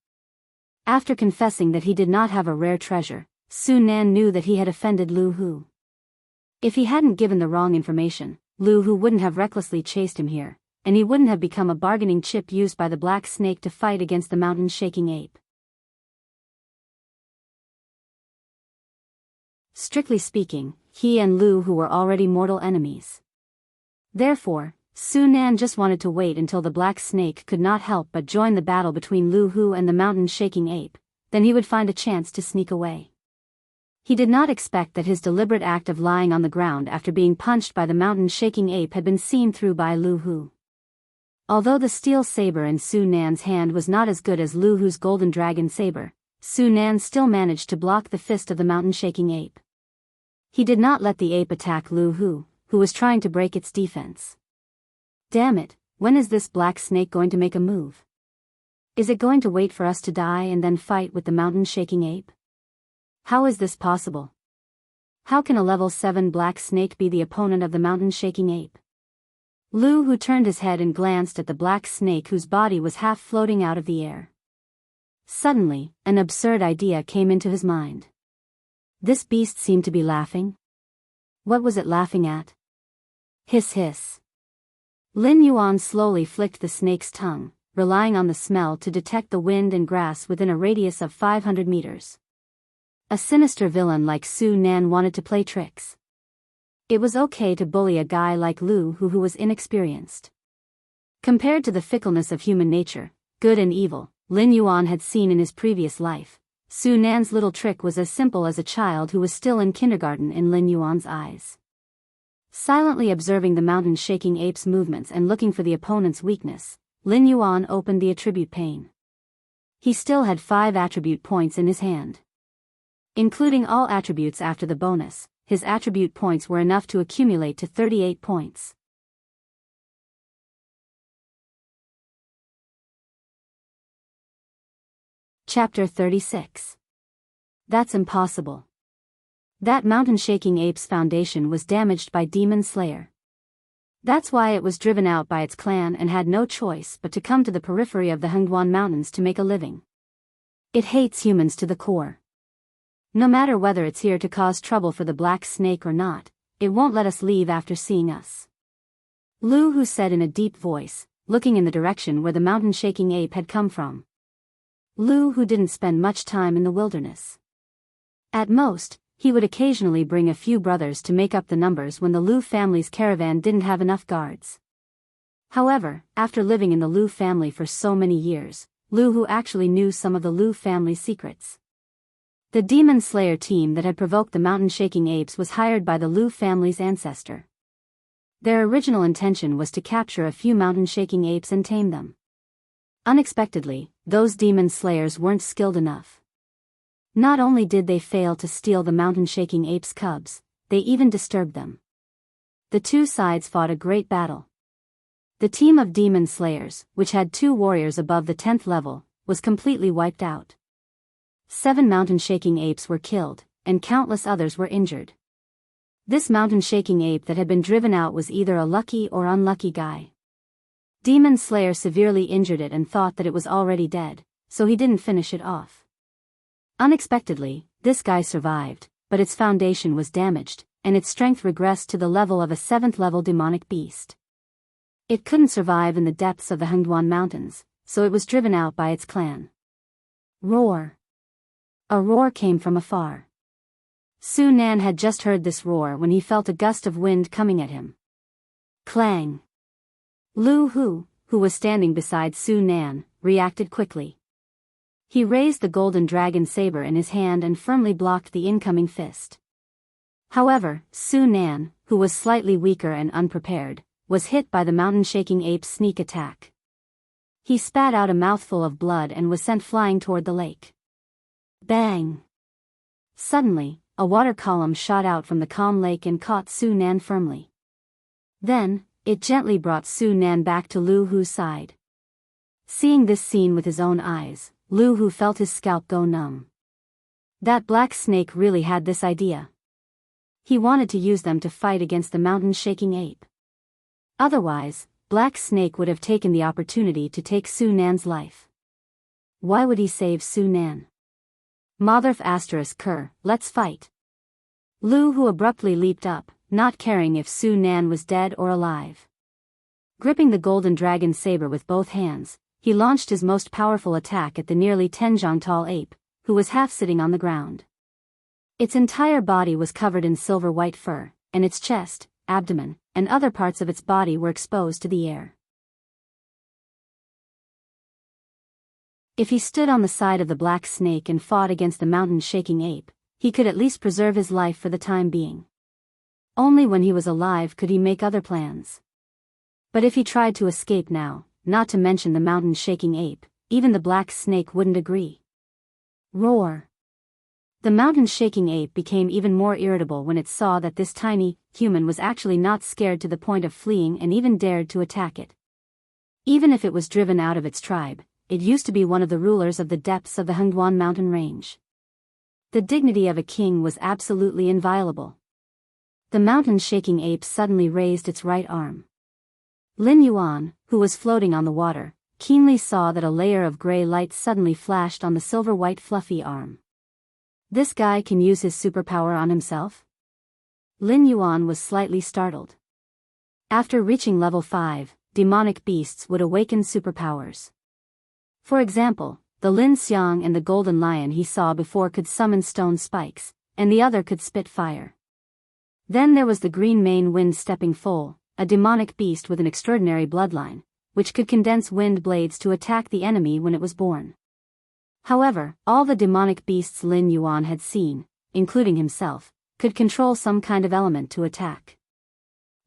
After confessing that he did not have a rare treasure, Su Nan knew that he had offended Lu Hu. If he hadn't given the wrong information, Lu Hu wouldn't have recklessly chased him here, and he wouldn't have become a bargaining chip used by the black snake to fight against the mountain-shaking ape. Strictly speaking, he and Lu Hu were already mortal enemies. Therefore, Su Nan just wanted to wait until the black snake could not help but join the battle between Lu Hu and the mountain-shaking ape, then he would find a chance to sneak away. He did not expect that his deliberate act of lying on the ground after being punched by the mountain-shaking ape had been seen through by Lu Hu. Although the steel saber in Su Nan's hand was not as good as Lu Hu's golden dragon saber, Su Nan still managed to block the fist of the mountain-shaking ape. He did not let the ape attack Lu Hu, who was trying to break its defense. Damn it, when is this black snake going to make a move? Is it going to wait for us to die and then fight with the mountain-shaking ape? How is this possible? How can a level 7 black snake be the opponent of the mountain-shaking ape? Lu Hu turned his head and glanced at the black snake whose body was half floating out of the air. Suddenly, an absurd idea came into his mind. This beast seemed to be laughing. What was it laughing at? Hiss hiss. Lin Yuan slowly flicked the snake's tongue, relying on the smell to detect the wind and grass within a radius of 500 meters. A sinister villain like Su Nan wanted to play tricks. It was okay to bully a guy like Lu Hu was inexperienced. Compared to the fickleness of human nature, good and evil, Lin Yuan had seen in his previous life, Su Nan's little trick was as simple as a child who was still in kindergarten in Lin Yuan's eyes. Silently observing the mountain-shaking ape's movements and looking for the opponent's weakness, Lin Yuan opened the attribute pane. He still had 5 attribute points in his hand. Including all attributes after the bonus, his attribute points were enough to accumulate to 38 points. Chapter 36. That's impossible. That mountain-shaking ape's foundation was damaged by Demon Slayer. That's why it was driven out by its clan and had no choice but to come to the periphery of the Hengduan Mountains to make a living. It hates humans to the core. No matter whether it's here to cause trouble for the Black Snake or not, it won't let us leave after seeing us. Lu Hu said in a deep voice, looking in the direction where the mountain-shaking ape had come from. Lu Hu didn't spend much time in the wilderness. At most, he would occasionally bring a few brothers to make up the numbers when the Lu family's caravan didn't have enough guards. However, after living in the Lu family for so many years, Lu Hu actually knew some of the Lu family's secrets. The Demon Slayer team that had provoked the mountain-shaking apes was hired by the Lu family's ancestor. Their original intention was to capture a few mountain-shaking apes and tame them. Unexpectedly, those Demon Slayers weren't skilled enough. Not only did they fail to steal the mountain-shaking apes' cubs, they even disturbed them. The two sides fought a great battle. The team of Demon Slayers, which had 2 warriors above the 10th level, was completely wiped out. 7 mountain-shaking apes were killed, and countless others were injured. This mountain-shaking ape that had been driven out was either a lucky or unlucky guy. Demon Slayer severely injured it and thought that it was already dead, so he didn't finish it off. Unexpectedly, this guy survived, but its foundation was damaged, and its strength regressed to the level of a 7th-level demonic beast. It couldn't survive in the depths of the Hengduan Mountains, so it was driven out by its clan. Roar! A roar came from afar. Su Nan had just heard this roar when he felt a gust of wind coming at him. Clang! Lu Hu, who was standing beside Su Nan, reacted quickly. He raised the golden dragon saber in his hand and firmly blocked the incoming fist. However, Su Nan, who was slightly weaker and unprepared, was hit by the mountain-shaking ape's sneak attack. He spat out a mouthful of blood and was sent flying toward the lake. Bang! Suddenly, a water column shot out from the calm lake and caught Su Nan firmly. Then, it gently brought Su Nan back to Lu Hu's side. Seeing this scene with his own eyes, Lu Hu felt his scalp go numb. That black snake really had this idea. He wanted to use them to fight against the mountain-shaking ape. Otherwise, Black Snake would have taken the opportunity to take Su Nan's life. Why would he save Su Nan? Motherf *Ker, let's fight. Lu Hu abruptly leaped up, not caring if Su Nan was dead or alive. Gripping the golden dragon saber with both hands, he launched his most powerful attack at the nearly 10-jong tall ape, who was half sitting on the ground. Its entire body was covered in silver-white fur, and its chest, abdomen, and other parts of its body were exposed to the air. If he stood on the side of the black snake and fought against the mountain-shaking ape, he could at least preserve his life for the time being. Only when he was alive could he make other plans. But if he tried to escape now, not to mention the mountain-shaking ape, even the black snake wouldn't agree. Roar! The mountain-shaking ape became even more irritable when it saw that this tiny human was actually not scared to the point of fleeing and even dared to attack it. Even if it was driven out of its tribe, it used to be one of the rulers of the depths of the Hengduan mountain range. The dignity of a king was absolutely inviolable. The mountain-shaking ape suddenly raised its right arm. Lin Yuan, who was floating on the water, keenly saw that a layer of gray light suddenly flashed on the silver-white fluffy arm. This guy can use his superpower on himself? Lin Yuan was slightly startled. After reaching level 5, demonic beasts would awaken superpowers. For example, the Lin Xiang and the golden lion he saw before could summon stone spikes, and the other could spit fire. Then there was the green mane wind stepping foal, a demonic beast with an extraordinary bloodline, which could condense wind blades to attack the enemy when it was born. However, all the demonic beasts Lin Yuan had seen, including himself, could control some kind of element to attack.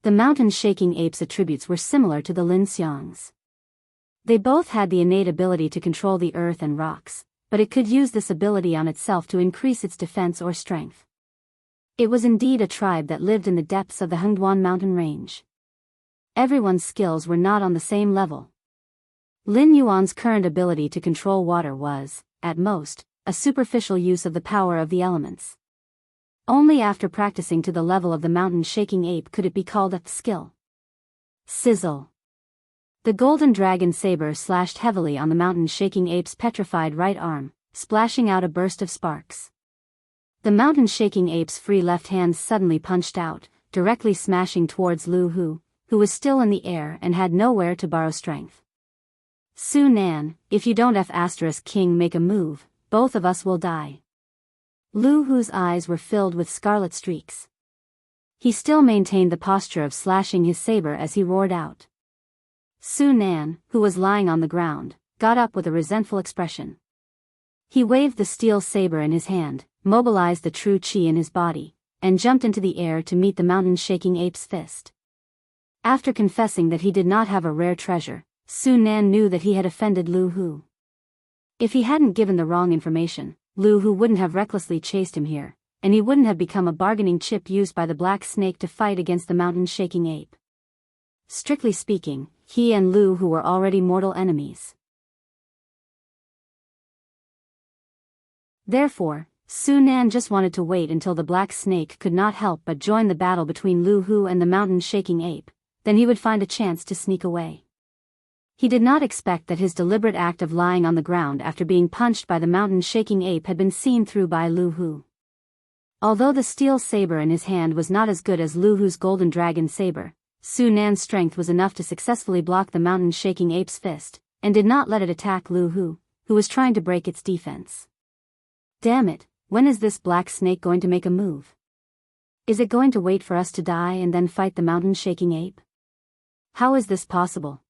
The mountain-shaking ape's attributes were similar to the Lin Xiang's. They both had the innate ability to control the earth and rocks, but it could use this ability on itself to increase its defense or strength. It was indeed a tribe that lived in the depths of the Hengduan mountain range. Everyone's skills were not on the same level. Lin Yuan's current ability to control water was, at most, a superficial use of the power of the elements. Only after practicing to the level of the mountain-shaking ape could it be called a skill. Sizzle. The golden dragon saber slashed heavily on the mountain-shaking ape's petrified right arm, splashing out a burst of sparks. The mountain-shaking ape's free left hand suddenly punched out, directly smashing towards Lu Hu, who was still in the air and had nowhere to borrow strength. Su Nan, if you don't King make a move, both of us will die. Lu Hu's eyes were filled with scarlet streaks. He still maintained the posture of slashing his saber as he roared out. Su Nan, who was lying on the ground, got up with a resentful expression. He waved the steel saber in his hand, mobilized the true qi in his body, and jumped into the air to meet the mountain-shaking ape's fist. After confessing that he did not have a rare treasure, Su Nan knew that he had offended Lu Hu. If he hadn't given the wrong information, Lu Hu wouldn't have recklessly chased him here, and he wouldn't have become a bargaining chip used by the black snake to fight against the mountain-shaking ape. Strictly speaking, he and Lu Hu were already mortal enemies. Therefore, Su Nan just wanted to wait until the black snake could not help but join the battle between Lu Hu and the mountain-shaking ape, then he would find a chance to sneak away. He did not expect that his deliberate act of lying on the ground after being punched by the mountain-shaking ape had been seen through by Lu Hu. Although the steel saber in his hand was not as good as Lu Hu's golden dragon saber, Su Nan's strength was enough to successfully block the mountain-shaking ape's fist, and did not let it attack Lu Hu, who was trying to break its defense. Damn it, when is this black snake going to make a move? Is it going to wait for us to die and then fight the mountain-shaking ape? How is this possible?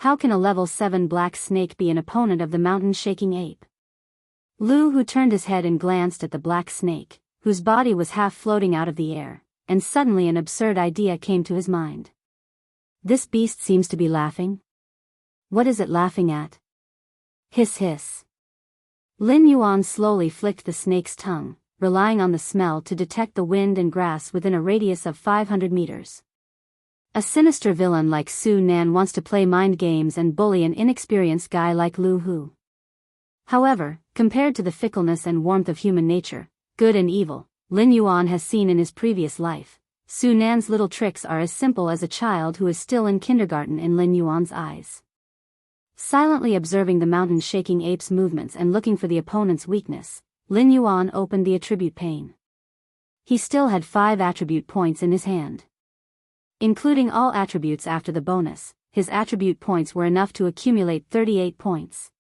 How can a level 7 black snake be an opponent of the mountain-shaking ape? Lu Hu turned his head and glanced at the black snake, whose body was half floating out of the air, and suddenly an absurd idea came to his mind. This beast seems to be laughing. What is it laughing at? Hiss hiss. Lin Yuan slowly flicked the snake's tongue, relying on the smell to detect the wind and grass within a radius of 500 meters. A sinister villain like Su Nan wants to play mind games and bully an inexperienced guy like Lu Hu. However, compared to the fickleness and warmth of human nature, good and evil, Lin Yuan has seen in his previous life, Su Nan's little tricks are as simple as a child who is still in kindergarten in Lin Yuan's eyes. Silently observing the mountain-shaking ape's movements and looking for the opponent's weakness, Lin Yuan opened the attribute pane. He still had 5 attribute points in his hand. Including all attributes after the bonus, his attribute points were enough to accumulate 38 points.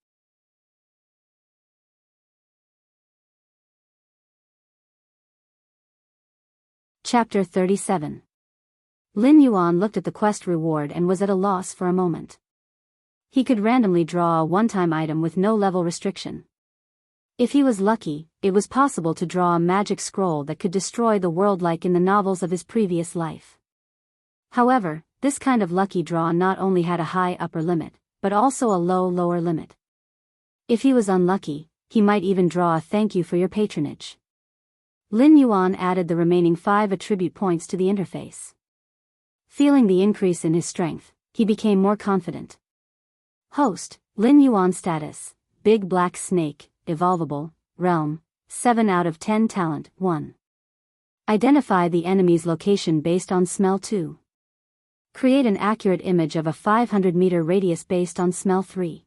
Chapter 37. Lin Yuan looked at the quest reward and was at a loss for a moment. He could randomly draw a one-time item with no level restriction. If he was lucky, it was possible to draw a magic scroll that could destroy the world like in the novels of his previous life. However, this kind of lucky draw not only had a high upper limit, but also a low lower limit. If he was unlucky, he might even draw a thank you for your patronage. Lin Yuan added the remaining 5 attribute points to the interface. Feeling the increase in his strength, he became more confident. Host, Lin Yuan status, Big Black Snake, Evolvable, Realm, 7 out of 10 Talent, 1. Identify the enemy's location based on smell 2. Create an accurate image of a 500-meter radius based on smell 3.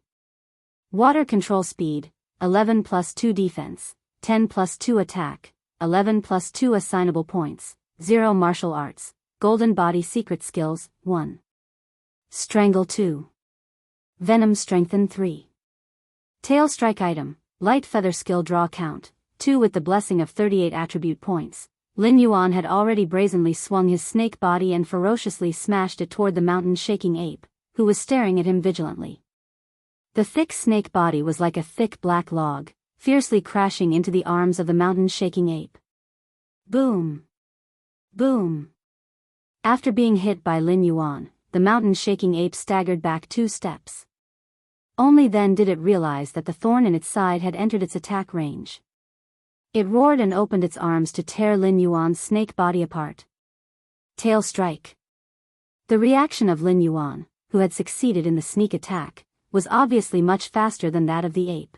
Water control speed, 11 plus 2 defense, 10 plus 2 attack, 11 plus 2 assignable points, 0 martial arts, golden body secret skills, 1. Strangle 2. Venom strengthen 3. Tail strike item, light feather skill draw count, 2 with the blessing of 38 attribute points. Lin Yuan had already brazenly swung his snake body and ferociously smashed it toward the mountain-shaking ape, who was staring at him vigilantly. The thick snake body was like a thick black log, fiercely crashing into the arms of the mountain-shaking ape. Boom! Boom! After being hit by Lin Yuan, the mountain-shaking ape staggered back 2 steps. Only then did it realize that the thorn in its side had entered its attack range. It roared and opened its arms to tear Lin Yuan's snake body apart. Tail strike. The reaction of Lin Yuan, who had succeeded in the sneak attack, was obviously much faster than that of the ape.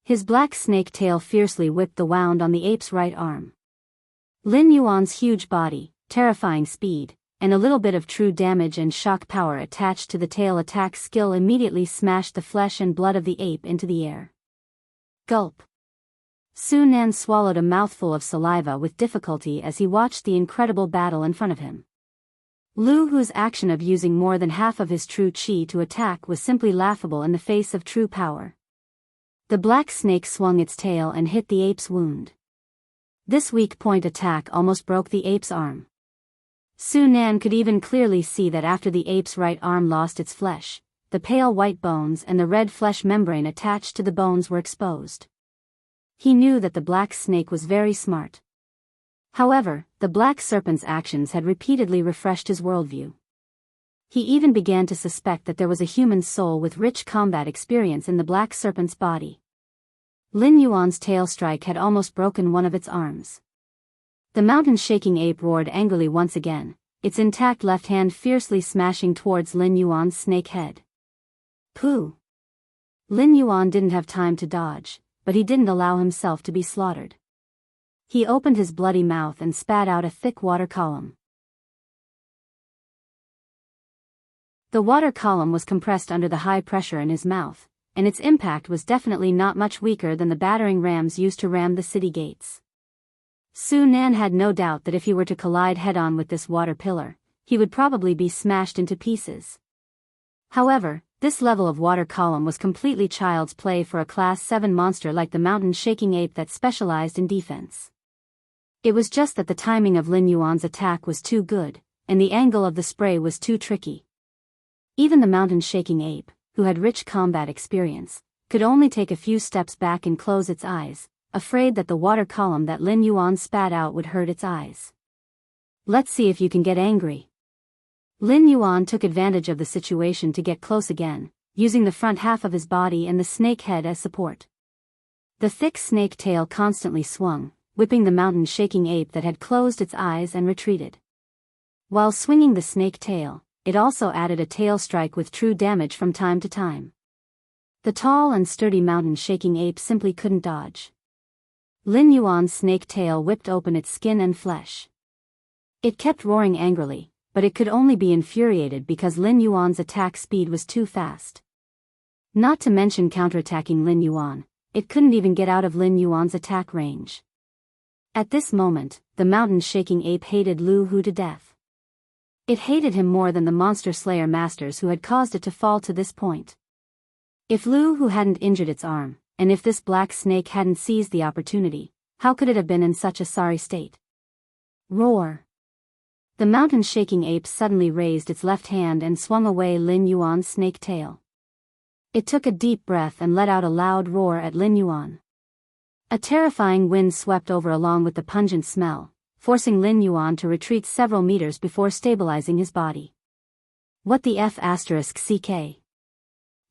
His black snake tail fiercely whipped the wound on the ape's right arm. Lin Yuan's huge body, terrifying speed, and a little bit of true damage and shock power attached to the tail attack skill immediately smashed the flesh and blood of the ape into the air. Gulp. Su Nan swallowed a mouthful of saliva with difficulty as he watched the incredible battle in front of him. Lu Hu's action of using more than half of his true chi to attack was simply laughable in the face of true power. The black snake swung its tail and hit the ape's wound. This weak point attack almost broke the ape's arm. Su Nan could even clearly see that after the ape's right arm lost its flesh, the pale white bones and the red flesh membrane attached to the bones were exposed. He knew that the black snake was very smart. However, the black serpent's actions had repeatedly refreshed his worldview. He even began to suspect that there was a human soul with rich combat experience in the black serpent's body. Lin Yuan's tail strike had almost broken one of its arms. The mountain-shaking ape roared angrily once again, its intact left hand fiercely smashing towards Lin Yuan's snake head. Pooh! Lin Yuan didn't have time to dodge, but he didn't allow himself to be slaughtered. He opened his bloody mouth and spat out a thick water column. The water column was compressed under the high pressure in his mouth, and its impact was definitely not much weaker than the battering rams used to ram the city gates. Su Nan had no doubt that if he were to collide head-on with this water pillar, he would probably be smashed into pieces. However, this level of water column was completely child's play for a Class 7 monster like the mountain-shaking ape that specialized in defense. It was just that the timing of Lin Yuan's attack was too good, and the angle of the spray was too tricky. Even the mountain-shaking ape, who had rich combat experience, could only take a few steps back and close its eyes, afraid that the water column that Lin Yuan spat out would hurt its eyes. Let's see if you can get angry. Lin Yuan took advantage of the situation to get close again, using the front half of his body and the snake head as support. The thick snake tail constantly swung, whipping the mountain-shaking ape that had closed its eyes and retreated. While swinging the snake tail, it also added a tail strike with true damage from time to time. The tall and sturdy mountain-shaking ape simply couldn't dodge. Lin Yuan's snake tail whipped open its skin and flesh. It kept roaring angrily, but it could only be infuriated because Lin Yuan's attack speed was too fast. Not to mention counterattacking Lin Yuan, it couldn't even get out of Lin Yuan's attack range. At this moment, the mountain-shaking ape hated Lu Hu to death. It hated him more than the monster slayer masters who had caused it to fall to this point. If Lu Hu hadn't injured its arm, and if this black snake hadn't seized the opportunity, how could it have been in such a sorry state? Roar! The mountain-shaking ape suddenly raised its left hand and swung away Lin Yuan's snake tail. It took a deep breath and let out a loud roar at Lin Yuan. A terrifying wind swept over along with the pungent smell, forcing Lin Yuan to retreat several meters before stabilizing his body. What the F***ck?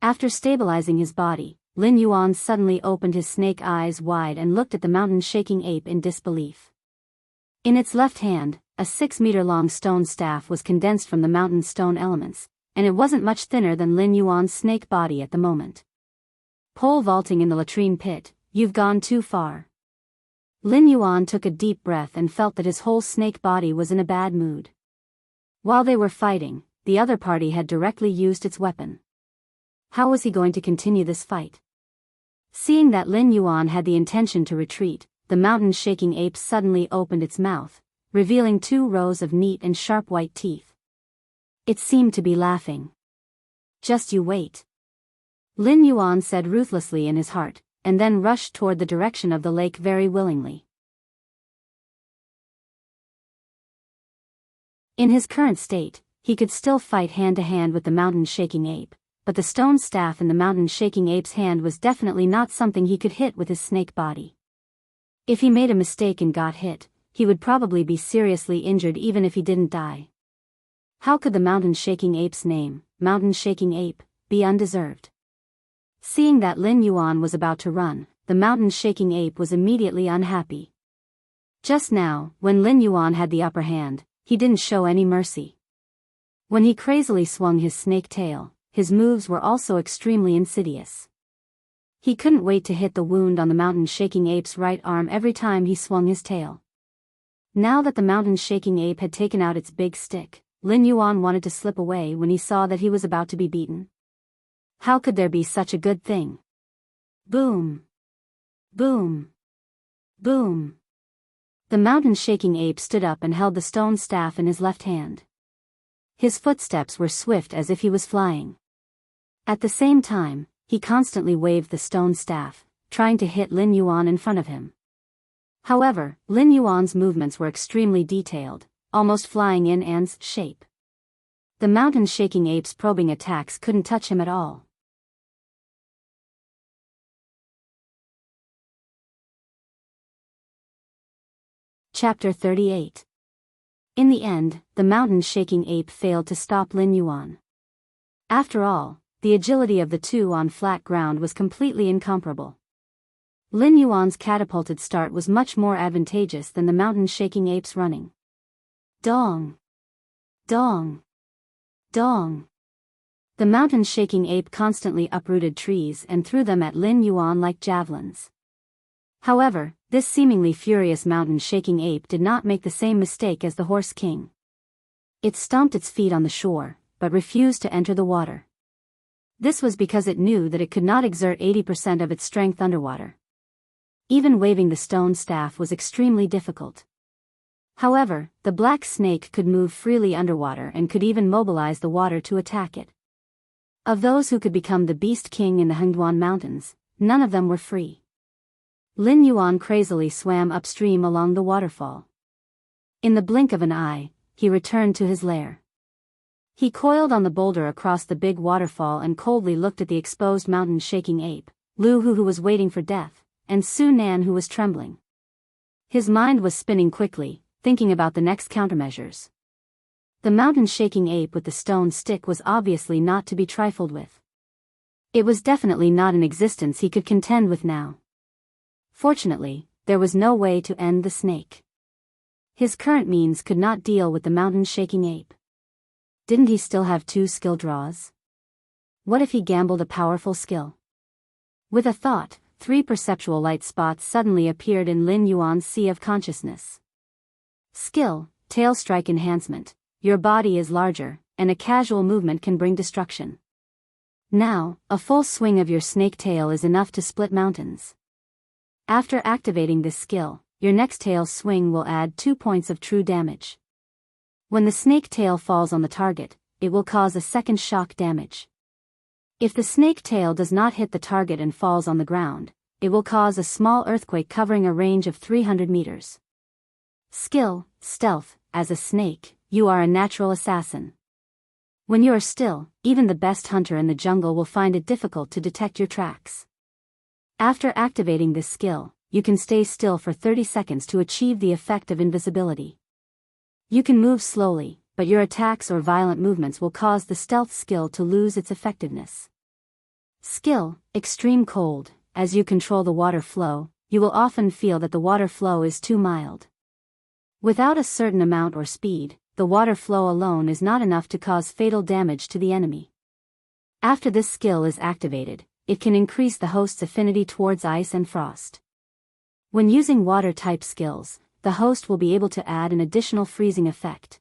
After stabilizing his body, Lin Yuan suddenly opened his snake eyes wide and looked at the mountain-shaking ape in disbelief. In its left hand, a 6-meter-long stone staff was condensed from the mountain stone elements, and it wasn't much thinner than Lin Yuan's snake body at the moment. Pole vaulting in the latrine pit, you've gone too far. Lin Yuan took a deep breath and felt that his whole snake body was in a bad mood. While they were fighting, the other party had directly used its weapon. How was he going to continue this fight? Seeing that Lin Yuan had the intention to retreat, the mountain-shaking ape suddenly opened its mouth, revealing 2 rows of neat and sharp white teeth. It seemed to be laughing. Just you wait. Lin Yuan said ruthlessly in his heart, and then rushed toward the direction of the lake very willingly. In his current state, he could still fight hand-to-hand with the mountain-shaking ape, but the stone staff in the mountain-shaking ape's hand was definitely not something he could hit with his snake body. If he made a mistake and got hit, he would probably be seriously injured even if he didn't die. How could the mountain-shaking ape's name, Mountain-Shaking Ape, be undeserved? Seeing that Lin Yuan was about to run, the mountain-shaking ape was immediately unhappy. Just now, when Lin Yuan had the upper hand, he didn't show any mercy. When he crazily swung his snake tail, his moves were also extremely insidious. He couldn't wait to hit the wound on the mountain-shaking ape's right arm every time he swung his tail. Now that the mountain-shaking ape had taken out its big stick, Lin Yuan wanted to slip away when he saw that he was about to be beaten. How could there be such a good thing? Boom! Boom! Boom! The mountain-shaking ape stood up and held the stone staff in his left hand. His footsteps were swift as if he was flying. At the same time, he constantly waved the stone staff, trying to hit Lin Yuan in front of him. However, Lin Yuan's movements were extremely detailed, almost flying in ants shape. The mountain-shaking ape's probing attacks couldn't touch him at all. Chapter 38. In the end, the mountain-shaking ape failed to stop Lin Yuan. After all, the agility of the two on flat ground was completely incomparable. Lin Yuan's catapulted start was much more advantageous than the mountain-shaking ape's running. Dong! Dong! Dong! The mountain-shaking ape constantly uprooted trees and threw them at Lin Yuan like javelins. However, this seemingly furious mountain-shaking ape did not make the same mistake as the Horse King. It stomped its feet on the shore, but refused to enter the water. This was because it knew that it could not exert 80% of its strength underwater. Even waving the stone staff was extremely difficult. However, the black snake could move freely underwater and could even mobilize the water to attack it. Of those who could become the Beast King in the Hengduan Mountains, none of them were free. Lin Yuan crazily swam upstream along the waterfall. In the blink of an eye, he returned to his lair. He coiled on the boulder across the big waterfall and coldly looked at the exposed mountain-shaking ape, Lu Hu who was waiting for death, and Su Nan who was trembling. His mind was spinning quickly, thinking about the next countermeasures. The mountain-shaking ape with the stone stick was obviously not to be trifled with. It was definitely not an existence he could contend with now. Fortunately, there was no way to end the snake. His current means could not deal with the mountain-shaking ape. Didn't he still have 2 skill draws? What if he gambled a powerful skill? With a thought, 3 perceptual light spots suddenly appeared in Lin Yuan's sea of consciousness. Skill, Tail Strike Enhancement. Your body is larger, and a casual movement can bring destruction. Now, a full swing of your snake tail is enough to split mountains. After activating this skill, your next tail swing will add 2 points of true damage. When the snake tail falls on the target, it will cause a second shock damage. If the snake tail does not hit the target and falls on the ground, it will cause a small earthquake covering a range of 300 meters. Skill, Stealth. As a snake, you are a natural assassin. When you are still, even the best hunter in the jungle will find it difficult to detect your tracks. After activating this skill, you can stay still for 30 seconds to achieve the effect of invisibility. You can move slowly, but your attacks or violent movements will cause the stealth skill to lose its effectiveness. Skill, Extreme Cold. As you control the water flow, you will often feel that the water flow is too mild. Without a certain amount or speed, the water flow alone is not enough to cause fatal damage to the enemy. After this skill is activated, it can increase the host's affinity towards ice and frost. When using water-type skills, the host will be able to add an additional freezing effect.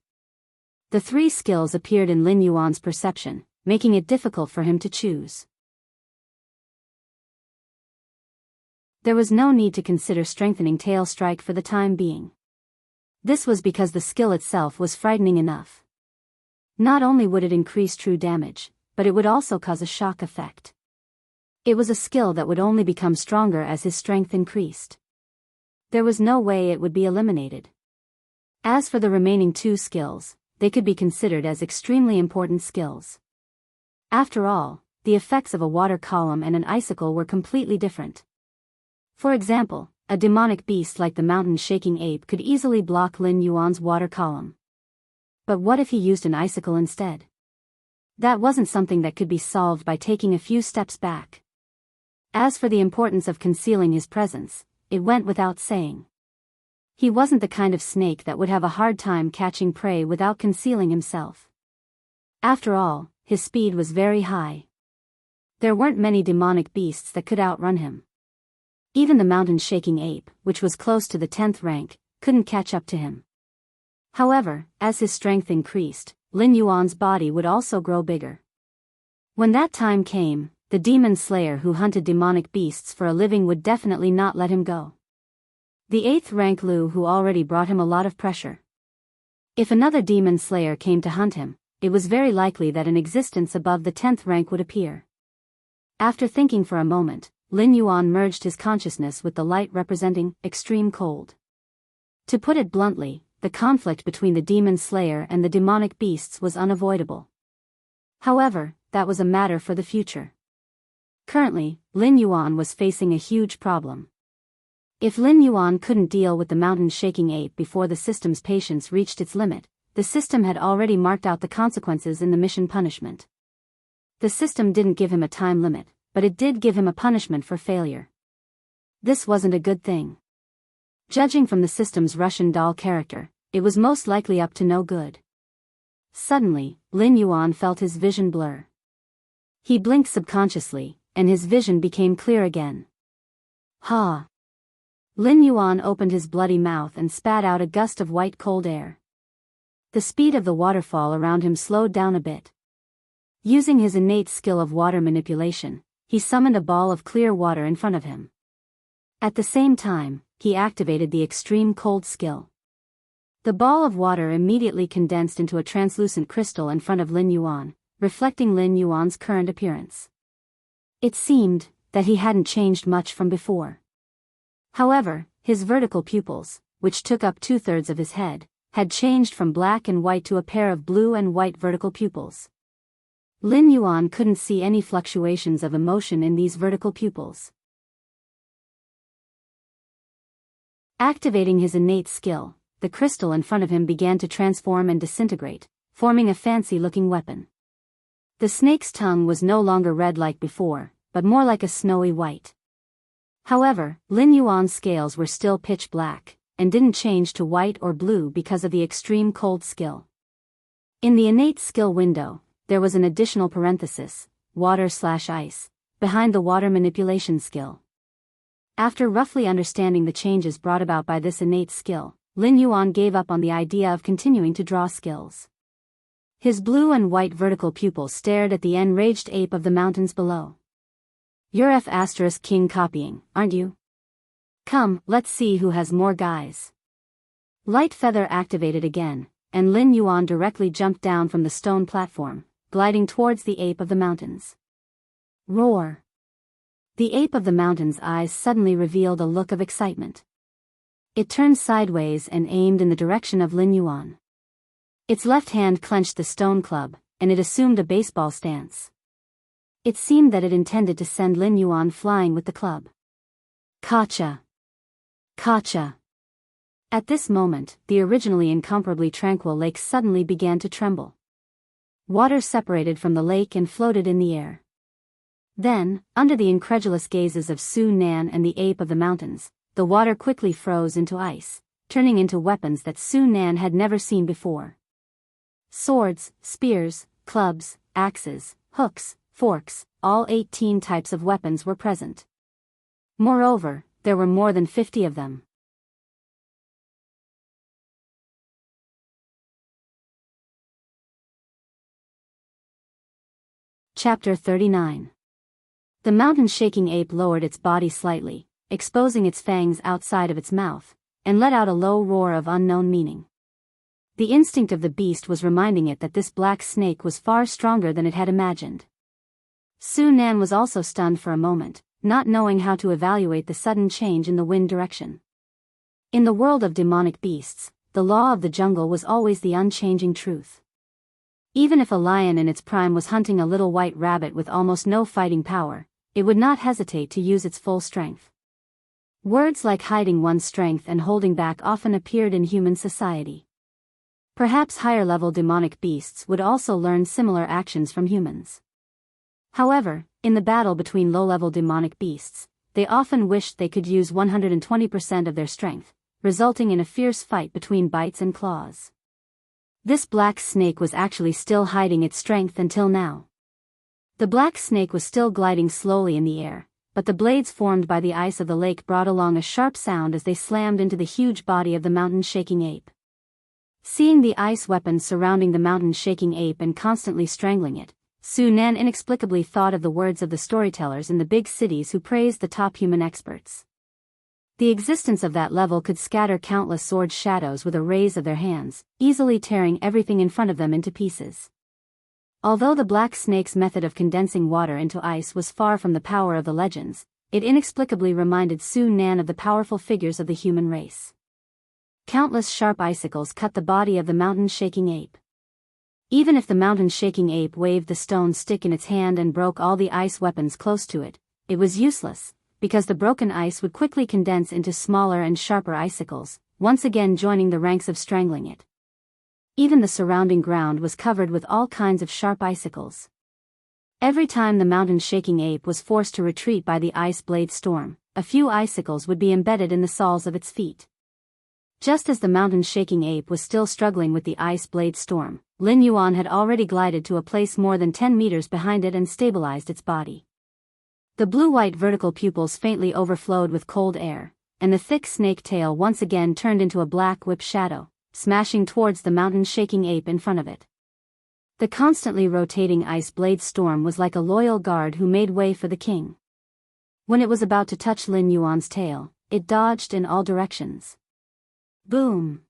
The 3 skills appeared in Lin Yuan's perception, making it difficult for him to choose. There was no need to consider strengthening Tail Strike for the time being. This was because the skill itself was frightening enough. Not only would it increase true damage, but it would also cause a shock effect. It was a skill that would only become stronger as his strength increased. There was no way it would be eliminated. As for the remaining 2 skills, they could be considered as extremely important skills. After all, the effects of a water column and an icicle were completely different. For example, a demonic beast like the mountain-shaking ape could easily block Lin Yuan's water column. But what if he used an icicle instead? That wasn't something that could be solved by taking a few steps back. As for the importance of concealing his presence, it went without saying. He wasn't the kind of snake that would have a hard time catching prey without concealing himself. After all, his speed was very high. There weren't many demonic beasts that could outrun him. Even the mountain-shaking ape, which was close to the 10th rank, couldn't catch up to him. However, as his strength increased, Lin Yuan's body would also grow bigger. When that time came, the demon slayer who hunted demonic beasts for a living would definitely not let him go. The 8th rank Lu who already brought him a lot of pressure. If another demon slayer came to hunt him, it was very likely that an existence above the 10th rank would appear. After thinking for a moment, Lin Yuan merged his consciousness with the light representing extreme cold. To put it bluntly, the conflict between the demon slayer and the demonic beasts was unavoidable. However, that was a matter for the future. Currently, Lin Yuan was facing a huge problem. If Lin Yuan couldn't deal with the mountain-shaking ape before the system's patience reached its limit, the system had already marked out the consequences in the mission punishment. The system didn't give him a time limit, but it did give him a punishment for failure. This wasn't a good thing. Judging from the system's Russian doll character, it was most likely up to no good. Suddenly, Lin Yuan felt his vision blur. He blinked subconsciously, and his vision became clear again. Ha! Lin Yuan opened his bloody mouth and spat out a gust of white cold air. The speed of the waterfall around him slowed down a bit. Using his innate skill of water manipulation, he summoned a ball of clear water in front of him. At the same time, he activated the extreme cold skill. The ball of water immediately condensed into a translucent crystal in front of Lin Yuan, reflecting Lin Yuan's current appearance. It seemed that he hadn't changed much from before. However, his vertical pupils, which took up 2/3 of his head, had changed from black and white to a pair of blue and white vertical pupils. Lin Yuan couldn't see any fluctuations of emotion in these vertical pupils. Activating his innate skill, the crystal in front of him began to transform and disintegrate, forming a fancy-looking weapon. The snake's tongue was no longer red like before, but more like a snowy white. However, Lin Yuan's scales were still pitch black, and didn't change to white or blue because of the extreme cold skill. In the innate skill window, there was an additional parenthesis, water/ice, behind the water manipulation skill. After roughly understanding the changes brought about by this innate skill, Lin Yuan gave up on the idea of continuing to draw skills. His blue and white vertical pupils stared at the enraged ape of the mountains below. "You're F***king copying, aren't you? Come, let's see who has more guys." Light feather activated again, and Lin Yuan directly jumped down from the stone platform, gliding towards the ape of the mountains. Roar! The ape of the mountains' eyes suddenly revealed a look of excitement. It turned sideways and aimed in the direction of Lin Yuan. Its left hand clenched the stone club, and it assumed a baseball stance. It seemed that it intended to send Lin Yuan flying with the club. Gotcha! Gotcha! At this moment, the originally incomparably tranquil lake suddenly began to tremble. Water separated from the lake and floated in the air. Then, under the incredulous gazes of Su Nan and the ape of the mountains, the water quickly froze into ice, turning into weapons that Su Nan had never seen before. Swords, spears, clubs, axes, hooks, forks, all 18 types of weapons were present. Moreover, there were more than 50 of them. Chapter 39. The mountain-shaking ape lowered its body slightly, exposing its fangs outside of its mouth, and let out a low roar of unknown meaning. The instinct of the beast was reminding it that this black snake was far stronger than it had imagined. Su Nan was also stunned for a moment, not knowing how to evaluate the sudden change in the wind direction. In the world of demonic beasts, the law of the jungle was always the unchanging truth. Even if a lion in its prime was hunting a little white rabbit with almost no fighting power, it would not hesitate to use its full strength. Words like hiding one's strength and holding back often appeared in human society. Perhaps higher-level demonic beasts would also learn similar actions from humans. However, in the battle between low-level demonic beasts, they often wished they could use 120% of their strength, resulting in a fierce fight between bites and claws. This black snake was actually still hiding its strength until now. The black snake was still gliding slowly in the air, but the blades formed by the ice of the lake brought along a sharp sound as they slammed into the huge body of the mountain-shaking ape. Seeing the ice weapons surrounding the mountain-shaking ape and constantly strangling it, Su-nan inexplicably thought of the words of the storytellers in the big cities who praised the top human experts. The existence of that level could scatter countless sword shadows with a raise of their hands, easily tearing everything in front of them into pieces. Although the black snake's method of condensing water into ice was far from the power of the legends, it inexplicably reminded Su-nan of the powerful figures of the human race. Countless sharp icicles cut the body of the mountain-shaking ape. Even if the mountain-shaking ape waved the stone stick in its hand and broke all the ice weapons close to it, it was useless, because the broken ice would quickly condense into smaller and sharper icicles, once again joining the ranks of strangling it. Even the surrounding ground was covered with all kinds of sharp icicles. Every time the mountain-shaking ape was forced to retreat by the ice blade storm, a few icicles would be embedded in the soles of its feet. Just as the mountain-shaking ape was still struggling with the ice blade storm, Lin Yuan had already glided to a place more than 10 meters behind it and stabilized its body. The blue-white vertical pupils faintly overflowed with cold air, and the thick snake tail once again turned into a black whip shadow, smashing towards the mountain-shaking ape in front of it. The constantly rotating ice blade storm was like a loyal guard who made way for the king. When it was about to touch Lin Yuan's tail, it dodged in all directions. Boom!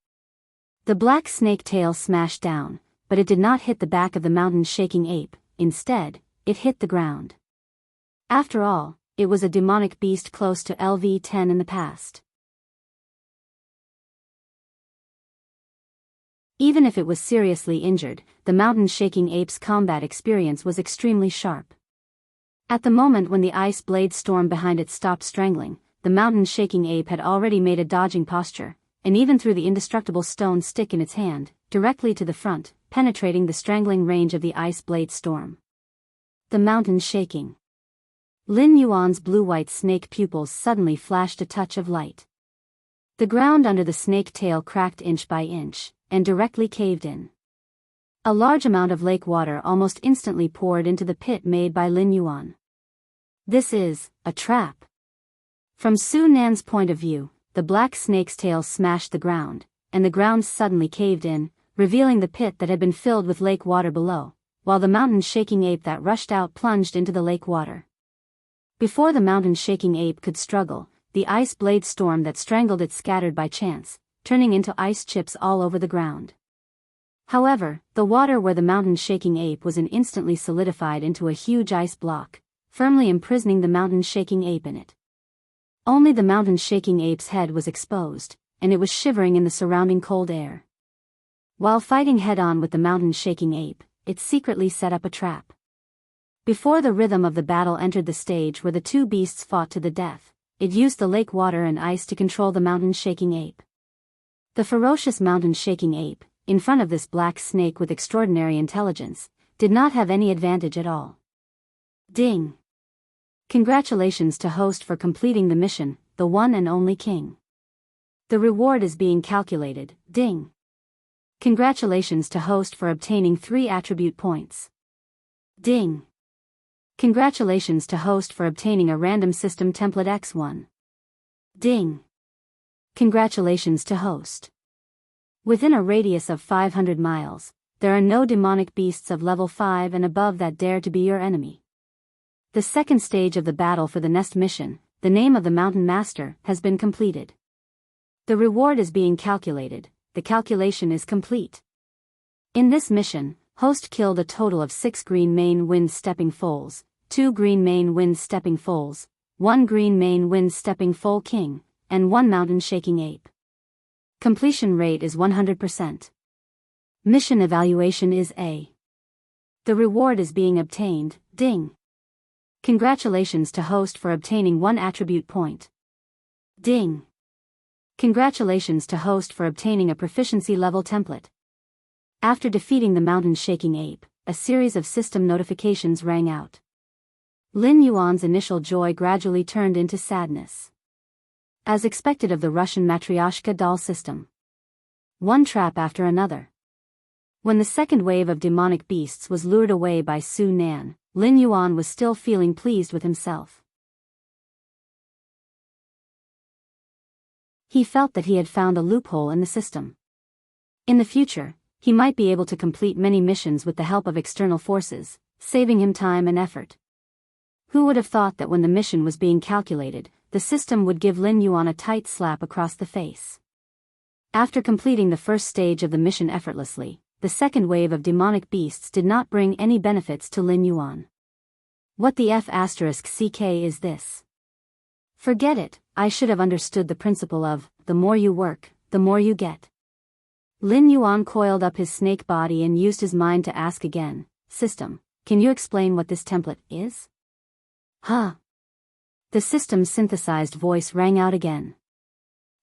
The black snake tail smashed down, but it did not hit the back of the mountain-shaking ape. Instead, it hit the ground. After all, it was a demonic beast close to LV-10 in the past. Even if it was seriously injured, the mountain-shaking ape's combat experience was extremely sharp. At the moment when the ice blade storm behind it stopped strangling, the mountain-shaking ape had already made a dodging posture, and even threw the indestructible stone stick in its hand, directly to the front, penetrating the strangling range of the ice blade storm. The mountain shaking. Lin Yuan's blue-white snake pupils suddenly flashed a touch of light. The ground under the snake tail cracked inch by inch, and directly caved in. A large amount of lake water almost instantly poured into the pit made by Lin Yuan. This is a trap. From Su-nan's point of view, the black snake's tail smashed the ground, and the ground suddenly caved in, revealing the pit that had been filled with lake water below, while the mountain-shaking ape that rushed out plunged into the lake water. Before the mountain-shaking ape could struggle, the ice blade storm that strangled it scattered by chance, turning into ice chips all over the ground. However, the water where the mountain-shaking ape was in instantly solidified into a huge ice block, firmly imprisoning the mountain-shaking ape in it. Only the mountain-shaking ape's head was exposed, and it was shivering in the surrounding cold air. While fighting head-on with the mountain-shaking ape, it secretly set up a trap. Before the rhythm of the battle entered the stage where the two beasts fought to the death, it used the lake water and ice to control the mountain-shaking ape. The ferocious mountain-shaking ape, in front of this black snake with extraordinary intelligence, did not have any advantage at all. Ding! Congratulations to host for completing the mission, the one and only king. The reward is being calculated, ding. Congratulations to host for obtaining 3 attribute points. Ding. Congratulations to host for obtaining a random system template X1. Ding. Congratulations to host. Within a radius of 500 miles, there are no demonic beasts of level 5 and above that dare to be your enemy. The second stage of the battle for the Nest mission, the name of the Mountain Master, has been completed. The reward is being calculated, the calculation is complete. In this mission, host killed a total of 6 green main wind stepping foals, 2 green main wind stepping foals, 1 green main wind stepping foal king, and 1 mountain shaking ape. Completion rate is 100%. Mission evaluation is A. The reward is being obtained, ding. Congratulations to host for obtaining 1 attribute point. Ding. Congratulations to host for obtaining a proficiency level template. After defeating the mountain shaking ape, a series of system notifications rang out. Lin Yuan's initial joy gradually turned into sadness. As expected of the Russian Matryoshka doll system. One trap after another. When the second wave of demonic beasts was lured away by Su Nan, Lin Yuan was still feeling pleased with himself. He felt that he had found a loophole in the system. In the future, he might be able to complete many missions with the help of external forces, saving him time and effort. Who would have thought that when the mission was being calculated, the system would give Lin Yuan a tight slap across the face. After completing the first stage of the mission effortlessly, the second wave of demonic beasts did not bring any benefits to Lin Yuan. What the F***ck is this? Forget it, I should have understood the principle of, the more you work, the more you get. Lin Yuan coiled up his snake body and used his mind to ask again, System, can you explain what this template is? Huh? The system's synthesized voice rang out again.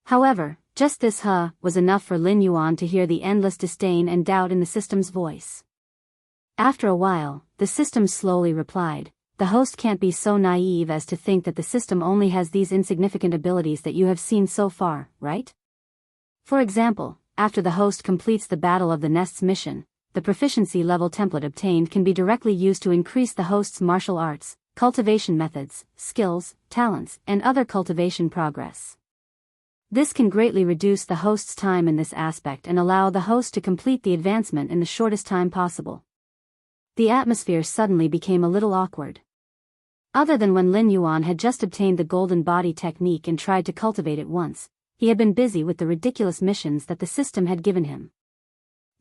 However, just this was enough for Lin Yuan to hear the endless disdain and doubt in the system's voice. After a while, the system slowly replied, the host can't be so naive as to think that the system only has these insignificant abilities that you have seen so far, right? For example, after the host completes the Battle of the Nests mission, the proficiency level template obtained can be directly used to increase the host's martial arts, cultivation methods, skills, talents, and other cultivation progress. This can greatly reduce the host's time in this aspect and allow the host to complete the advancement in the shortest time possible. The atmosphere suddenly became a little awkward. Other than when Lin Yuan had just obtained the golden body technique and tried to cultivate it once, he had been busy with the ridiculous missions that the system had given him.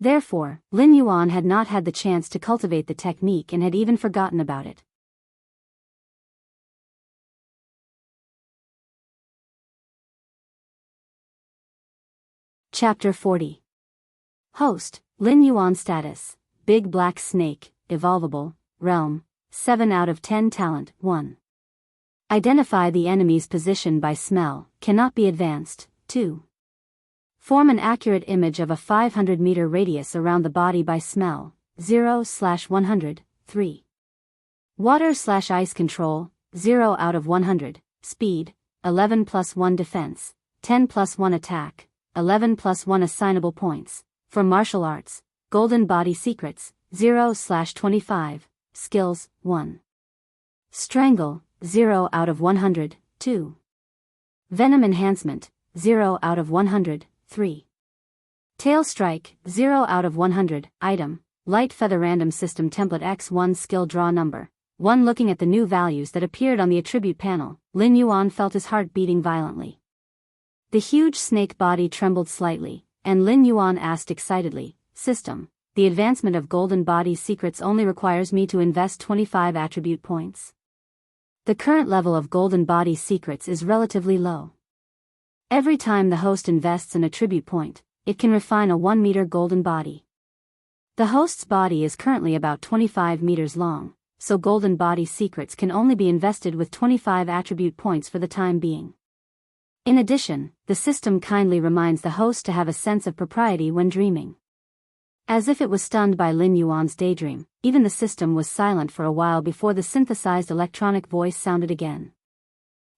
Therefore, Lin Yuan had not had the chance to cultivate the technique and had even forgotten about it. Chapter 40. Host, Lin Yuan status, Big Black Snake, Evolvable, Realm, 7 out of 10 Talent, 1. Identify the enemy's position by smell, cannot be advanced, 2. Form an accurate image of a 500-meter radius around the body by smell, 0/100, 3. Water/ice control, 0 out of 100, speed, 11+1 defense, 10+1 attack, 11+1 assignable points. For martial arts, golden body secrets, 0/25, skills, 1. Strangle, 0 out of 100, 2. Venom enhancement, 0 out of 100, 3. Tail strike, 0 out of 100, item, light feather random system template X1 skill draw number, 1. Looking at the new values that appeared on the attribute panel, Lin Yuan felt his heart beating violently. The huge snake body trembled slightly, and Lin Yuan asked excitedly, System, the advancement of golden body secrets only requires me to invest 25 attribute points. The current level of golden body secrets is relatively low. Every time the host invests an attribute point, it can refine a 1-meter golden body. The host's body is currently about 25 meters long, so golden body secrets can only be invested with 25 attribute points for the time being. In addition, the system kindly reminds the host to have a sense of propriety when dreaming. As if it was stunned by Lin Yuan's daydream, even the system was silent for a while before the synthesized electronic voice sounded again.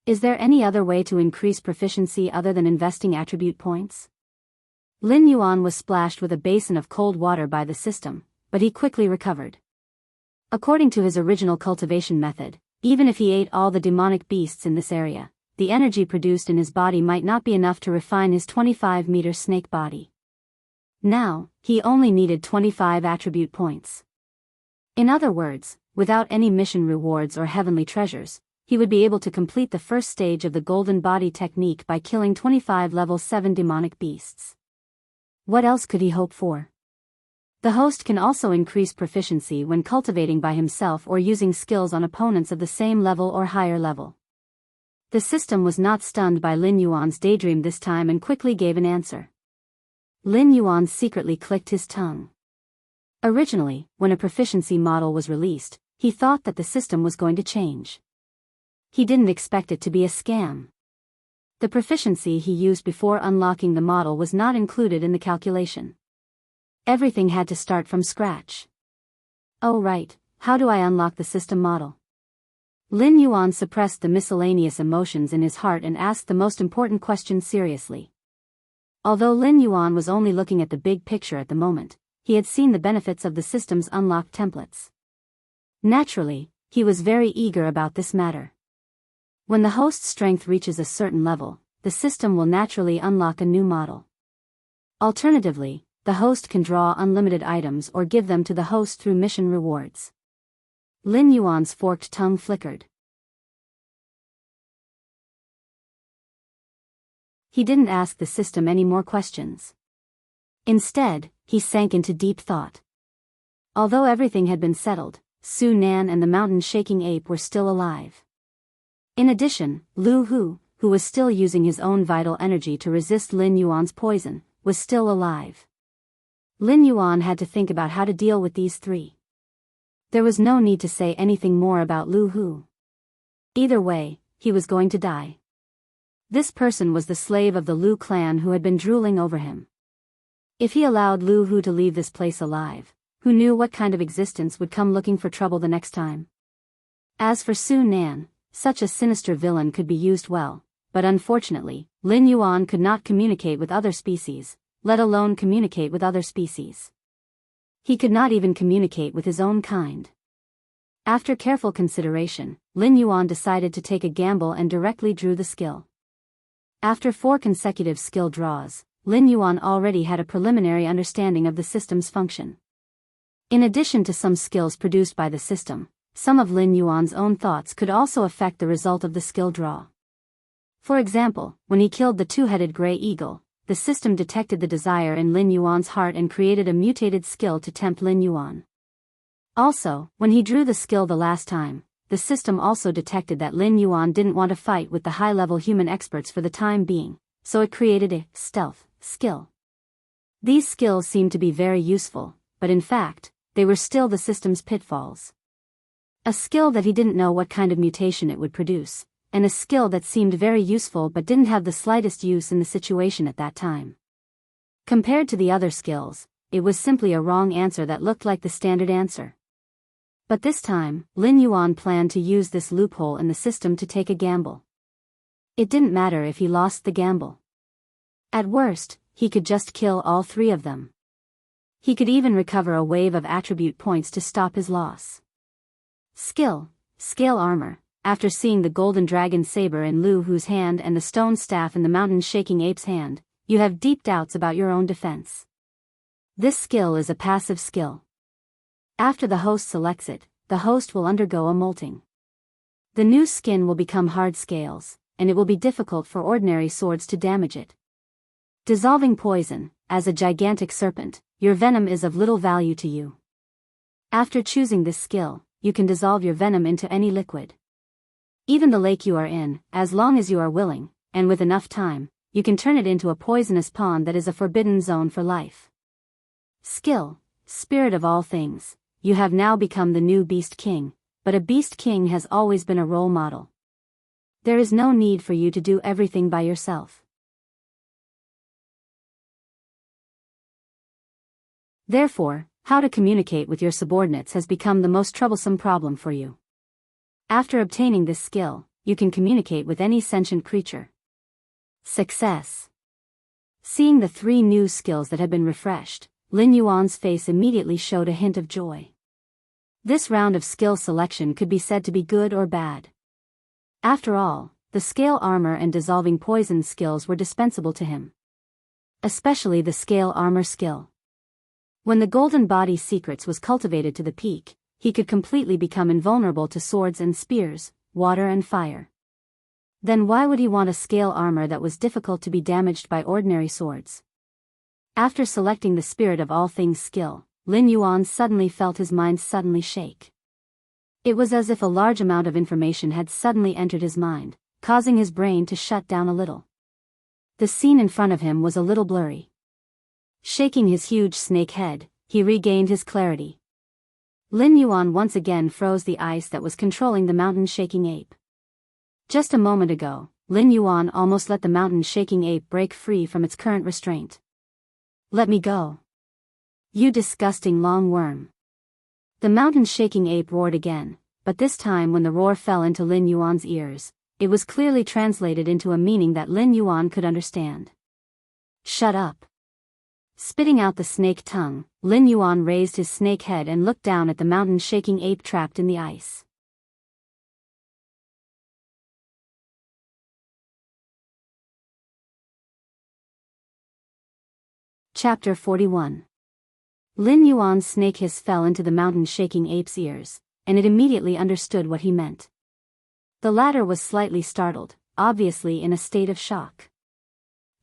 Is there any other way to increase proficiency other than investing attribute points? Lin Yuan was splashed with a basin of cold water by the system, but he quickly recovered. According to his original cultivation method, even if he ate all the demonic beasts in this area, the energy produced in his body might not be enough to refine his 25-meter snake body. Now, he only needed 25 attribute points. In other words, without any mission rewards or heavenly treasures, he would be able to complete the first stage of the golden body technique by killing 25 level 7 demonic beasts. What else could he hope for? The host can also increase proficiency when cultivating by himself or using skills on opponents of the same level or higher level. The system was not stunned by Lin Yuan's daydream this time and quickly gave an answer. Lin Yuan secretly clicked his tongue. Originally, when a proficiency model was released, he thought that the system was going to change. He didn't expect it to be a scam. The proficiency he used before unlocking the model was not included in the calculation. Everything had to start from scratch. Oh right, how do I unlock the system model? Lin Yuan suppressed the miscellaneous emotions in his heart and asked the most important question seriously. Although Lin Yuan was only looking at the big picture at the moment, he had seen the benefits of the system's unlocked templates. Naturally, he was very eager about this matter. When the host's strength reaches a certain level, the system will naturally unlock a new model. Alternatively, the host can draw unlimited items or give them to the host through mission rewards. Lin Yuan's forked tongue flickered. He didn't ask the system any more questions. Instead, he sank into deep thought. Although everything had been settled, Su Nan and the mountain-shaking ape were still alive. In addition, Lu Hu, who was still using his own vital energy to resist Lin Yuan's poison, was still alive. Lin Yuan had to think about how to deal with these three. There was no need to say anything more about Lu Hu. Either way, he was going to die. This person was the slave of the Lu clan who had been drooling over him. If he allowed Lu Hu to leave this place alive, who knew what kind of existence would come looking for trouble the next time? As for Su Nan, such a sinister villain could be used well, but unfortunately, Lin Yuan could not communicate with other species, let alone communicate with other species. He could not even communicate with his own kind. After careful consideration, Lin Yuan decided to take a gamble and directly drew the skill. After 4 consecutive skill draws, Lin Yuan already had a preliminary understanding of the system's function. In addition to some skills produced by the system, some of Lin Yuan's own thoughts could also affect the result of the skill draw. For example, when he killed the 2-headed gray eagle, the system detected the desire in Lin Yuan's heart and created a mutated skill to tempt Lin Yuan. Also, when he drew the skill the last time, the system also detected that Lin Yuan didn't want to fight with the high-level human experts for the time being, so it created a stealth skill. These skills seemed to be very useful, but in fact, they were still the system's pitfalls. A skill that he didn't know what kind of mutation it would produce, and a skill that seemed very useful but didn't have the slightest use in the situation at that time. Compared to the other skills, it was simply a wrong answer that looked like the standard answer. But this time, Lin Yuan planned to use this loophole in the system to take a gamble. It didn't matter if he lost the gamble. At worst, he could just kill all 3 of them. He could even recover a wave of attribute points to stop his loss. Skill, Scale Armor. After seeing the golden dragon saber in Lu Hu's hand and the stone staff in the mountain-shaking ape's hand, you have deep doubts about your own defense. This skill is a passive skill. After the host selects it, the host will undergo a molting. The new skin will become hard scales, and it will be difficult for ordinary swords to damage it. Dissolving poison. As a gigantic serpent, your venom is of little value to you. After choosing this skill, you can dissolve your venom into any liquid. Even the lake you are in, as long as you are willing, and with enough time, you can turn it into a poisonous pond that is a forbidden zone for life. Skill, Spirit of all things. You have now become the new Beast King, but a Beast King has always been a role model. There is no need for you to do everything by yourself. Therefore, how to communicate with your subordinates has become the most troublesome problem for you. After obtaining this skill, you can communicate with any sentient creature. Success. Seeing the 3 new skills that had been refreshed, Lin Yuan's face immediately showed a hint of joy. This round of skill selection could be said to be good or bad. After all, the Scale Armor and Dissolving Poison skills were dispensable to him. Especially the Scale Armor skill. When the Golden Body Secrets was cultivated to the peak, he could completely become invulnerable to swords and spears, water and fire. Then why would he want a scale armor that was difficult to be damaged by ordinary swords? After selecting the Spirit of all things skill, Lin Yuan suddenly felt his mind suddenly shake. It was as if a large amount of information had suddenly entered his mind, causing his brain to shut down a little. The scene in front of him was a little blurry. Shaking his huge snake head, he regained his clarity. Lin Yuan once again froze the ice that was controlling the mountain-shaking ape. Just a moment ago, Lin Yuan almost let the mountain-shaking ape break free from its current restraint. Let me go. You disgusting long worm. The mountain-shaking ape roared again, but this time when the roar fell into Lin Yuan's ears, it was clearly translated into a meaning that Lin Yuan could understand. Shut up. Spitting out the snake tongue, Lin Yuan raised his snake head and looked down at the mountain-shaking ape trapped in the ice. Chapter 41. Lin Yuan's snake hiss fell into the mountain-shaking ape's ears, and it immediately understood what he meant. The latter was slightly startled, obviously in a state of shock.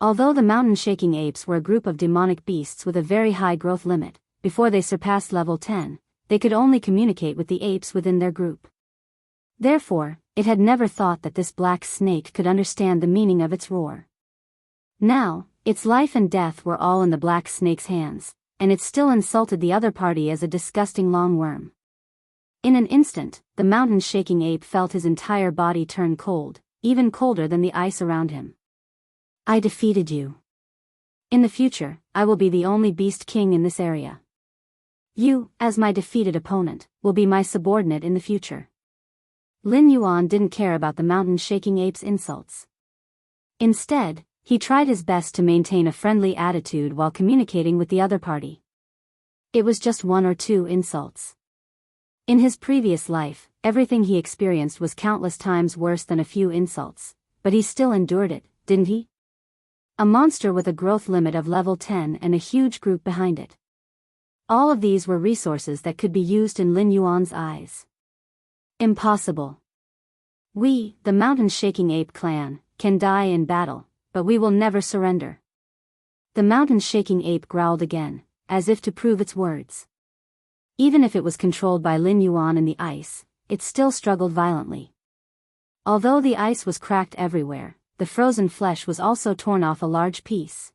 Although the mountain-shaking apes were a group of demonic beasts with a very high growth limit, before they surpassed level 10, they could only communicate with the apes within their group. Therefore, it had never thought that this black snake could understand the meaning of its roar. Now, its life and death were all in the black snake's hands, and it still insulted the other party as a disgusting long worm. In an instant, the mountain-shaking ape felt his entire body turn cold, even colder than the ice around him. I defeated you. In the future, I will be the only beast king in this area. You, as my defeated opponent, will be my subordinate in the future. Lin Yuan didn't care about the mountain-shaking ape's insults. Instead, he tried his best to maintain a friendly attitude while communicating with the other party. It was just one or two insults. In his previous life, everything he experienced was countless times worse than a few insults, but he still endured it, didn't he? A monster with a growth limit of level 10 and a huge group behind it. All of these were resources that could be used in Lin Yuan's eyes. Impossible. We, the mountain-shaking ape clan, can die in battle, but we will never surrender. The mountain-shaking ape growled again, as if to prove its words. Even if it was controlled by Lin Yuan in the ice, it still struggled violently. Although the ice was cracked everywhere, the frozen flesh was also torn off a large piece.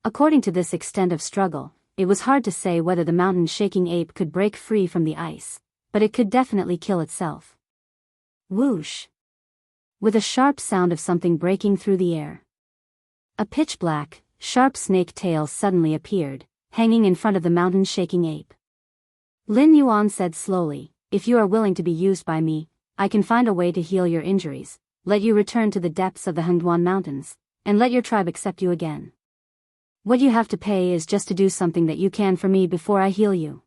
According to this extent of struggle, it was hard to say whether the mountain-shaking ape could break free from the ice, but it could definitely kill itself. Whoosh! With a sharp sound of something breaking through the air. A pitch-black, sharp snake tail suddenly appeared, hanging in front of the mountain-shaking ape. Lin Yuan said slowly, "If you are willing to be used by me, I can find a way to heal your injuries, let you return to the depths of the Hengduan Mountains, and let your tribe accept you again. What you have to pay is just to do something that you can for me before I heal you."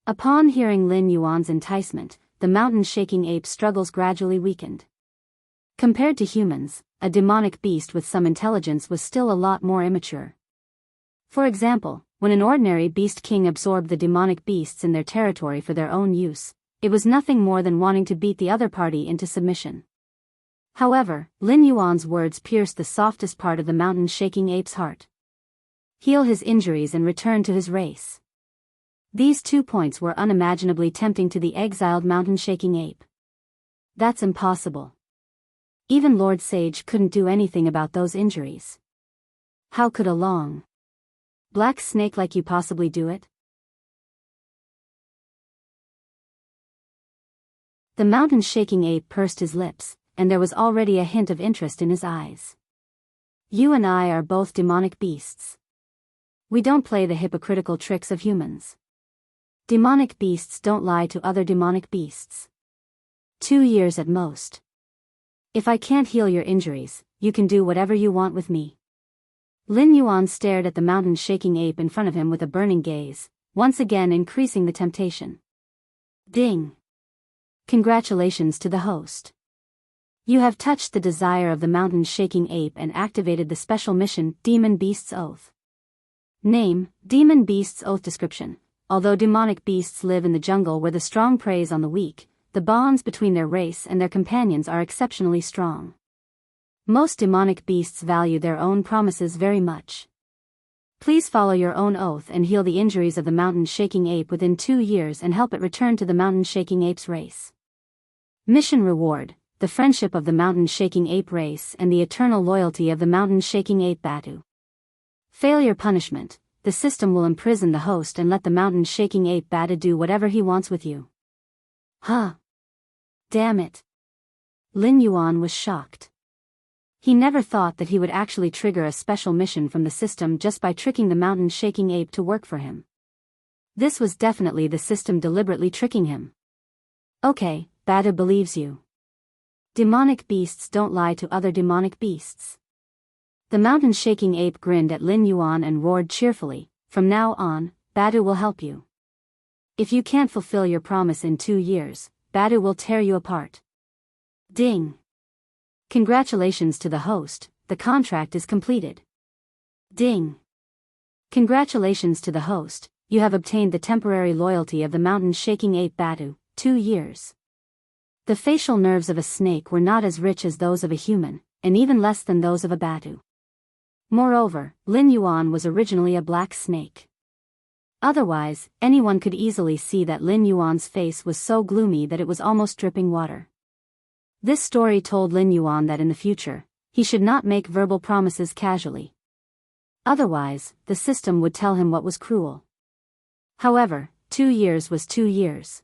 Upon hearing Lin Yuan's enticement, the mountain-shaking ape's struggles gradually weakened. Compared to humans, a demonic beast with some intelligence was still a lot more immature. For example, when an ordinary beast king absorbed the demonic beasts in their territory for their own use, it was nothing more than wanting to beat the other party into submission. However, Lin Yuan's words pierced the softest part of the mountain-shaking ape's heart. Heal his injuries and return to his race. These 2 points were unimaginably tempting to the exiled mountain-shaking ape. That's impossible. Even Lord Sage couldn't do anything about those injuries. How could a long, black snake like you possibly do it? The mountain-shaking ape pursed his lips, and there was already a hint of interest in his eyes. You and I are both demonic beasts. We don't play the hypocritical tricks of humans. Demonic beasts don't lie to other demonic beasts. 2 years at most. If I can't heal your injuries, you can do whatever you want with me. Lin Yuan stared at the mountain-shaking ape in front of him with a burning gaze, once again increasing the temptation. Ding! Congratulations to the host. You have touched the desire of the mountain-shaking ape and activated the special mission, Demon Beast's Oath. Name, Demon Beast's Oath. Description: although demonic beasts live in the jungle where the strong preys on the weak, the bonds between their race and their companions are exceptionally strong. Most demonic beasts value their own promises very much. Please follow your own oath and heal the injuries of the mountain-shaking ape within 2 years and help it return to the mountain-shaking ape's race. Mission reward: the friendship of the mountain-shaking ape race and the eternal loyalty of the mountain-shaking ape Batu. Failure punishment: the system will imprison the host and let the mountain-shaking ape Batu do whatever he wants with you. Huh. Damn it. Lin Yuan was shocked. He never thought that he would actually trigger a special mission from the system just by tricking the mountain-shaking ape to work for him. This was definitely the system deliberately tricking him. Okay, Badu believes you. Demonic beasts don't lie to other demonic beasts. The mountain-shaking ape grinned at Lin Yuan and roared cheerfully, from now on, Badu will help you. If you can't fulfill your promise in 2 years, Badu will tear you apart. Ding! Congratulations to the host, the contract is completed. Ding! Congratulations to the host, you have obtained the temporary loyalty of the mountain-shaking ape Badu, 2 years. The facial nerves of a snake were not as rich as those of a human, and even less than those of a Badu. Moreover, Lin Yuan was originally a black snake. Otherwise, anyone could easily see that Lin Yuan's face was so gloomy that it was almost dripping water. This story told Lin Yuan that in the future, he should not make verbal promises casually. Otherwise, the system would tell him what was cruel. However, 2 years was 2 years.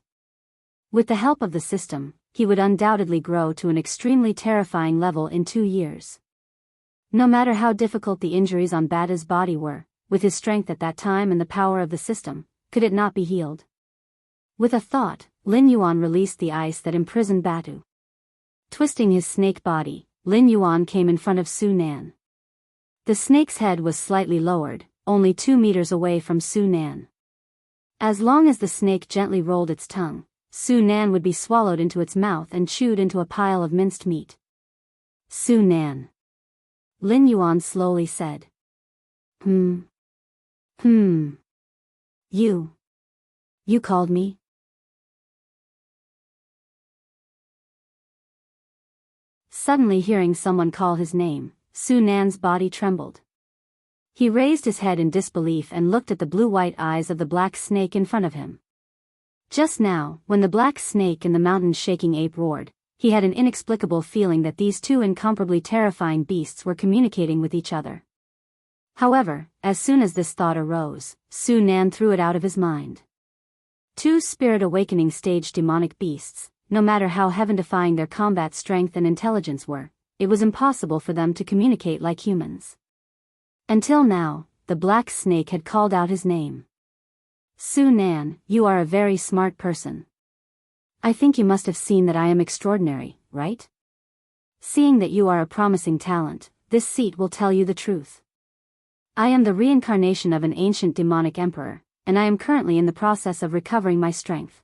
With the help of the system, he would undoubtedly grow to an extremely terrifying level in 2 years. No matter how difficult the injuries on Badu's body were, with his strength at that time and the power of the system, could it not be healed? With a thought, Lin Yuan released the ice that imprisoned Badu. Twisting his snake body, Lin Yuan came in front of Su Nan. The snake's head was slightly lowered, only 2 meters away from Su Nan. As long as the snake gently rolled its tongue, Su Nan would be swallowed into its mouth and chewed into a pile of minced meat. Su Nan. Lin Yuan slowly said. You called me? Suddenly hearing someone call his name, Su Nan's body trembled. He raised his head in disbelief and looked at the blue-white eyes of the black snake in front of him. Just now, when the black snake and the mountain-shaking ape roared, he had an inexplicable feeling that these two incomparably terrifying beasts were communicating with each other. However, as soon as this thought arose, Su Nan threw it out of his mind. 2 spirit awakening stage demonic beasts, no matter how heaven-defying their combat strength and intelligence were, it was impossible for them to communicate like humans. Until now, the black snake had called out his name. Su Nan, you are a very smart person. I think you must have seen that I am extraordinary, right? Seeing that you are a promising talent, this seat will tell you the truth. I am the reincarnation of an ancient demonic emperor, and I am currently in the process of recovering my strength.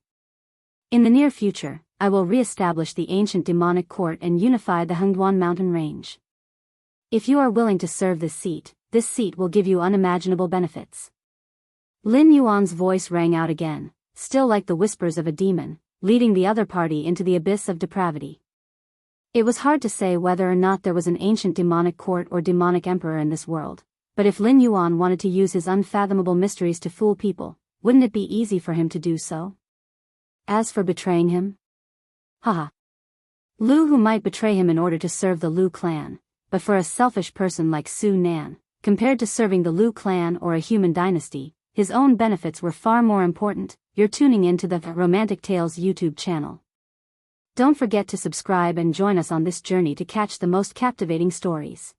In the near future, I will re-establish the ancient demonic court and unify the Hengduan mountain range. If you are willing to serve this seat will give you unimaginable benefits. Lin Yuan's voice rang out again, still like the whispers of a demon, leading the other party into the abyss of depravity. It was hard to say whether or not there was an ancient demonic court or demonic emperor in this world, but if Lin Yuan wanted to use his unfathomable mysteries to fool people, wouldn't it be easy for him to do so? As for betraying him? Haha. Lu Hu might betray him in order to serve the Lu clan, but for a selfish person like Su Nan, compared to serving the Lu clan or a human dynasty, his own benefits were far more important. You're tuning into the Romantic Tales YouTube channel. Don't forget to subscribe and join us on this journey to catch the most captivating stories.